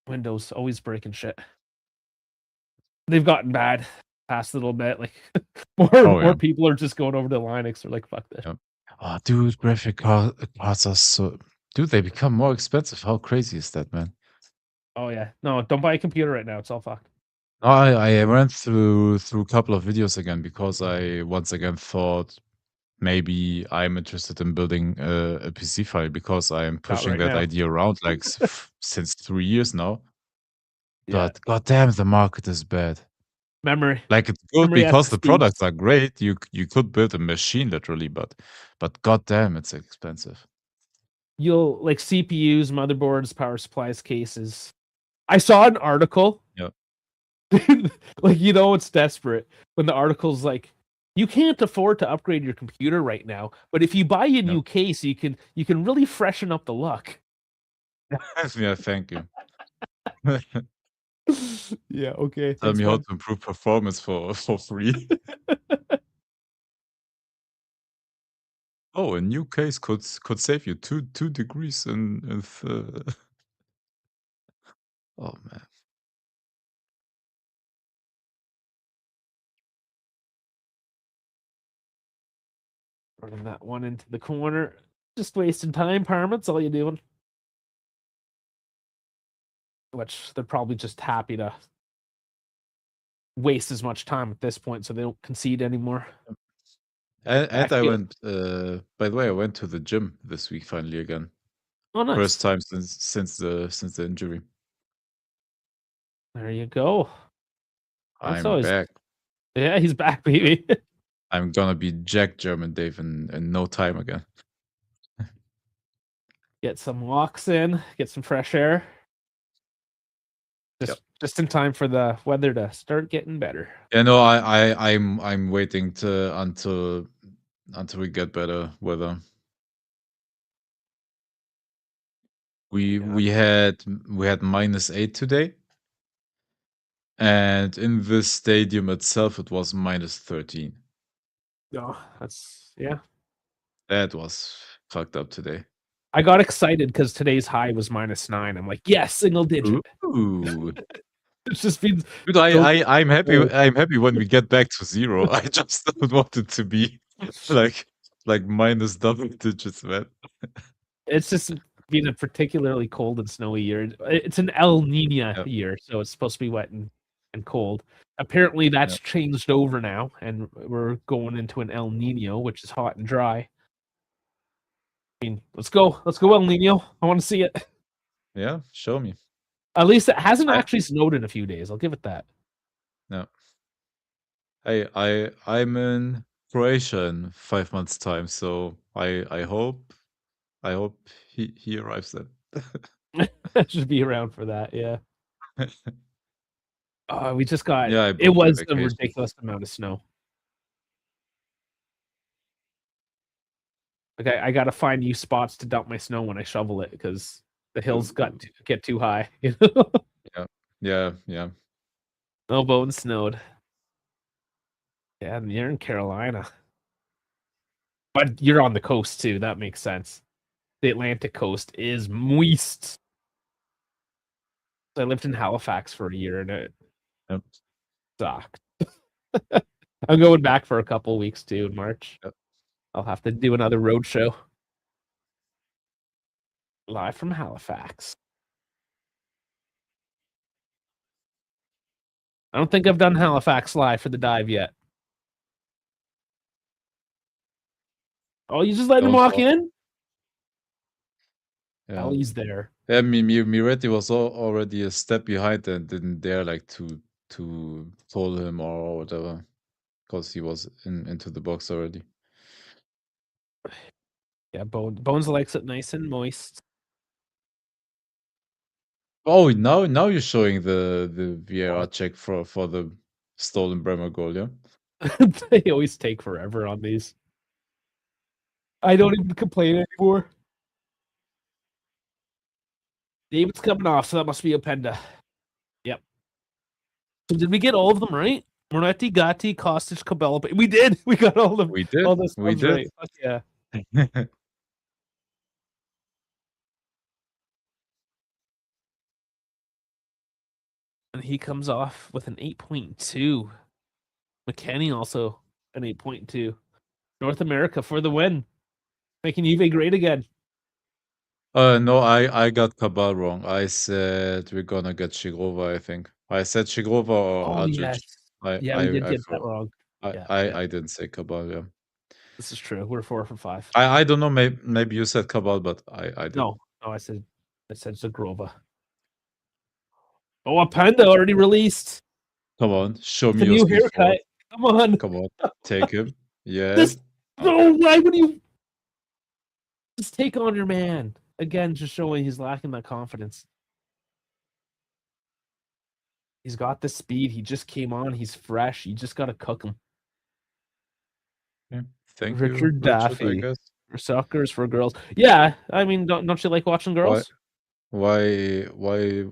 Speaker 1: Windows always breaking shit. They've gotten bad past a little bit. Like more people are just going over to Linux. They're like, fuck this.
Speaker 2: Yeah. Oh, dude, graphic cards are so. Dude, they become more expensive. How crazy is that, man?
Speaker 1: Oh yeah, no, don't buy a computer right now. It's all fucked.
Speaker 2: I ran through a couple of videos again because I once again thought maybe I'm interested in building a PC file because I'm pushing that idea around like since 3 years now. But goddamn, the market is bad.
Speaker 1: Memory.
Speaker 2: Like it's good because the products are great. You could build a machine literally, but goddamn, it's expensive.
Speaker 1: You'll like CPUs, motherboards, power supplies, cases. I saw an article.
Speaker 2: Yeah.
Speaker 1: Like, you know, it's desperate when the article's like, you can't afford to upgrade your computer right now, but if you buy a new case, you can really freshen up the look.
Speaker 2: Yeah, thank you.
Speaker 1: Yeah, okay.
Speaker 2: Tell
Speaker 1: Thanks,
Speaker 2: me how
Speaker 1: man.
Speaker 2: to improve performance for free. Oh, a new case could save you 2 degrees in if, oh, man.
Speaker 1: Running that one into the corner. Just wasting time, Parma. That's all you're doing. Which they're probably just happy to waste as much time at this point so they don't concede anymore. I
Speaker 2: And I
Speaker 1: feel
Speaker 2: went, by the way, I went to the gym this week finally again.
Speaker 1: oh
Speaker 2: First
Speaker 1: nice.
Speaker 2: time since the injury.
Speaker 1: There you go. That's
Speaker 2: I'm
Speaker 1: always
Speaker 2: back.
Speaker 1: yeah, he's back, baby.
Speaker 2: I'm gonna be Jack German Dave in no time again.
Speaker 1: Get some walks in, get some fresh air.
Speaker 2: Yep.
Speaker 1: Just in time for the weather to start getting better.
Speaker 2: Yeah, no, I'm waiting to until we get better weather.
Speaker 1: Yeah.
Speaker 2: We had -8 today, and in the stadium itself, it was -13.
Speaker 1: Oh, that's yeah.
Speaker 2: That was fucked up today.
Speaker 1: I got excited because today's high was -9. I'm like, yes, single digit.
Speaker 2: Ooh.
Speaker 1: It's just been
Speaker 2: Dude,
Speaker 1: so
Speaker 2: I'm happy
Speaker 1: cold.
Speaker 2: I'm happy when we get back to 0. I just don't want it to be like minus double digits, man.
Speaker 1: It's just been a particularly cold and snowy year. It's an El Nino
Speaker 2: Yep,
Speaker 1: year, so it's supposed to be wet and cold. Apparently, that's
Speaker 2: yep.
Speaker 1: changed over now, and we're going into an El Nino, which is hot and dry. I mean, let's go El Nino. I want to see it.
Speaker 2: Yeah, show me.
Speaker 1: At least it hasn't
Speaker 2: I
Speaker 1: actually snowed in a few days. I'll give it that.
Speaker 2: No. I'm in Croatia in 5 months' time, so I hope he arrives then.
Speaker 1: I should be around for that. Yeah. We just got.
Speaker 2: Yeah, I
Speaker 1: It
Speaker 2: booked a
Speaker 1: was a
Speaker 2: vacation.
Speaker 1: ridiculous amount of snow. Like I got to find new spots to dump my snow when I shovel it because the hills
Speaker 2: Ooh.
Speaker 1: get too high. You know?
Speaker 2: Yeah. Yeah, yeah.
Speaker 1: No bone snowed. Yeah, and you're in Carolina, but you're on the coast too. That makes sense. The Atlantic coast is moist. I lived in Halifax for a year and it
Speaker 2: Yep,
Speaker 1: sucked. I'm going back for a couple weeks too in March.
Speaker 2: yep.
Speaker 1: I'll have to do another road show live from Halifax. I don't think I've done Halifax live for the dive yet. Oh, you just let him
Speaker 2: Don't
Speaker 1: walk
Speaker 2: talk.
Speaker 1: in?
Speaker 2: Yeah.
Speaker 1: Ellie's there.
Speaker 2: Yeah, Miretti was already a step behind and didn't dare like to pull him or whatever because he was into the box already.
Speaker 1: Yeah, Bones likes it nice and moist.
Speaker 2: Oh, now you're showing the VAR
Speaker 1: What?
Speaker 2: check for the stolen Bremer goal, yeah?
Speaker 1: They always take forever on these. I don't even complain anymore. David's coming off, so that must be a Penda. Yep. So did we get all of them right? Moretti, Gatti, Kostic, Cabela. We did. We got all
Speaker 2: We
Speaker 1: the
Speaker 2: we
Speaker 1: subs
Speaker 2: did.
Speaker 1: right. Fuck yeah. And he comes off with an 8.2. McKenny also an 8.2. North America for the win. Making Juve great again.
Speaker 2: No, I got Cabal wrong. I said we're gonna get Shigrova, I think. I said Shigrova or
Speaker 1: Oh
Speaker 2: Ajic.
Speaker 1: yes. Yeah, we did
Speaker 2: I
Speaker 1: get that
Speaker 2: for
Speaker 1: wrong.
Speaker 2: I
Speaker 1: Yeah,
Speaker 2: I
Speaker 1: yeah.
Speaker 2: I didn't say Cabal, yeah.
Speaker 1: This is true. We're 4 for 5.
Speaker 2: I don't know, maybe you said Cabal, but I did.
Speaker 1: No, I said Zagrova. Oh, a Panda already released.
Speaker 2: Come on, show
Speaker 1: It's
Speaker 2: me
Speaker 1: a
Speaker 2: your
Speaker 1: new
Speaker 2: speed forward.
Speaker 1: haircut. Come on.
Speaker 2: Come on, take him. Yeah.
Speaker 1: This
Speaker 2: Oh,
Speaker 1: no, why would you just take on your man? Again, just showing he's lacking that confidence. He's got the speed. He just came on. He's fresh. You just gotta cook him.
Speaker 2: yeah. Thank you,
Speaker 1: Richard
Speaker 2: Richard, I
Speaker 1: Daffy.
Speaker 2: guess.
Speaker 1: For suckers for girls. Yeah, I mean, don't you like watching
Speaker 2: Why
Speaker 1: girls?
Speaker 2: why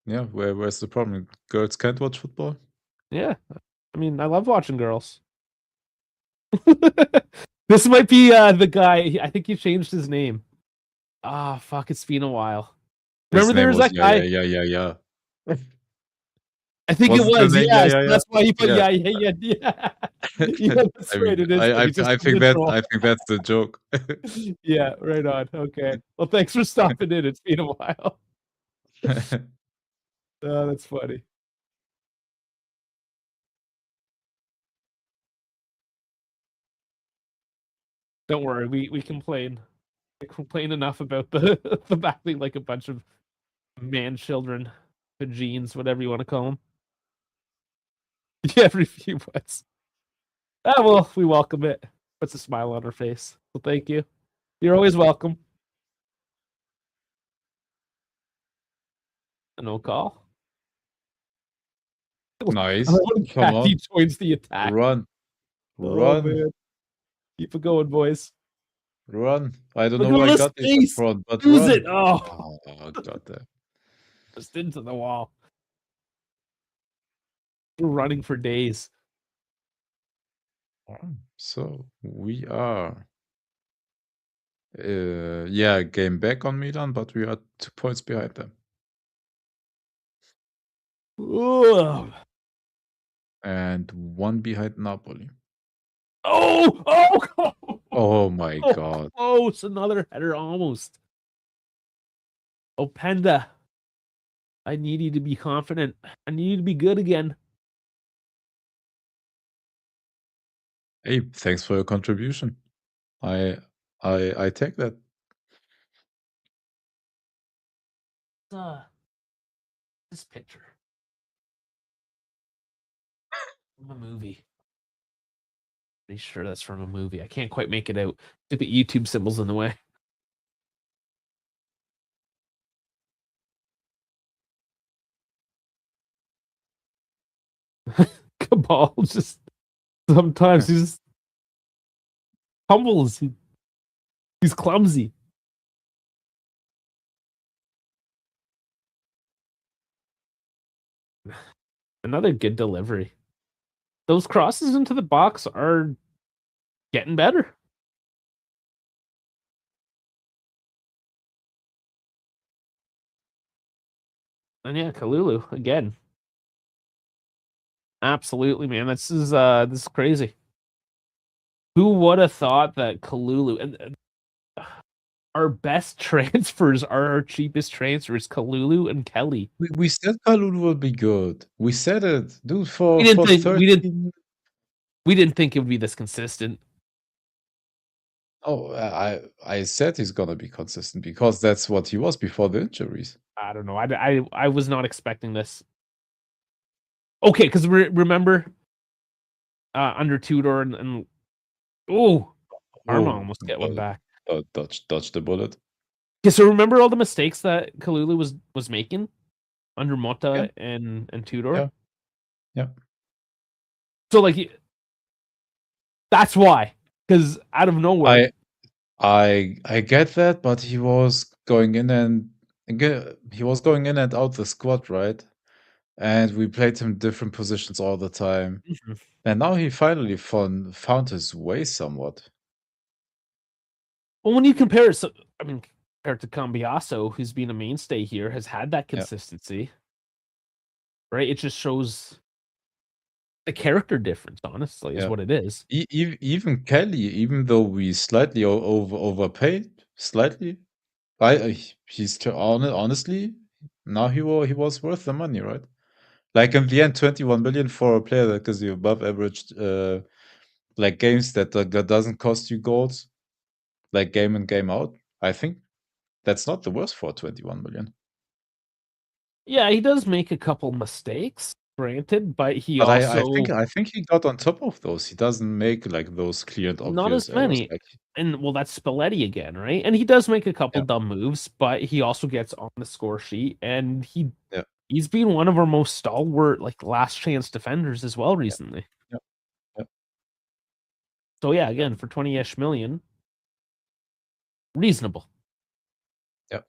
Speaker 2: Yeah, where's the problem? Girls can't watch football?
Speaker 1: Yeah. I mean, I love watching girls. This might be the guy. I think he changed his name. Ah, fuck, it's been a while.
Speaker 2: His
Speaker 1: Remember there
Speaker 2: name
Speaker 1: was
Speaker 2: was
Speaker 1: that guy?
Speaker 2: Yeah.
Speaker 1: I think it
Speaker 2: Was it the
Speaker 1: was,
Speaker 2: name?
Speaker 1: yes.
Speaker 2: Yeah.
Speaker 1: That's why he put
Speaker 2: Yeah.
Speaker 1: yeah. Yeah,
Speaker 2: I
Speaker 1: that's right.
Speaker 2: mean,
Speaker 1: It is him.
Speaker 2: I
Speaker 1: He's just
Speaker 2: I
Speaker 1: on
Speaker 2: think
Speaker 1: the
Speaker 2: that
Speaker 1: troll.
Speaker 2: I think that's the joke.
Speaker 1: Yeah, right on. Okay. Well, thanks for stopping in. It's been a while. Oh, that's funny. Don't worry, we complain. We complain enough about the back being like a bunch of man children, the genes, whatever you want to call them. Yeah, every few months. Ah, well, we welcome it. Puts a smile on her face. So thank you. You're always welcome. A no call. I
Speaker 2: Nice.
Speaker 1: love when
Speaker 2: Come
Speaker 1: Kathy
Speaker 2: on.
Speaker 1: joins the attack.
Speaker 2: Run.
Speaker 1: Oh
Speaker 2: Run.
Speaker 1: man, keep it going, boys.
Speaker 2: Run. I don't know
Speaker 1: Look at
Speaker 2: why
Speaker 1: this
Speaker 2: God is up
Speaker 1: face.
Speaker 2: front, but
Speaker 1: Lose it.
Speaker 2: run.
Speaker 1: Oh,
Speaker 2: Oh, God damn.
Speaker 1: just into the wall. We're running for days.
Speaker 2: So we are yeah, game back on Milan, but we are 2 points behind them.
Speaker 1: Ugh.
Speaker 2: And 1 behind Napoli.
Speaker 1: Oh,
Speaker 2: Oh my
Speaker 1: oh,
Speaker 2: god.
Speaker 1: close. Another header almost. Openda, I need you to be confident. I need you to be good again.
Speaker 2: Hey, thanks for your contribution. I I take that.
Speaker 1: Uh, this picture from a movie. Pretty sure that's from a movie. I can't quite make it out. Stupid YouTube symbols in the way. Cabal just sometimes he just humbles. He's clumsy. Another good delivery. Those crosses into the box are getting better. And yeah, Kalulu again. Absolutely, man. This is crazy. Who would have thought that Kalulu and our best transfers are our cheapest transfers, Kalulu and Kelly.
Speaker 2: We said Kalulu will be good. We said it, dude,
Speaker 1: We didn't
Speaker 2: for
Speaker 1: think we didn't
Speaker 2: 13.
Speaker 1: we didn't think it would be this consistent.
Speaker 2: Oh, I said he's gonna be consistent because that's what he was before the injuries.
Speaker 1: I don't know. I was not expecting this. Okay, because remember under Tudor and oh, Parma
Speaker 2: Oh,
Speaker 1: almost get one back.
Speaker 2: dodge the bullet.
Speaker 1: Okay, so remember all the mistakes that Kalulu was making under
Speaker 2: Yeah,
Speaker 1: Motta and Tudor.
Speaker 2: yeah, yeah.
Speaker 1: So like that's why, because out of nowhere,
Speaker 2: I get that, but he was going in and he was going in and out the squad, right? And we played him different positions all the time.
Speaker 1: Mhm.
Speaker 2: And now he finally found his way somewhat.
Speaker 1: Well, when you compare it, so I mean, compared to Cambiaso, who's been a mainstay here, has had that
Speaker 2: Yeah,
Speaker 1: consistency, right? It just shows the character difference. Honestly, is
Speaker 2: yeah.
Speaker 1: what it is.
Speaker 2: Even Kelly, even though we slightly overpaid, slightly, he's honestly now he was worth the money, right? Like in the end, 21 million for a player that gives you above average like games that doesn't cost you goals, like game in game out. I think that's not the worst for 21 million.
Speaker 1: Yeah, he does make a couple mistakes, granted, but he
Speaker 2: But
Speaker 1: also
Speaker 2: I think he got on top of those. He doesn't make like those clear and
Speaker 1: not
Speaker 2: obvious
Speaker 1: as
Speaker 2: errors.
Speaker 1: many.
Speaker 2: Like
Speaker 1: And well, that's Spalletti again, right? And he does make a couple
Speaker 2: yeah,
Speaker 1: dumb moves, but he also gets on the score sheet, and
Speaker 2: yeah,
Speaker 1: he's been one of our most stalwart, like last chance defenders as well
Speaker 2: yeah,
Speaker 1: recently.
Speaker 2: yeah, yeah,
Speaker 1: So yeah,
Speaker 2: yeah,
Speaker 1: again for 20-ish million, reasonable.
Speaker 2: yeah.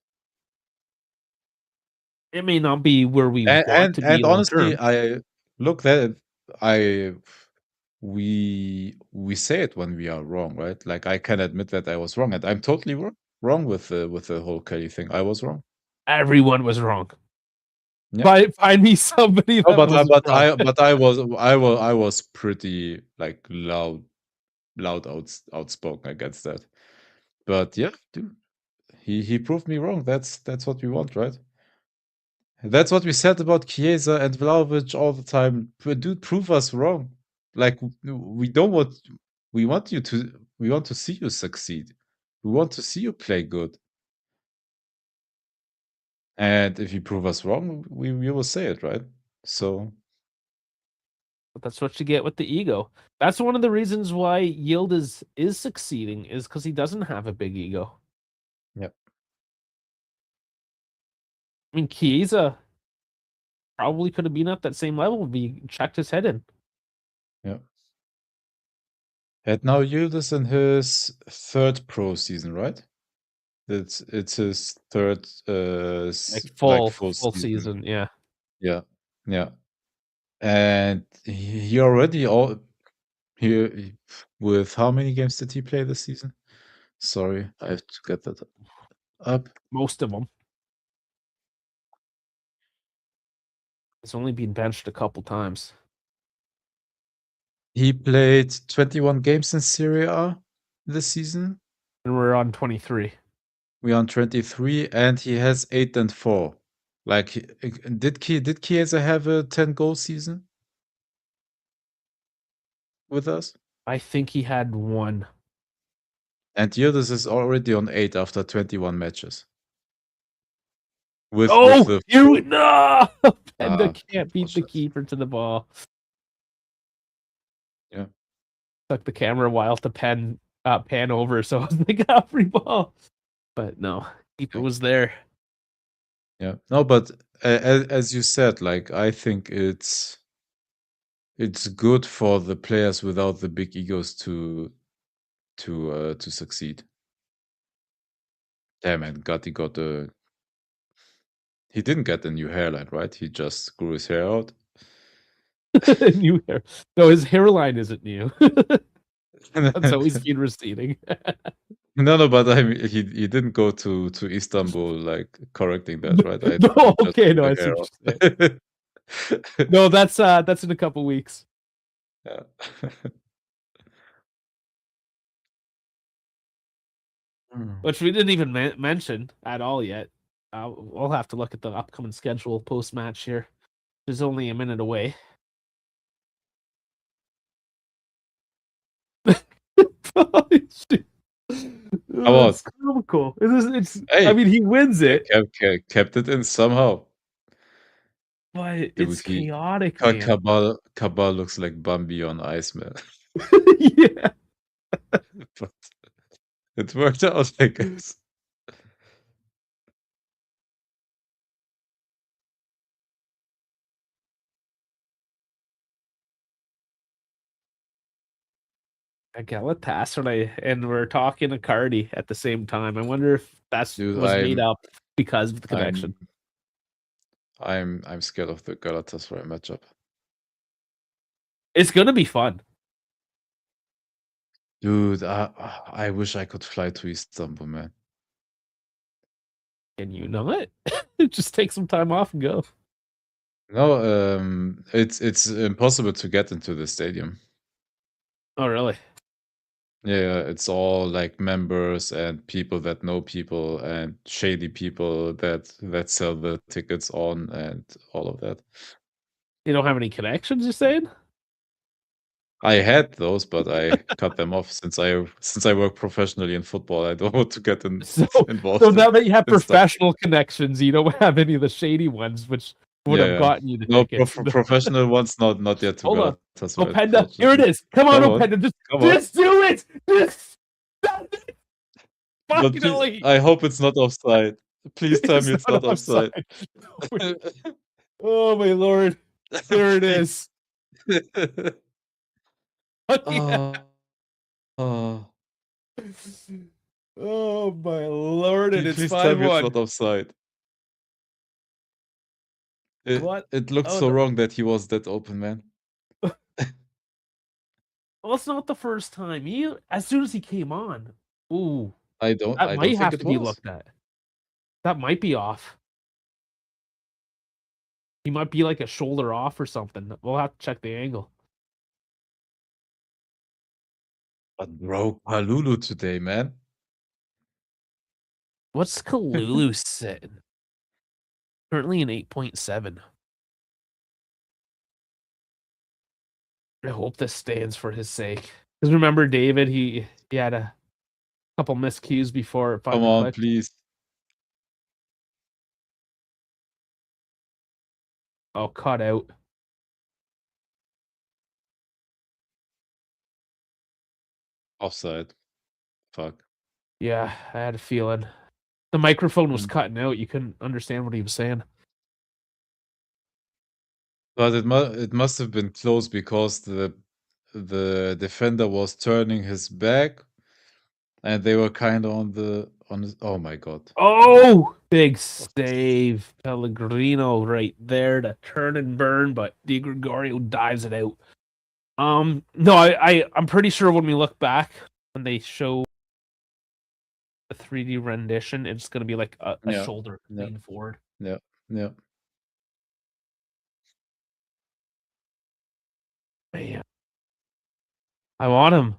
Speaker 1: It may not be where we
Speaker 2: And
Speaker 1: want to be
Speaker 2: and
Speaker 1: long
Speaker 2: honestly,
Speaker 1: term.
Speaker 2: I look that I we say it when we are wrong, right? Like, I can admit that I was wrong, and I'm totally wrong with the whole Kelly thing. I was wrong.
Speaker 1: Everyone was wrong.
Speaker 2: Yeah.
Speaker 1: Find me somebody
Speaker 2: No,
Speaker 1: that wasn't wrong.
Speaker 2: I was pretty, like, loud outspoken against that. But yeah, dude, he proved me wrong. That's what we want, right? That's what we said about Chiesa and Vlahovic all the time. Dude, prove us wrong. Like, we don't want we want to see you succeed. We want to see you play good. And if you prove us wrong, we will say it, right? So
Speaker 1: But that's what you get with the ego. That's one of the reasons why Yildiz is succeeding, is because he doesn't have a big ego.
Speaker 2: yeah.
Speaker 1: I mean, Chiesa probably could have been at that same level if he checked his head in.
Speaker 2: Yeah. And now Yildiz in his third pro season, right? It's his third
Speaker 1: Like
Speaker 2: like
Speaker 1: full
Speaker 2: full season.
Speaker 1: season, yeah.
Speaker 2: Yeah. Yeah. And he already all he with how many games did he play this season? Sorry, I have to get that up.
Speaker 1: Most of them. He's only been benched a couple times.
Speaker 2: He played 21 games in Serie A this season.
Speaker 1: And we're on 23.
Speaker 2: We're on 23, and he has 8 and 4. Like, did Chiesa have a 10 goal season with us?
Speaker 1: I think he had one.
Speaker 2: And Yildiz is already on 8 after 21 matches. With
Speaker 1: Oh,
Speaker 2: the
Speaker 1: you no! Penda
Speaker 2: ah,
Speaker 1: can't beat the
Speaker 2: bullshit.
Speaker 1: keeper to the ball.
Speaker 2: Yeah.
Speaker 1: Took the camera a while to pan over, so I was like, ah, free ball. But no, keeper
Speaker 2: Okay.
Speaker 1: was there.
Speaker 2: Yeah. No, but as you said, like, I think it's good for the players without the big egos to succeed. Damn, man, Gatti got a he didn't get a new hairline, right? He just grew his hair out.
Speaker 1: New hair. No, his hairline isn't new. That's always been receding.
Speaker 2: No, but I mean, he didn't go to Istanbul, like, correcting that, right? I think
Speaker 1: No,
Speaker 2: he just
Speaker 1: okay,
Speaker 2: grew
Speaker 1: no,
Speaker 2: the
Speaker 1: I see
Speaker 2: hair
Speaker 1: what you're saying.
Speaker 2: out.
Speaker 1: No, that's in a couple weeks,
Speaker 2: Yeah. Mm.
Speaker 1: which we didn't even mention at all yet. We'll have to look at the upcoming schedule post match here. There's only a minute away.
Speaker 2: Come on.
Speaker 1: It's comical. It's. I
Speaker 2: Hey,
Speaker 1: mean, he wins it,
Speaker 2: kept it in somehow.
Speaker 1: but
Speaker 2: Dude,
Speaker 1: it's chaotic, man.
Speaker 2: Cabal looks like Bambi on ice, man.
Speaker 1: Yeah.
Speaker 2: But it worked out, I guess.
Speaker 1: I Galatasaray, and we're talking Icardi at the same time. I wonder if that's
Speaker 2: Dude,
Speaker 1: was made up because of the connection.
Speaker 2: I'm scared of the Galatasaray matchup.
Speaker 1: It's gonna be fun.
Speaker 2: Dude, I wish I could fly to Istanbul, man.
Speaker 1: Can you not? Just take some time off and go.
Speaker 2: No, it's impossible to get into the stadium.
Speaker 1: Oh, really?
Speaker 2: Yeah, it's all like members and people that know people and shady people that sell the tickets on and all of that.
Speaker 1: You don't have any connections, you're saying?
Speaker 2: I had those, but I cut them off since I work professionally in football. I don't want to get
Speaker 1: So,
Speaker 2: involved
Speaker 1: now that you have
Speaker 2: in stuff.
Speaker 1: professional connections, you don't have any of the shady ones, which would have
Speaker 2: Yeah.
Speaker 1: gotten you the
Speaker 2: No,
Speaker 1: tickets.
Speaker 2: professional ones, not yet to
Speaker 1: Hold on.
Speaker 2: Galatasaray,
Speaker 1: Openda, here it
Speaker 2: unfortunately.
Speaker 1: is. Come on,
Speaker 2: Come on.
Speaker 1: Openda,
Speaker 2: Come on.
Speaker 1: just do it. Just
Speaker 2: But please,
Speaker 1: finally.
Speaker 2: I hope it's not offside. Please tell
Speaker 1: It's
Speaker 2: me it's
Speaker 1: not
Speaker 2: not offside.
Speaker 1: Oh my lord. There it
Speaker 2: Please.
Speaker 1: is. Oh, yeah.
Speaker 2: Oh.
Speaker 1: Oh my lord, and it's
Speaker 2: Please tell me it's
Speaker 1: 5-1.
Speaker 2: not offside.
Speaker 1: What?
Speaker 2: It looked
Speaker 1: Oh,
Speaker 2: so
Speaker 1: no.
Speaker 2: wrong that he was that open, man.
Speaker 1: Well, it's not the first time. As soon as he came on, ooh,
Speaker 2: I
Speaker 1: that
Speaker 2: don't
Speaker 1: might
Speaker 2: think
Speaker 1: have
Speaker 2: it
Speaker 1: to be
Speaker 2: was.
Speaker 1: looked at. That might be off. He might be like a shoulder off or something. We'll have to check the angle.
Speaker 2: But bro, Kalulu today, man.
Speaker 1: What's Kalulu sitting? Currently an 8.7. I hope this stands for his sake. Because remember, David, he had a couple miscues before it
Speaker 2: Come
Speaker 1: finally
Speaker 2: on,
Speaker 1: clicked.
Speaker 2: please.
Speaker 1: Oh, cut out.
Speaker 2: Offside. Fuck.
Speaker 1: Yeah, I had a feeling. The microphone was
Speaker 2: Mm.
Speaker 1: cutting out. You couldn't understand what he was saying.
Speaker 2: But it must have been close because the defender was turning his back and they were kind of on his, oh my god.
Speaker 1: Oh, big save. Pellegrino right there to turn and burn, but Di Gregorio dives it out. No, I'm pretty sure when we look back, when they show the 3D rendition, it's going to be like a
Speaker 2: Yeah.
Speaker 1: shoulder
Speaker 2: Yeah.
Speaker 1: lean forward.
Speaker 2: Yeah. Yeah.
Speaker 1: Man, I want him.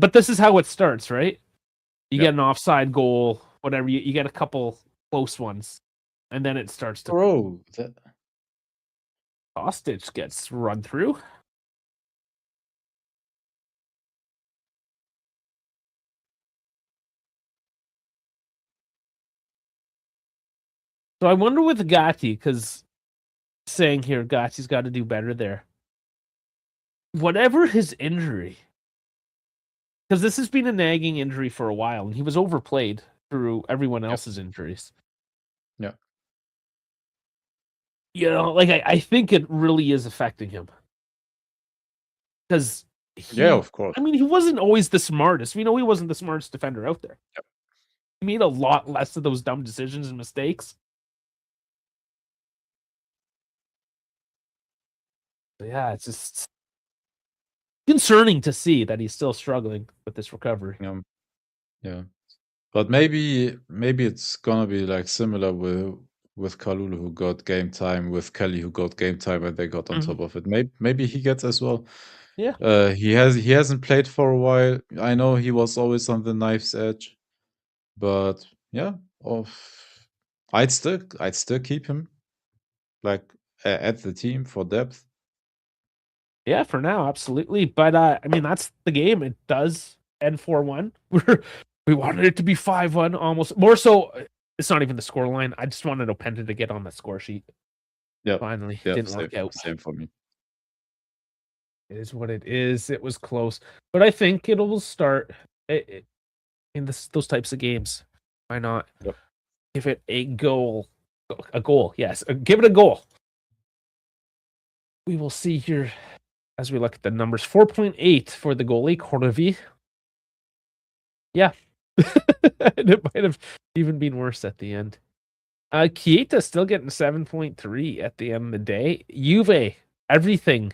Speaker 1: But this is how it starts, right? You
Speaker 2: Yeah.
Speaker 1: get an offside goal, whatever. You get a couple close ones, and then it starts to.
Speaker 2: Bro,
Speaker 1: Hostage gets run through. So I wonder with Gatti, because saying here Gatti's got to do better there. Whatever his injury, because this has been a nagging injury for a while, and he was overplayed through everyone else's injuries.
Speaker 2: yeah.
Speaker 1: You know, like I think it really is affecting him. Because
Speaker 2: Yeah, of course.
Speaker 1: I mean, he wasn't always the smartest. We know he wasn't the smartest defender out there.
Speaker 2: Yep.
Speaker 1: He made a lot less of those dumb decisions and mistakes. But yeah, it's just concerning to see that he's still struggling with this recovery.
Speaker 2: Yeah. But maybe it's gonna be like similar with Kalulu who got game time, with Kelly who got game time and they got on top of it. Maybe he gets as well.
Speaker 1: Yeah.
Speaker 2: He hasn't played for a while. I know he was always on the knife's edge, but yeah, I'd still keep him like at the team for depth.
Speaker 1: Yeah, for now, absolutely. But I mean, that's the game. It does end 4-1. We wanted it to be 5-1 almost. More so, it's not even the score line. I just wanted Openda to get on the score sheet.
Speaker 2: Yeah,
Speaker 1: Finally,
Speaker 2: yeah,
Speaker 1: didn't work out.
Speaker 2: same for me.
Speaker 1: It is what it is. It was close, but I think it will start in those types of games. Why not?
Speaker 2: Yep.
Speaker 1: Give it a goal. A goal, yes. Give it a goal. We will see here as we look at the numbers. 4.8 for the goalie, Cordovi. Yeah. And it might have even been worse at the end. Chiesa still getting 7.3 at the end of the day. Juve, everything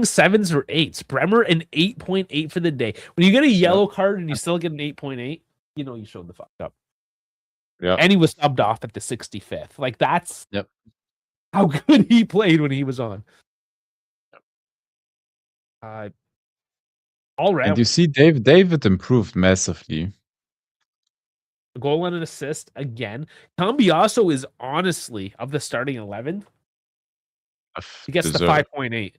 Speaker 1: sevens or eights. Bremer, an 8.8 for the day. When you get a yellow card and you still get an 8.8, you know you showed the fuck up.
Speaker 2: Yeah.
Speaker 1: And he was subbed off at the 65th. Like, that's
Speaker 2: Yep.
Speaker 1: how good he played when he was on. All round.
Speaker 2: And you see David improved massively.
Speaker 1: A goal and an assist again. Cambiasso is honestly, of the starting 11, he gets the 5.8.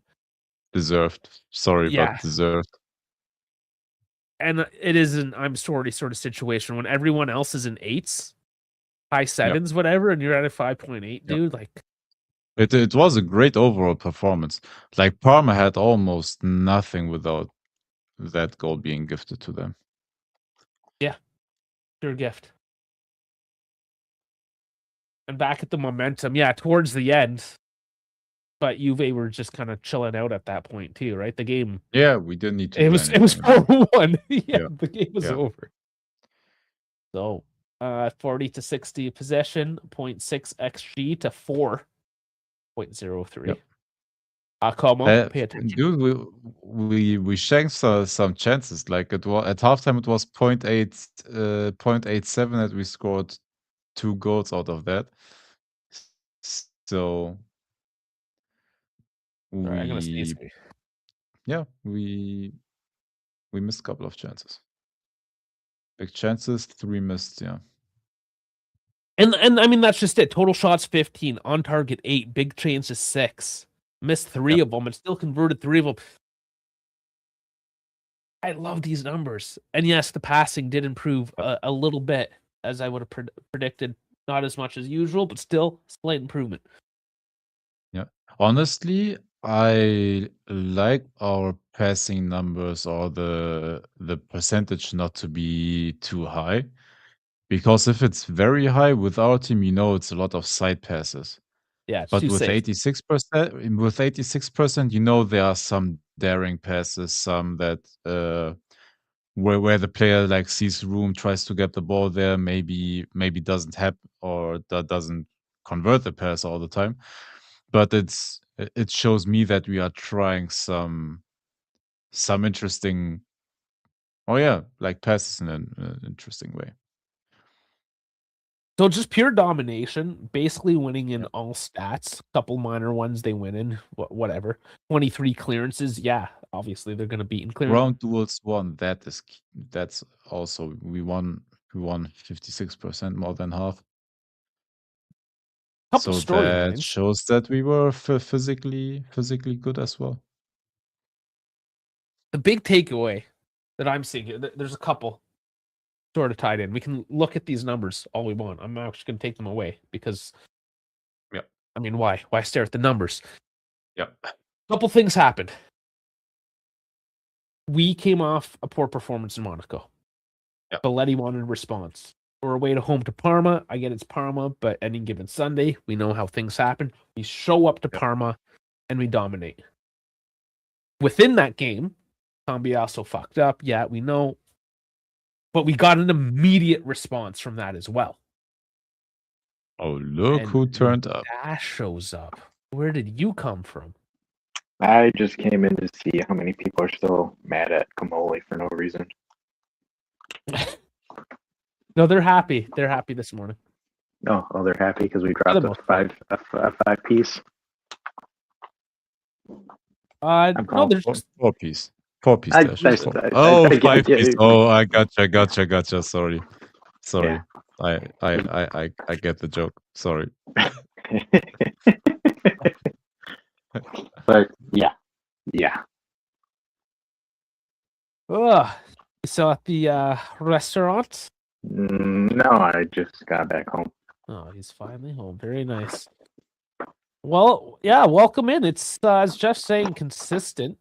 Speaker 2: Deserved. Sorry,
Speaker 1: Yeah.
Speaker 2: but deserved.
Speaker 1: And it is an I'm sorry sort of situation when everyone else is in 8s, high 7s, whatever, and you're at a 5.8, dude. Like,
Speaker 2: it was a great overall performance. Like Parma had almost nothing without that goal being gifted to them.
Speaker 1: Yeah, pure gift. And back at the momentum, yeah, towards the end. But Juve were just kind of chilling out at that point too, right? The game.
Speaker 2: Yeah, we didn't need to.
Speaker 1: It was 4-1. Yeah, the game was over. So 40 to 60 possession, 0.6 xG to 4.03.
Speaker 2: Yep.
Speaker 1: Como, pay attention.
Speaker 2: Dude, we shanked some chances. Like at halftime, it was 0.87 that we scored 2 goals out of that. So
Speaker 1: Sorry, I'm gonna sneeze.
Speaker 2: we missed a couple of chances. Big chances, 3 missed. Yeah.
Speaker 1: And I mean that's just it. Total shots 15, on target 8, big chances 6, missed 3 of them, and still converted 3 of them. I love these numbers, and yes, the passing did improve a little bit, as I would have predicted. Not as much as usual, but still slight improvement.
Speaker 2: Yeah. Honestly, I like our passing numbers or the percentage not to be too high. Because if it's very high with our team, it's a lot of side passes.
Speaker 1: Yeah, it's
Speaker 2: But
Speaker 1: too
Speaker 2: with
Speaker 1: safe.
Speaker 2: 86%, there are some daring passes, some that where the player like sees room, tries to get the ball there, maybe doesn't happen or that doesn't convert the pass all the time. But it shows me that we are trying some interesting, like passes in an interesting way.
Speaker 1: So just pure domination, basically winning in all stats. Couple minor ones they win in, whatever. 23 clearances, yeah, obviously they're going to beat in clearance.
Speaker 2: Ground duels won. That's also we won 56%, more than half.
Speaker 1: Couple
Speaker 2: So that shows that we were physically good as well.
Speaker 1: The big takeaway that I'm seeing, there's a couple sort of tied in. We can look at these numbers all we want. I'm actually going to take them away because, I mean, why? Why stare at the numbers?
Speaker 2: Yep.
Speaker 1: Couple things happened. We came off a poor performance in Monaco.
Speaker 2: Yep.
Speaker 1: Spalletti wanted a response. We're away to home to Parma. I get it's Parma, but any given Sunday, we know how things happen. We show up to Parma and we dominate. Within that game, Cambiasso fucked up. Yeah, we know. But we got an immediate response from that as well.
Speaker 2: Oh, look who turned up.
Speaker 1: Dash shows up. Where did you come from?
Speaker 3: I just came in to see how many people are still mad at Kamoli for no reason.
Speaker 1: No, they're happy. They're happy this morning.
Speaker 3: Oh, they're happy because we dropped a five piece.
Speaker 1: No, there's
Speaker 2: 4 piece. 4 piece.
Speaker 3: I
Speaker 2: 5 piece. Oh, I gotcha. Sorry.
Speaker 3: Yeah.
Speaker 2: I get the joke. Sorry.
Speaker 3: But yeah.
Speaker 1: You still at the restaurant?
Speaker 3: No, I just got back home.
Speaker 1: Oh, he's finally home. Very nice. Well, yeah, welcome in. It's as Jeff's saying, consistent.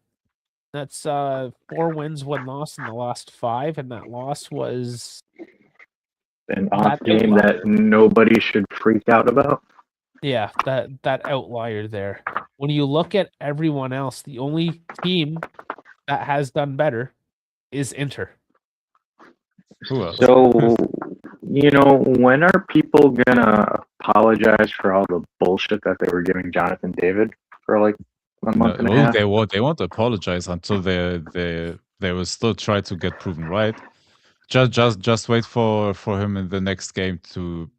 Speaker 1: That's 4 wins, 1 loss in the last 5, and that loss was
Speaker 3: an off game that nobody should freak out about.
Speaker 1: Yeah, that outlier there. When you look at everyone else, the only team that has done better is Inter.
Speaker 3: So, when are people gonna apologize for all the bullshit that they were giving Jonathan David for like a month and a half?
Speaker 2: They won't apologize until they will still try to get proven right. Just wait for him in the next game to,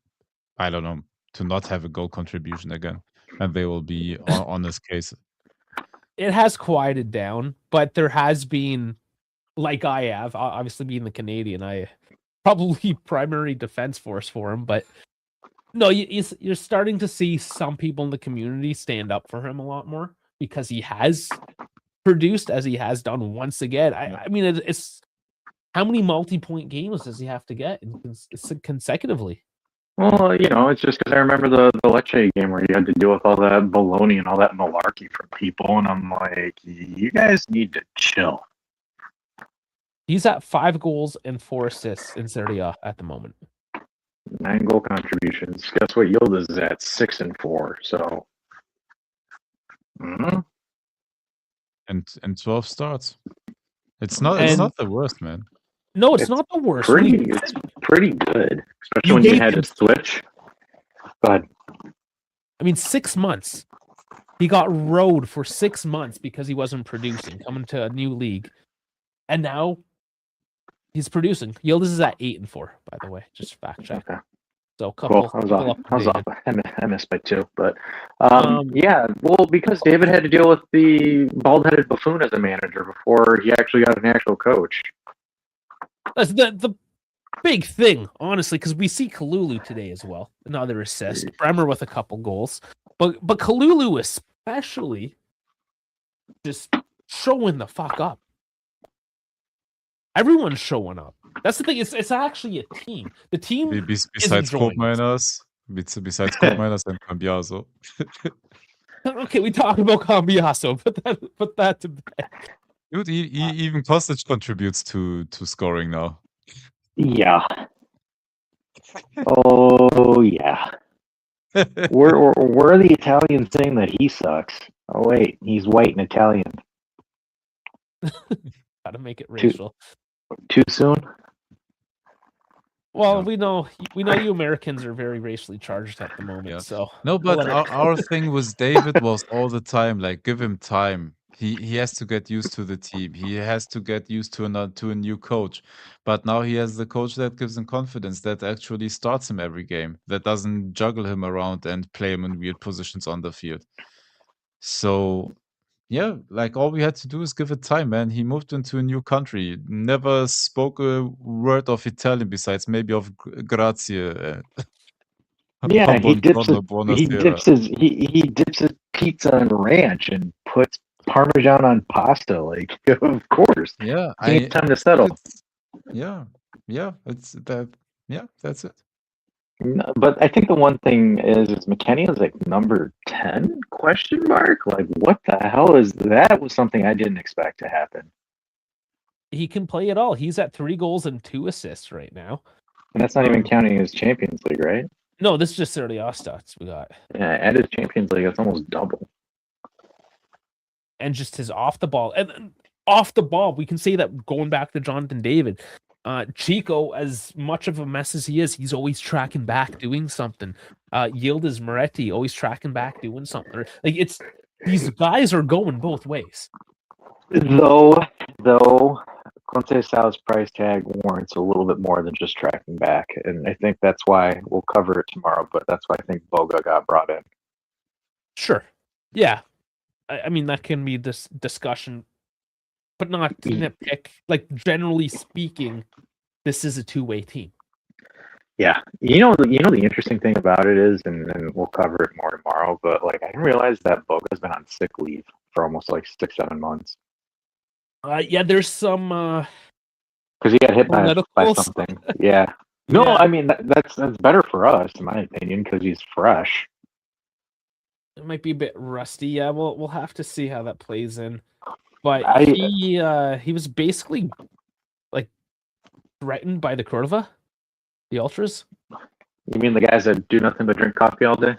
Speaker 2: I don't know, to not have a goal contribution again, and they will be on his case.
Speaker 1: It has quieted down, but there has been, like I have, obviously being the Canadian, I probably primary defense force for him, but no, you're starting to see some people in the community stand up for him a lot more because he has produced as he has done once again. I mean, it's how many multi-point games does he have to get consecutively?
Speaker 3: Well, it's just because I remember the Lecce game where you had to deal with all that baloney and all that malarkey from people, and I'm like, you guys need to chill.
Speaker 1: He's at 5 goals and 4 assists in Serie A at the moment.
Speaker 3: 9 goal contributions. Guess what? Yildiz is at 6 and 4. So,
Speaker 2: and 12 starts. It's not the worst, man.
Speaker 1: No, it's not the worst.
Speaker 3: It's pretty good, especially
Speaker 1: You
Speaker 3: when you
Speaker 1: gave
Speaker 3: had
Speaker 1: him-
Speaker 3: to switch. But
Speaker 1: I mean, 6 months. He got rode for 6 months because he wasn't producing, coming to a new league. And now he's producing. Yildiz is at 8-4, by the way. Just fact check.
Speaker 3: okay,
Speaker 1: So couple,
Speaker 3: cool.
Speaker 1: couple up
Speaker 3: I was
Speaker 1: David.
Speaker 3: off. I missed by 2, but
Speaker 1: Um,
Speaker 3: yeah. Well, because David had to deal with the bald-headed buffoon as a manager before he actually got an actual coach.
Speaker 1: That's the big thing, honestly, because we see Kalulu today as well. Another assist. Bremer with a couple goals. But Kalulu especially just showing the fuck up. Everyone's showing up. That's the thing. It's actually a team. The team
Speaker 2: Besides Koopmeiners, besides Koopmeiners and Cambiaso.
Speaker 1: Okay, we talked about Cambiaso. Put that to bed.
Speaker 2: Dude, even Kostic contributes to scoring now.
Speaker 3: Yeah. Oh yeah. Where are the Italians saying that he sucks? Oh wait, he's white and Italian.
Speaker 1: Gotta make it racial.
Speaker 3: Too soon?
Speaker 1: Well,
Speaker 2: Yeah.
Speaker 1: we know you Americans are very racially charged at the moment.
Speaker 2: Yeah.
Speaker 1: So
Speaker 2: No, but
Speaker 1: let it-
Speaker 2: our thing with David was all the time, like, give him time. He has to get used to the team. He has to get used to a new coach. But now he has the coach that gives him confidence, that actually starts him every game, that doesn't juggle him around and play him in weird positions on the field. So yeah, like, all we had to do is give it time, man. He moved into a new country, never spoke a word of Italian besides maybe of grazie.
Speaker 3: Yeah, he dips
Speaker 2: Buongiorno, buonasera.
Speaker 3: he dips his pizza in ranch and puts Parmesan on pasta. Like, of course.
Speaker 2: Yeah,
Speaker 3: He needs time to settle.
Speaker 2: It's that. Yeah, that's it.
Speaker 3: No, but I think the one thing is McKennie is like number 10 question mark. Like, what the hell is that? Was something I didn't expect to happen.
Speaker 1: he can play it all. He's at 3 goals and 2 assists right now.
Speaker 3: And that's not even counting his Champions League, right?
Speaker 1: No, this is just Serie A stats we got.
Speaker 3: Yeah, and his Champions League, it's almost double.
Speaker 1: And just his off the ball. And off the ball, we can say that going back to Jonathan David. Chico, as much of a mess as he is, he's always tracking back, doing something. Yildiz Moretti, always tracking back, doing something. Like, it's these guys are going both ways.
Speaker 3: Though Conceição's price tag warrants a little bit more than just tracking back, and I think that's why we'll cover it tomorrow. But that's why I think Boga got brought in.
Speaker 1: Sure, yeah. I mean, that can be this discussion, but not to nitpick. Like, generally speaking, this is a two-way team.
Speaker 3: Yeah, you know the interesting thing about it is, and we'll cover it more tomorrow. But like, I didn't realize that Boga's been on sick leave for almost like 6-7 months.
Speaker 1: Yeah, there's some
Speaker 3: because he got hit by
Speaker 1: politicals.
Speaker 3: something. Yeah. No,
Speaker 1: Yeah.
Speaker 3: I mean that's better for us, in my opinion, because he's fresh.
Speaker 1: It might be a bit rusty. Yeah, we'll have to see how that plays in. But he was basically like threatened by the Curva, the Ultras.
Speaker 3: You mean the guys that do nothing but drink coffee all day?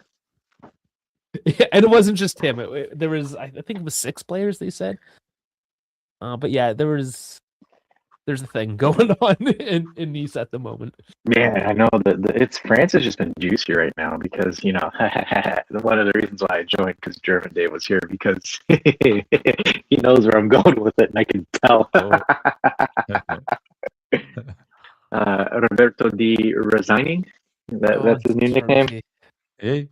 Speaker 1: Yeah, and it wasn't just him. There was, I think it was 6 players, they said. But yeah, there's a thing going on in Nice at the moment.
Speaker 3: Yeah, I know that France has just been juicy right now because, you know, one of the reasons why I joined because German Dave was here because he knows where I'm going with it and I can tell. Roberto Di Resigning, that's his new nickname.
Speaker 2: Hey,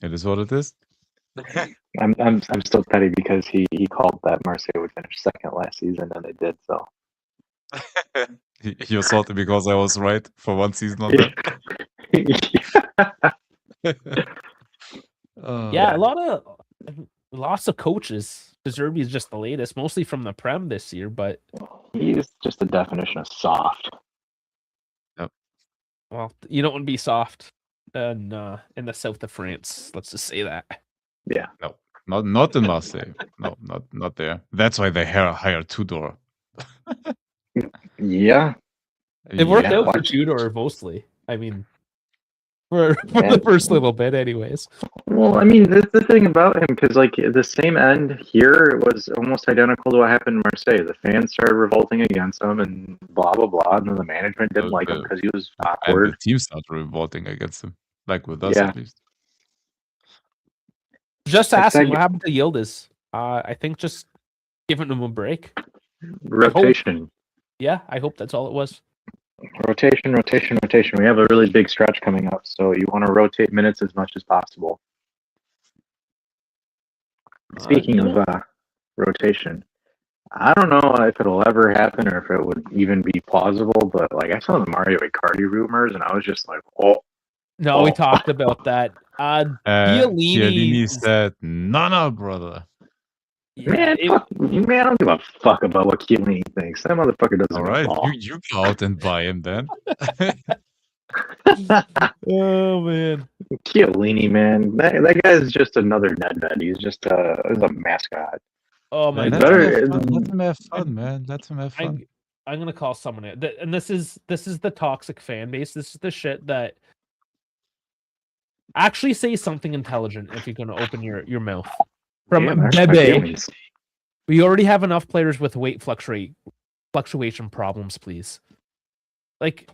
Speaker 2: it is what it is.
Speaker 3: I'm still petty because he called that Marseille would finish second last season and they did so.
Speaker 2: You're salty because I was right for one season on that.
Speaker 1: Yeah, lots of coaches. Deserby is just the latest, mostly from the Prem this year, but
Speaker 3: he's just the definition of soft.
Speaker 2: Yep.
Speaker 1: Well, you don't want to be soft in the south of France. Let's just say that.
Speaker 3: Yeah.
Speaker 2: No, not in Marseille. No, not there. That's why they hired Tudor.
Speaker 3: Yeah.
Speaker 1: It worked out for Tudor mostly. I mean, for the first little bit, anyways.
Speaker 3: Well, I mean, that's the thing about him, because like the same end here was almost identical to what happened in Marseille. The fans started revolting against him, and blah blah blah, and then the management didn't like him because he was
Speaker 2: And
Speaker 3: awkward.
Speaker 2: the team started revolting against him, like with us
Speaker 3: Yeah.
Speaker 2: at least.
Speaker 1: Just
Speaker 3: Like
Speaker 1: asking
Speaker 3: that-
Speaker 1: what happened to Yildiz. I think just giving him a break.
Speaker 3: Rotation,
Speaker 1: Yeah, I hope that's all it was.
Speaker 3: rotation. We have a really big stretch coming up, so you want to rotate minutes as much as possible. Speaking of rotation, I don't know if it'll ever happen or if it would even be plausible, but like I saw the Mario Icardi rumors, and I was just like, oh.
Speaker 1: No, we talked about that.
Speaker 2: Chiellini
Speaker 1: is-
Speaker 2: said, "No, brother."
Speaker 1: yeah,
Speaker 3: Man, man, I don't give a fuck about what Chiellini thinks. That motherfucker doesn't
Speaker 2: All
Speaker 3: know
Speaker 2: right,
Speaker 3: ball.
Speaker 2: you go out and buy him then.
Speaker 1: oh man.
Speaker 3: Chiellini, man, that guy's just another Nedved. He's just he's a mascot.
Speaker 1: Oh my
Speaker 3: It's
Speaker 2: Let
Speaker 1: god.
Speaker 3: better-
Speaker 2: him have fun, man. Let him have fun.
Speaker 1: I'm gonna call someone out. And this is the toxic fan base. This is the shit that actually say something intelligent if you're gonna open your mouth. From
Speaker 3: Damn, that's my
Speaker 1: Bebe.
Speaker 3: feelings.
Speaker 1: We already have enough players with weight fluctuation problems, please. Like,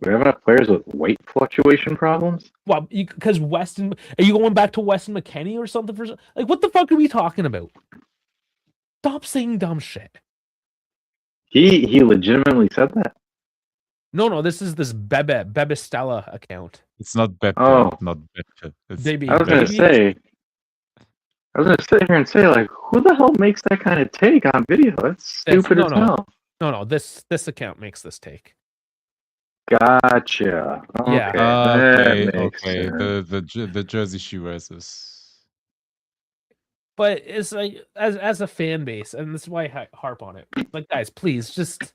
Speaker 3: We have enough players with weight fluctuation problems.
Speaker 1: well, because Weston, are you going back to Weston McKennie or something? Like, what the fuck are we talking about? Stop saying dumb shit.
Speaker 3: He legitimately said that.
Speaker 1: No, this is this Bebe Stella account.
Speaker 2: It's not Beppe,
Speaker 3: Oh.
Speaker 2: not Beppe. It's
Speaker 1: Baby,
Speaker 3: I was gonna
Speaker 1: baby.
Speaker 3: say. I was gonna sit here and say, like, who the hell makes that kind of take on video? That's stupid
Speaker 1: no,
Speaker 3: as
Speaker 1: no.
Speaker 3: hell.
Speaker 1: No, this account makes this take.
Speaker 3: Gotcha. Okay,
Speaker 1: Yeah.
Speaker 3: that makes
Speaker 2: okay.
Speaker 3: sense.
Speaker 2: The jersey she wears is.
Speaker 1: But it's like as a fan base, and this is why I harp on it. Like, guys, please just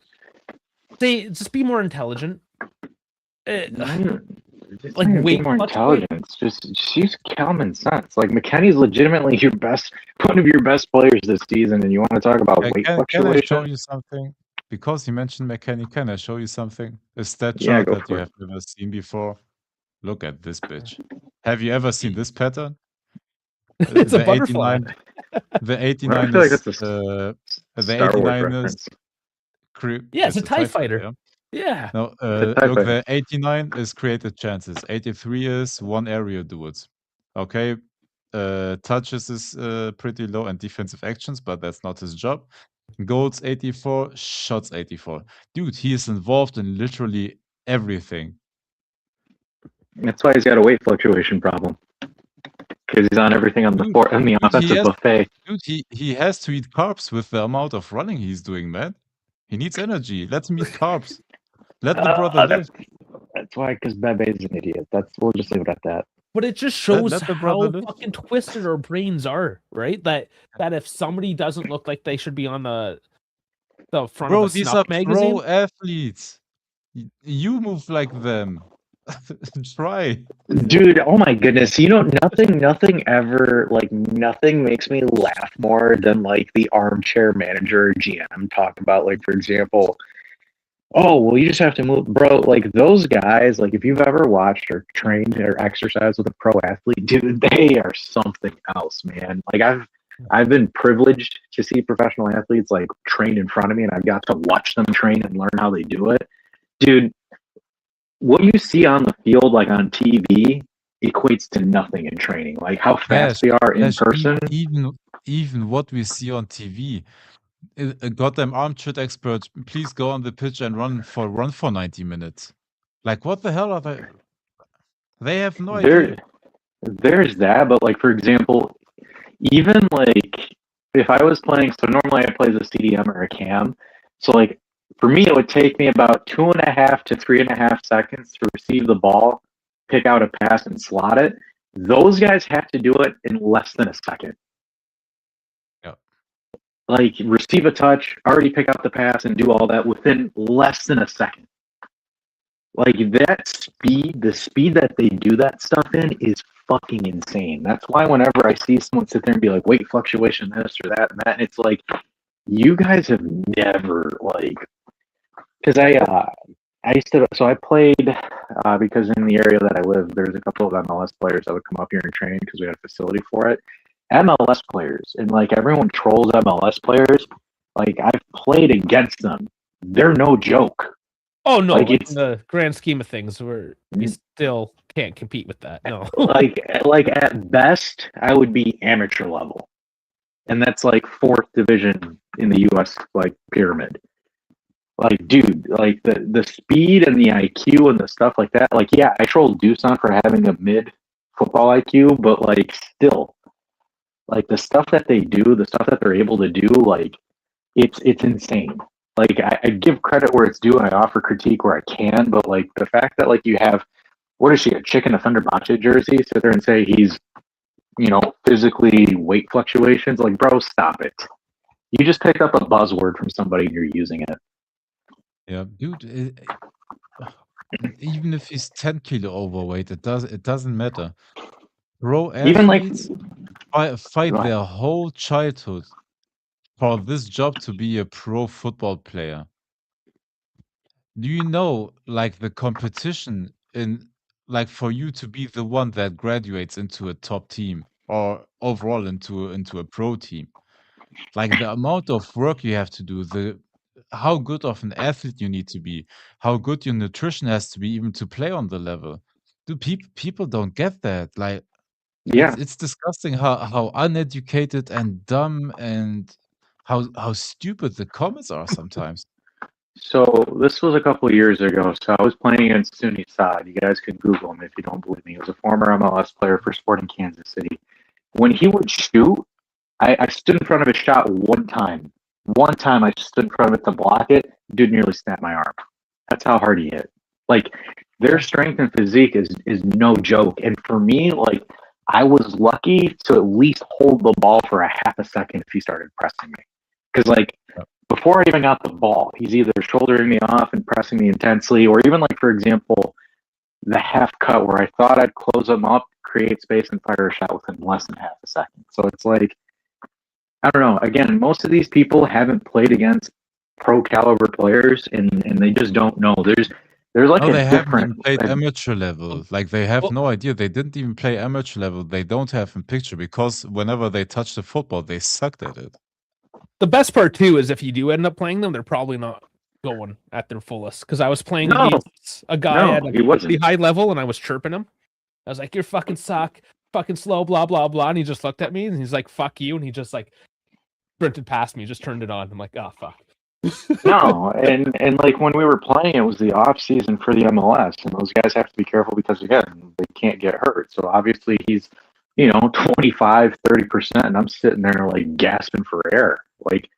Speaker 1: be more intelligent.
Speaker 3: Just
Speaker 1: like,
Speaker 3: like
Speaker 1: wait,
Speaker 3: more
Speaker 1: fuck,
Speaker 3: intelligence. Just use common sense. Like McKennie's legitimately one of your best players this season, and you want to talk about weight
Speaker 2: Can I
Speaker 3: fluctuation?
Speaker 2: show you something? Because you mentioned McKennie, can I show you something? A stat
Speaker 3: Yeah,
Speaker 2: chart
Speaker 3: go
Speaker 2: that
Speaker 3: for
Speaker 2: you
Speaker 3: it.
Speaker 2: have never seen before. Look at this bitch. Have you ever seen this pattern?
Speaker 1: It's a butterfly.
Speaker 2: The
Speaker 3: I
Speaker 2: 89
Speaker 3: feel like
Speaker 2: is
Speaker 3: that's a
Speaker 2: the
Speaker 3: Star
Speaker 2: 89
Speaker 3: Wars
Speaker 2: is
Speaker 3: reference.
Speaker 1: Yeah, it's a TIE fighter.
Speaker 2: yeah?
Speaker 1: Yeah.
Speaker 2: No,
Speaker 3: a TIE
Speaker 2: look,
Speaker 3: fighter.
Speaker 2: the 89 is created chances. 83 is one area duels. Okay, touches is pretty low and defensive actions, but that's not his job. Goals 84, shots 84. Dude, he is involved in literally everything.
Speaker 3: That's why he's got a weight fluctuation problem. Because he's on everything on the
Speaker 2: Dude,
Speaker 3: on the
Speaker 2: he
Speaker 3: offensive
Speaker 2: has-
Speaker 3: buffet.
Speaker 2: Dude, he has to eat carbs with the amount of running he's doing, man. He needs energy. Let him eat carbs. Let the brother live.
Speaker 3: That's why, because Bebe's an idiot. We'll just leave it at that.
Speaker 1: But it just shows
Speaker 2: let the
Speaker 1: how
Speaker 2: brother live.
Speaker 1: fucking twisted our brains are, right? That if somebody doesn't look like they should be on the front
Speaker 2: Bro,
Speaker 1: of a
Speaker 2: these
Speaker 1: snuff
Speaker 2: are
Speaker 1: magazine.
Speaker 2: pro athletes. You move like them. Try.
Speaker 3: Dude, oh my goodness. You know, nothing ever, like, nothing makes me laugh more than, like, the armchair manager or GM talk about, like, for example, oh, well, you just have to move. Bro, like, those guys, like, if you've ever watched or trained or exercised with a pro athlete, dude, they are something else, man. Like, I've been privileged to see professional athletes, like, train in front of me, and I've got to watch them train and learn how they do it. Dude, what you see on the field, like on TV, equates to nothing in training. Like how fast they are in person.
Speaker 2: Even what we see on TV, a goddamn armchair expert, please go on the pitch and run for 90 minutes. Like, what the hell are they? They have no idea.
Speaker 3: There's that, but like for example, even like if I was playing, so normally I play as a CDM or a cam, so like for me it would take me about 2.5 to 3.5 seconds to receive the ball, pick out a pass and slot it. Those guys have to do it in less than a second.
Speaker 2: Yeah.
Speaker 3: Like receive a touch, already pick out the pass and do all that within less than a second. Like that speed, the speed that they do that stuff in is fucking insane. That's why whenever I see someone sit there and be like, weight fluctuation, this or that and that, and it's like, you guys have never like, because So I played because in the area that I live, there's a couple of MLS players that would come up here and train because we had a facility for it. MLS players, and like everyone trolls MLS players. Like I've played against them. They're no joke.
Speaker 1: Oh no,
Speaker 3: Like,
Speaker 1: like
Speaker 3: it's
Speaker 1: in the grand scheme of things, where you still can't compete with that. No.
Speaker 3: like at best, I would be amateur level, and that's like fourth division in the U.S. like pyramid. Like, dude, like the speed and the IQ and the stuff like that. Like, yeah, I trolled Dusan for having a mid football IQ, but like still, like the stuff that they do, the stuff that they're able to do, like it's insane. Like I give credit where it's due and I offer critique where I can, but like the fact that like you have what is she, a chicken offender Bache jersey, sit there and say he's, physically weight fluctuations, like bro, stop it. You just picked up a buzzword from somebody and you're using it.
Speaker 2: Yeah, dude. Even if he's 10 kilo overweight, it doesn't matter. Pro
Speaker 3: Even like
Speaker 2: athletes fight their whole childhood for this job to be a pro football player. Do you know, like, the competition in, like, for you to be the one that graduates into a top team or overall into a pro team? Like, the amount of work you have to do, how good of an athlete you need to be, how good your nutrition has to be even to play on the level. Do people don't get that? Like,
Speaker 3: yeah.
Speaker 2: it's disgusting how uneducated and dumb and how stupid the comments are sometimes.
Speaker 3: So this was a couple of years ago. So I was playing against Sunni Saad. You guys can Google him if you don't believe me. He was a former MLS player for Sporting Kansas City. When he would shoot, I stood in front of his shot one time. One time I stood in front of it to block it. Dude nearly snapped my arm. That's how hard he hit. Like their strength and physique is no joke. And for me, like I was lucky to at least hold the ball for a half a second if he started pressing me. Because like before I even got the ball, he's either shouldering me off and pressing me intensely, or even like for example, the half cut where I thought I'd close him up, create space, and fire a shot within less than half a second. So it's like I don't know. Again, most of these people haven't played against pro caliber players, and they just don't know. There's like
Speaker 2: No,
Speaker 3: a
Speaker 2: they haven't
Speaker 3: different.
Speaker 2: even played amateur level. Like, they have
Speaker 1: Well-
Speaker 2: no idea. They didn't even play amateur level. They don't have a picture because whenever they touch the football, they sucked at it.
Speaker 1: The best part too is if you do end up playing them, they're probably not going at their fullest. Because I was playing
Speaker 3: No.
Speaker 1: against a guy at
Speaker 3: No,
Speaker 1: a
Speaker 3: he wasn't.
Speaker 1: pretty high level, and I was chirping him. I was like, "You're fucking suck, fucking slow, blah blah blah," and he just looked at me and he's like, "Fuck you," and he just like sprinted past me, just turned it on. I'm like, "Oh fuck."
Speaker 3: No, and like when we were playing, it was the off season for the MLS, and those guys have to be careful because again, they can't get hurt. So obviously he's 25, 30%, and I'm sitting there like gasping for air. Like,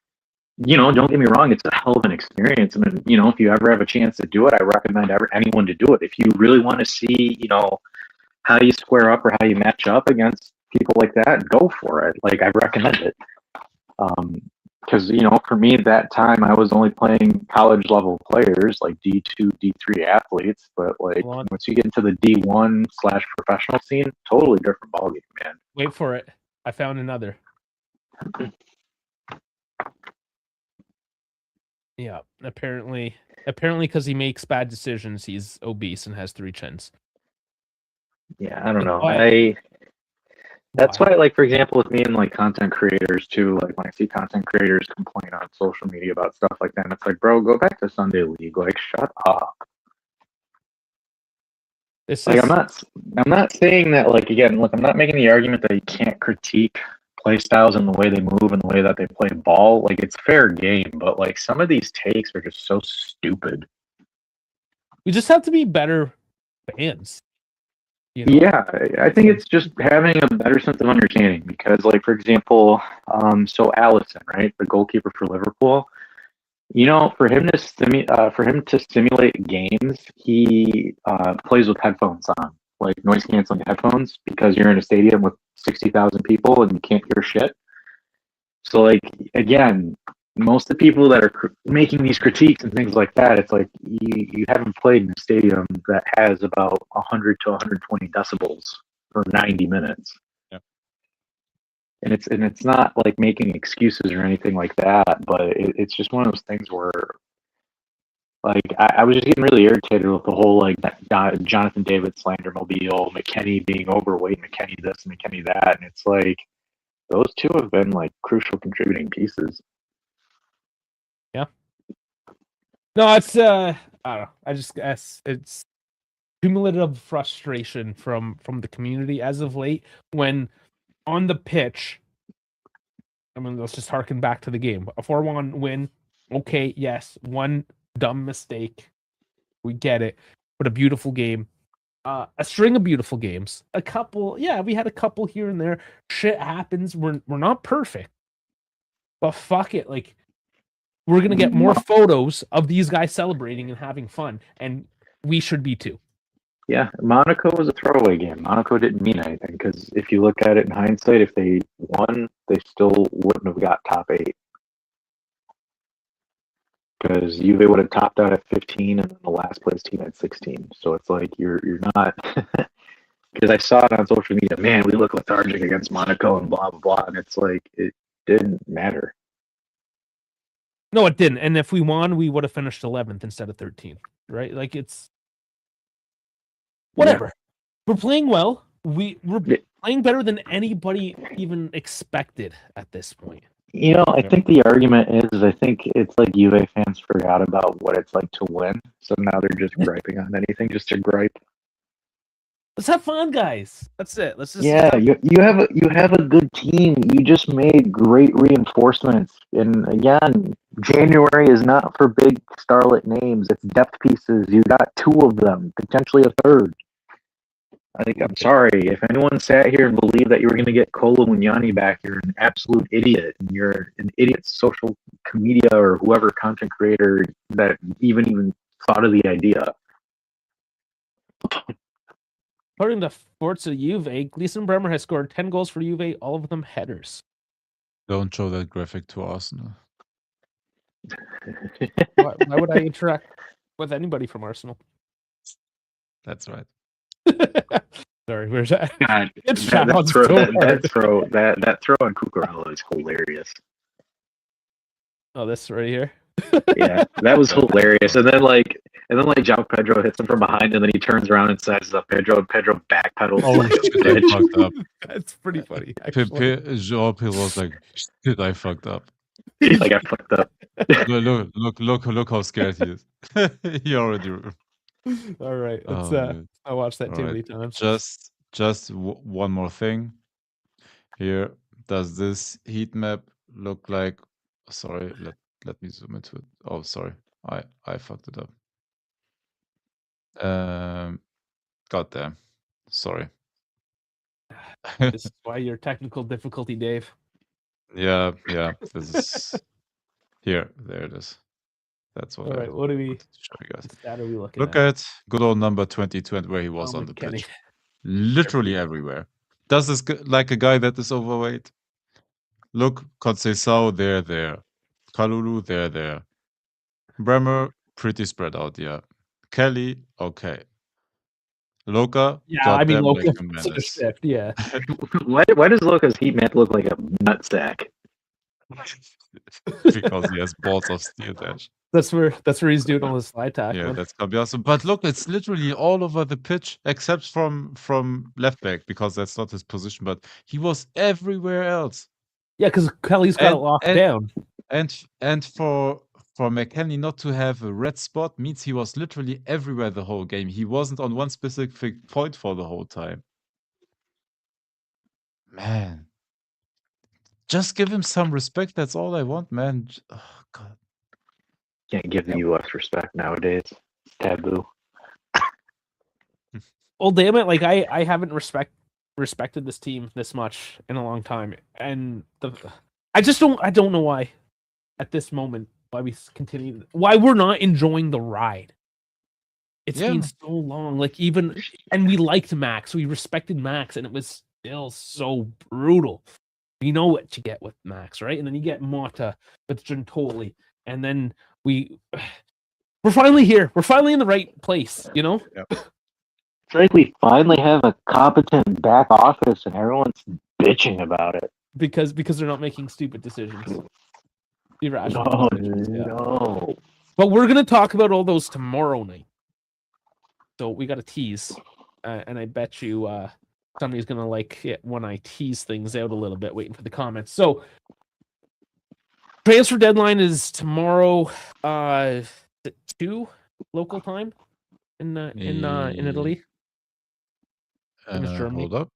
Speaker 3: don't get me wrong, it's a hell of an experience. And if you ever have a chance to do it, I recommend anyone to do it. If you really want to see, how you square up or how you match up against people like that, go for it. Like I recommend it. Because for me at that time, I was only playing college level players like D2, D3 athletes, but like once you get into the D1/professional scene, totally different ballgame, man.
Speaker 1: Wait for it. I found another. Yeah, apparently because he makes bad decisions, he's obese and has 3 chins.
Speaker 3: Yeah, I don't know.
Speaker 1: Why?
Speaker 3: That's why, like, for example, with me and like content creators too, like when I see content creators complain on social media about stuff like that, and it's like, bro, go back to Sunday League. Like, shut up. I'm not saying that, like, again, look, I'm not making the argument that you can't critique play styles and the way they move and the way that they play ball. Like, it's fair game, but like some of these takes are just so stupid.
Speaker 1: We just have to be better fans.
Speaker 3: Yeah, I think it's just having a better sense of understanding because, like, for example, so Allison, right, the goalkeeper for Liverpool, for him to simulate games, he plays with headphones on, like noise canceling headphones, because you're in a stadium with 60,000 people and you can't hear shit. So, like, again, most of the people that are making these critiques and things like that, it's like you haven't played in a stadium that has about 100 to 120 decibels for 90 minutes.
Speaker 2: Yep.
Speaker 3: And it's not like making excuses or anything like that, but it's just one of those things where Like I was just getting really irritated with the whole like that Jonathan David slander mobile, McKennie being overweight, McKennie this, McKennie that, and it's like those two have been like crucial contributing pieces.
Speaker 1: Yeah. No, it's I don't know. I just guess it's cumulative frustration from the community as of late when on the pitch. I mean, let's just harken back to the game. A 4-1 win. Okay, yes, one dumb mistake. We get it. But a beautiful game. A string of beautiful games. A couple, yeah, we had a couple here and there. Shit happens. We're not perfect. But fuck it. Like, we're going to get more photos of these guys celebrating and having fun. And we should be too.
Speaker 3: Yeah, Monaco was a throwaway game. Monaco didn't mean anything because if you look at it in hindsight, if they won, they still wouldn't have got top 8. Because Juve would have topped out at 15, and then the last place team at 16. So it's like you're not. Because I saw it on social media. Man, we look lethargic against Monaco and blah blah blah, and it's like it didn't matter.
Speaker 1: No, it didn't. And if we won, we would have finished 11th instead of 13th, right? Like it's whatever. Yeah. We're playing well. We're playing better than anybody even expected at this point.
Speaker 3: You know, I think the argument is I think it's like Juve fans forgot about what it's like to win, so now they're just griping on anything just to gripe.
Speaker 1: Let's have fun, guys. That's it. Let's just
Speaker 3: you have a good team. You just made great reinforcements, and again, January is not for big starlet names. It's depth pieces. You got 2 of them, potentially a third. I think I'm sorry if anyone sat here and believed that you were going to get Kolo Mugnani back. You're an absolute idiot, and you're an idiot social media or whoever content creator that even thought of the idea.
Speaker 1: According to Forza Juve, Gleason Bremer has scored 10 goals for Juve, all of them headers.
Speaker 2: Don't show that graphic to Arsenal.
Speaker 1: Why would I interact with anybody from Arsenal?
Speaker 2: That's right.
Speaker 1: Sorry, where's that?
Speaker 3: God, that throw on Cucurella is hilarious.
Speaker 1: Oh, this right here.
Speaker 3: Yeah, that was hilarious. And then João Pedro hits him from behind, and then he turns around and sizes up Pedro, and Pedro backpedals.
Speaker 2: Oh, shit, I fucked up.
Speaker 1: That's pretty funny.
Speaker 2: João Pedro was like, shit, I fucked up.
Speaker 3: Like I fucked up.
Speaker 2: Look how scared he is. He already.
Speaker 1: All right, let's. I watched that too many times.
Speaker 2: Just one more thing. Here, does this heat map look like? Sorry, let me zoom into it. Oh, sorry, I fucked it up. Goddamn, sorry.
Speaker 1: This is why you're technical difficulty, Dave.
Speaker 2: Yeah. This is here. There it is. That's what.
Speaker 1: All right, what do we?
Speaker 2: Show you guys.
Speaker 1: What are we looking
Speaker 2: Look at good old number 2020 where he was on the pitch. Literally everywhere. Does this like a guy that is overweight? Look, Conceição, there. Kalulu, there. Bremer, pretty spread out, yeah. Kelly, okay. Loka,
Speaker 1: yeah, I mean Loka, shift, yeah.
Speaker 3: Why does Loka's heat map look like a nutsack?
Speaker 2: Because he has balls of steel dash.
Speaker 1: That's where he's doing all his slide tackling.
Speaker 2: Yeah, that's gonna be awesome. But look, it's literally all over the pitch except from left back because that's not his position. But he was everywhere else.
Speaker 1: Yeah, because Kelly's got it locked down.
Speaker 2: And for McKennie not to have a red spot means he was literally everywhere the whole game. He wasn't on one specific point for the whole time. Man. Just give him some respect. That's all I want, man. Oh, God.
Speaker 3: Can't give the US respect nowadays. It's taboo.
Speaker 1: Well, damn it! Like I haven't respected this team this much in a long time, and I don't know why. At this moment, why we're not enjoying the ride. It's been so long. Like and we liked Max. We respected Max, and it was still so brutal. You know what you get with Max, right? And then you get Mota with Gentoli, and then we're finally here. We're finally in the right place, you know?
Speaker 3: Yep. It's like we finally have a competent back office, and everyone's bitching about it.
Speaker 1: Because they're not making stupid decisions. Irrational decisions.
Speaker 3: No.
Speaker 1: But we're going to talk about all those tomorrow night. So we got a tease. And I bet you somebody's going to like it when I tease things out a little bit, waiting for the comments. So transfer deadline is tomorrow, 2 local time in Italy. In Germany.
Speaker 2: Hold up.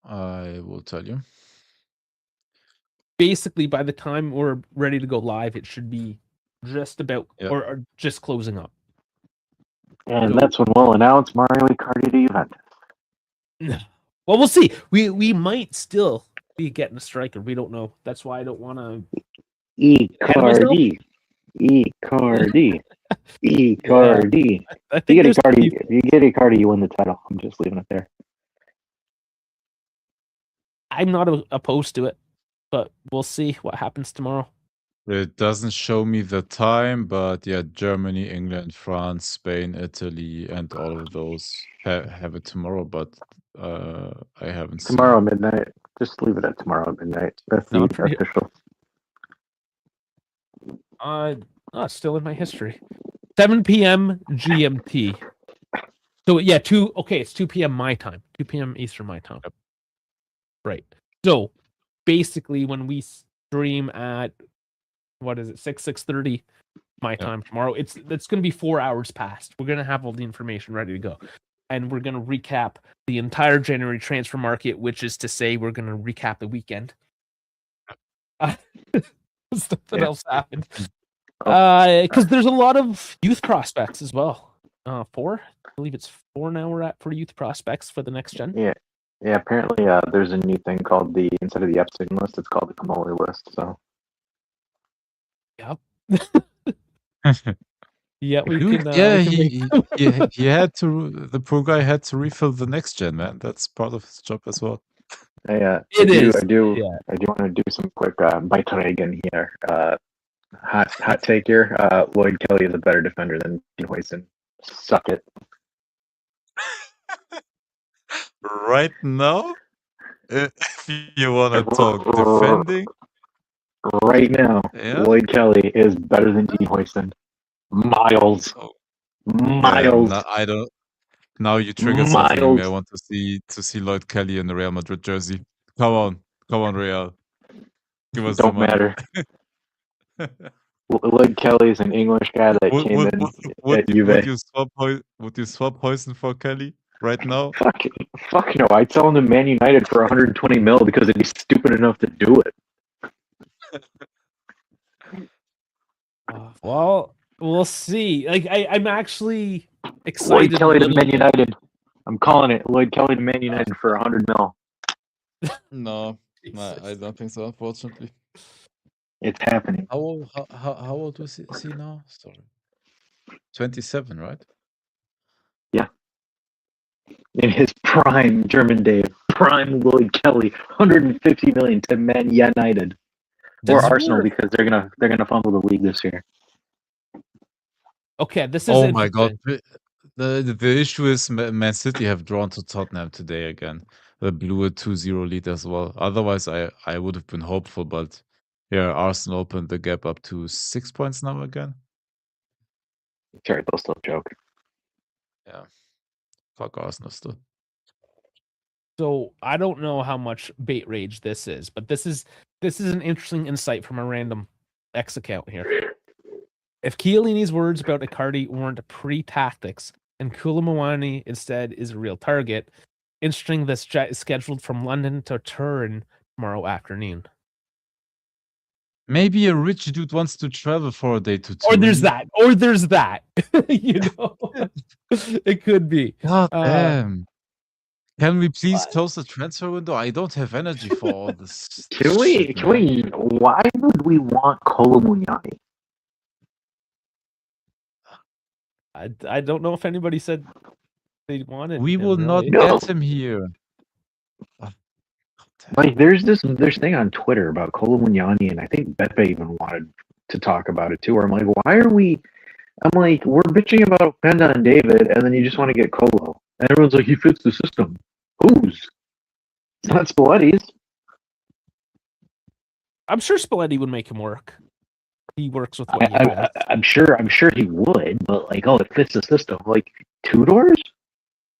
Speaker 2: I will tell you.
Speaker 1: Basically, by the time we're ready to go live, it should be just about or just closing up.
Speaker 3: And that's when we'll announce Mario Icardi to Juventus.
Speaker 1: Well, we'll see. We might still be getting a striker. We don't know. That's why I don't want to.
Speaker 3: Icardi. Icardi. Icardi.
Speaker 1: I
Speaker 3: If
Speaker 1: think
Speaker 3: you
Speaker 1: there's
Speaker 3: get Icardi, you win the title. I'm just leaving it there.
Speaker 1: I'm not opposed to it, but we'll see what happens tomorrow.
Speaker 2: It doesn't show me the time, but yeah, Germany, England, France, Spain, Italy, and all of those have it tomorrow. But I haven't seen
Speaker 3: Tomorrow
Speaker 2: it.
Speaker 3: midnight. Just leave it at tomorrow midnight. That's the official.
Speaker 1: It's still in my history. 7 p.m. GMT. So yeah, it's 2 p.m. my time. 2 p.m. Eastern my time.
Speaker 2: Yep.
Speaker 1: Right. So basically when we stream at 6:30 my time tomorrow, it's gonna be 4 hours past. We're gonna have all the information ready to go. And we're gonna recap the entire January transfer market, which is to say we're gonna recap the weekend. Stuff that else happened. Because there's a lot of youth prospects as well. 4, I believe it's 4 now we're at for youth prospects for the next gen.
Speaker 3: Yeah. Apparently, there's a new thing called instead of the Epstein list, it's called the Kamali list. So.
Speaker 1: Yep. Yeah, we
Speaker 2: Dude,
Speaker 1: can.
Speaker 2: he had to. The poor guy had to refill the next gen, man. That's part of his job as well.
Speaker 3: I do want to do some quick Beiträgen here. Hot take here. Lloyd Kelly is a better defender than Dean Huijsen. Suck it.
Speaker 2: Right now, if you want to talk defending,
Speaker 3: right now, Lloyd Kelly is better than Dean Huijsen. Miles.
Speaker 2: No, I don't. Now you trigger something in me. I want to see Lloyd Kelly in the Real Madrid jersey. Come on, Real. Give us
Speaker 3: Don't matter. Lloyd Kelly is an English guy that came in at Juve.
Speaker 2: Would you swap Huijsen for Kelly right now?
Speaker 3: Fuck no. I'd sell him to Man United for 120 mil because he'd be stupid enough to do it.
Speaker 1: Well, we'll see. Like I'm actually excited.
Speaker 3: Lloyd Kelly to Man United. I'm calling it. Lloyd Kelly to Man United for 100 mil.
Speaker 2: No, I don't think so. Unfortunately,
Speaker 3: it's happening.
Speaker 2: How old was he now? Sorry, 27, right?
Speaker 3: Yeah. In his prime German days, prime Lloyd Kelly, 150 million to Man United. Or Arsenal because they're gonna fumble the league this year.
Speaker 1: Okay, this is.
Speaker 2: Oh my god! The issue is Man City have drawn to Tottenham today again. They blew a 2-0 lead as well. Otherwise, I would have been hopeful, but yeah, Arsenal opened the gap up to 6 points now again.
Speaker 3: Sorry, they'll still joke.
Speaker 2: Yeah, fuck Arsenal still.
Speaker 1: So I don't know how much bait rage this is, but this is an interesting insight from a random X account here. If Chiellini's words about Icardi weren't pre-tactics and Koulibaly instead is a real target, interesting this jet is scheduled from London to Turin tomorrow afternoon.
Speaker 2: Maybe a rich dude wants to travel for a day to Turin.
Speaker 1: Or there's that. You know, it could be.
Speaker 2: God damn. Can we please close the transfer window? I don't have energy for all this.
Speaker 3: Can we? Why would we want Koulibaly?
Speaker 1: I don't know if anybody said they wanted.
Speaker 2: We will not
Speaker 3: No.
Speaker 2: get him here.
Speaker 3: Like there's thing on Twitter about Koulibaly, and I think Beppe even wanted to talk about it too. Where I'm like, why are we? I'm like, we're bitching about Penda and David, and then you just want to get Kolo. And everyone's like, he fits the system. Whose? It's not Spalletti's.
Speaker 1: I'm sure Spalletti would make him work. he works with what he has.
Speaker 3: I'm sure he would, but like, oh, it fits the system. Like Tudor's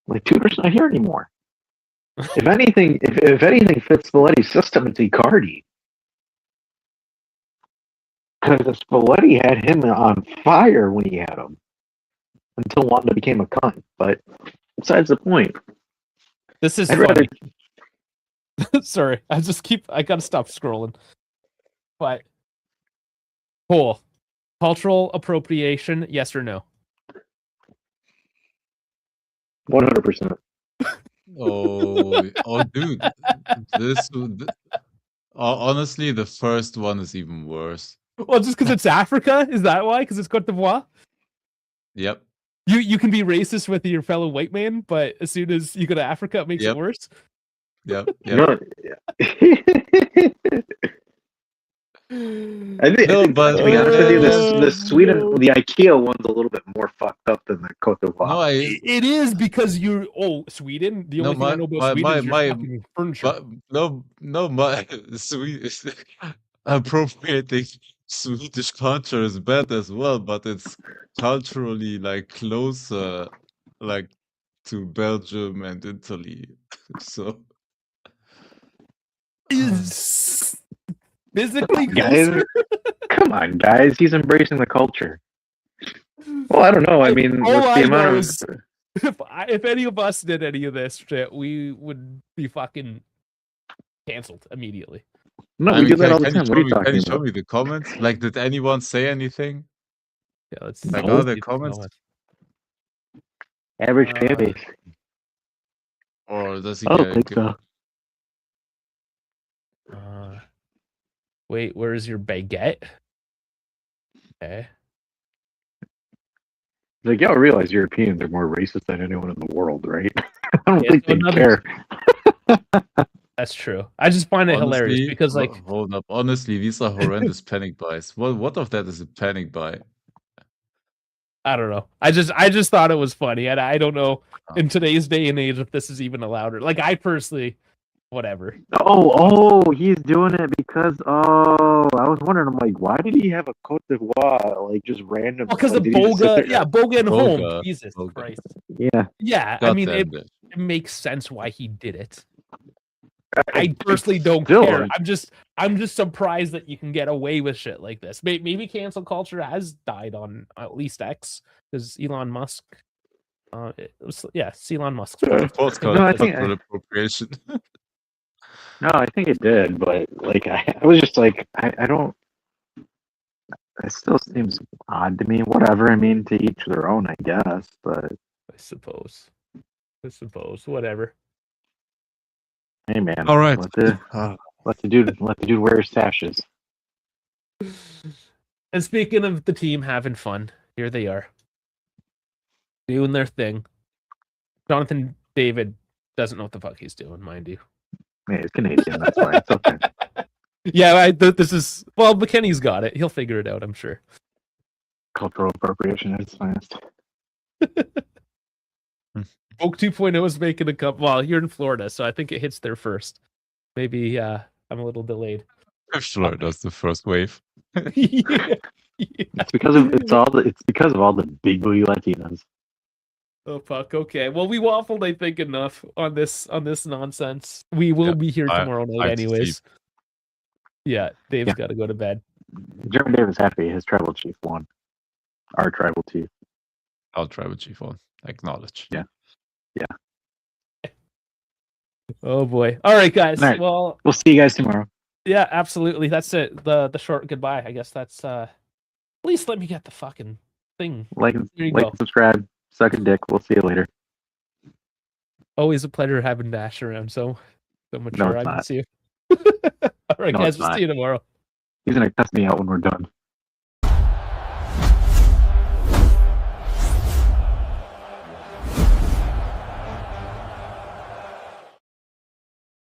Speaker 3: not here anymore. If anything fits Spalletti's system, it's Icardi. Because Spalletti had him on fire when he had him, until Wanda became a cunt. But besides the point,
Speaker 1: This is
Speaker 3: I'd
Speaker 1: funny. Sorry, I gotta stop scrolling. But cool. Cultural appropriation, yes or no?
Speaker 3: 100%.
Speaker 2: Oh, dude, honestly, the first one is even worse.
Speaker 1: Well, just because it's Africa? Is that why? Because it's Cote d'Ivoire?
Speaker 2: Yep.
Speaker 1: You can be racist with your fellow white man, but as soon as you go to Africa, it makes it worse?
Speaker 2: Yep.
Speaker 3: No, I think,
Speaker 2: but
Speaker 3: to be honest with you, the Sweden, the IKEA one's a little bit more fucked up than the Cote d'Ivoire.
Speaker 2: No,
Speaker 1: it is because Sweden. The only thing I know about Sweden is your fucking furniture.
Speaker 2: my Swedish appropriating Swedish culture is bad as well, but it's culturally like closer, like to Belgium and Italy. So
Speaker 1: Is physically
Speaker 3: guys,
Speaker 1: closer?
Speaker 3: come on, guys, he's embracing the culture. Well, I don't know. I mean,
Speaker 1: All
Speaker 3: what's
Speaker 1: I
Speaker 3: the
Speaker 1: know
Speaker 3: amount
Speaker 1: is
Speaker 3: of?
Speaker 1: if any of us did any of this shit, we would be fucking canceled immediately.
Speaker 3: No, we do that all the time. What are you
Speaker 2: Can
Speaker 3: talking
Speaker 2: you show
Speaker 3: about?
Speaker 2: me the comments? Like, did anyone say anything?
Speaker 1: Yeah, let's
Speaker 2: Like,
Speaker 3: No.
Speaker 2: are there comments?
Speaker 3: Average fan base.
Speaker 2: Or does he
Speaker 3: I don't think so.
Speaker 1: Wait, where's your baguette? Okay.
Speaker 3: Like, y'all realize Europeans are more racist than anyone in the world, right? I don't think they care.
Speaker 1: That's true. I just find it hilarious because, like,
Speaker 2: hold up. Honestly, these are horrendous panic buys. What of that is a panic buy?
Speaker 1: I don't know. I just thought it was funny, and I don't know in today's day and age if this is even allowed. Like, I personally, whatever.
Speaker 3: Oh, he's doing it because I was wondering. I'm like, why did he have a Cote d'Ivoire like just random?
Speaker 1: Because
Speaker 3: like,
Speaker 1: of Boga, Boga and home.
Speaker 2: Boga.
Speaker 1: Jesus Christ.
Speaker 3: Yeah.
Speaker 1: I mean, it makes sense why he did it. I personally don't care. I'm just surprised that you can get away with shit like this. Maybe cancel culture has died on at least X because Elon Musk. It's Elon Musk.
Speaker 2: Cultural appropriation.
Speaker 3: No, I think it did, but like I was just like I don't. It still seems odd to me. Whatever. I mean, to each their own, I guess. But
Speaker 1: I suppose. Whatever.
Speaker 3: Hey man.
Speaker 2: All right.
Speaker 3: Let the dude wear his sashes.
Speaker 1: And speaking of the team having fun, here they are. Doing their thing. Jonathan David doesn't know what the fuck he's doing, mind you.
Speaker 3: Yeah, he's Canadian, that's why. It's okay.
Speaker 1: Yeah, this is... Well, McKenny's got it. He'll figure it out, I'm sure.
Speaker 3: Cultural appropriation at its finest.
Speaker 1: Oak 2.0 is making a cup. Well, you're in Florida, so I think it hits there first. Maybe I'm a little delayed.
Speaker 2: Florida's the first wave.
Speaker 1: Yeah.
Speaker 3: It's because of all the big booty Latinos.
Speaker 1: Oh fuck. Okay. Well, we waffled, I think, enough on this nonsense. We will be here tomorrow night, anyways. Yeah, Dave's got to go to bed.
Speaker 3: German Dave is happy. His tribal chief won. Our tribal chief.
Speaker 2: Our tribal chief won. Acknowledge.
Speaker 3: Yeah.
Speaker 1: Oh boy. All right, guys.
Speaker 3: All right.
Speaker 1: Well,
Speaker 3: we'll see you guys tomorrow.
Speaker 1: Yeah, absolutely. That's it. The short goodbye. I guess that's at least let me get the fucking thing.
Speaker 3: Like and subscribe. Suck a dick. We'll see you later.
Speaker 1: Always a pleasure having Dash around. So much.
Speaker 3: No,
Speaker 1: I miss you. All right,
Speaker 3: No,
Speaker 1: guys. We'll see you tomorrow.
Speaker 3: He's gonna cuss me out when we're done.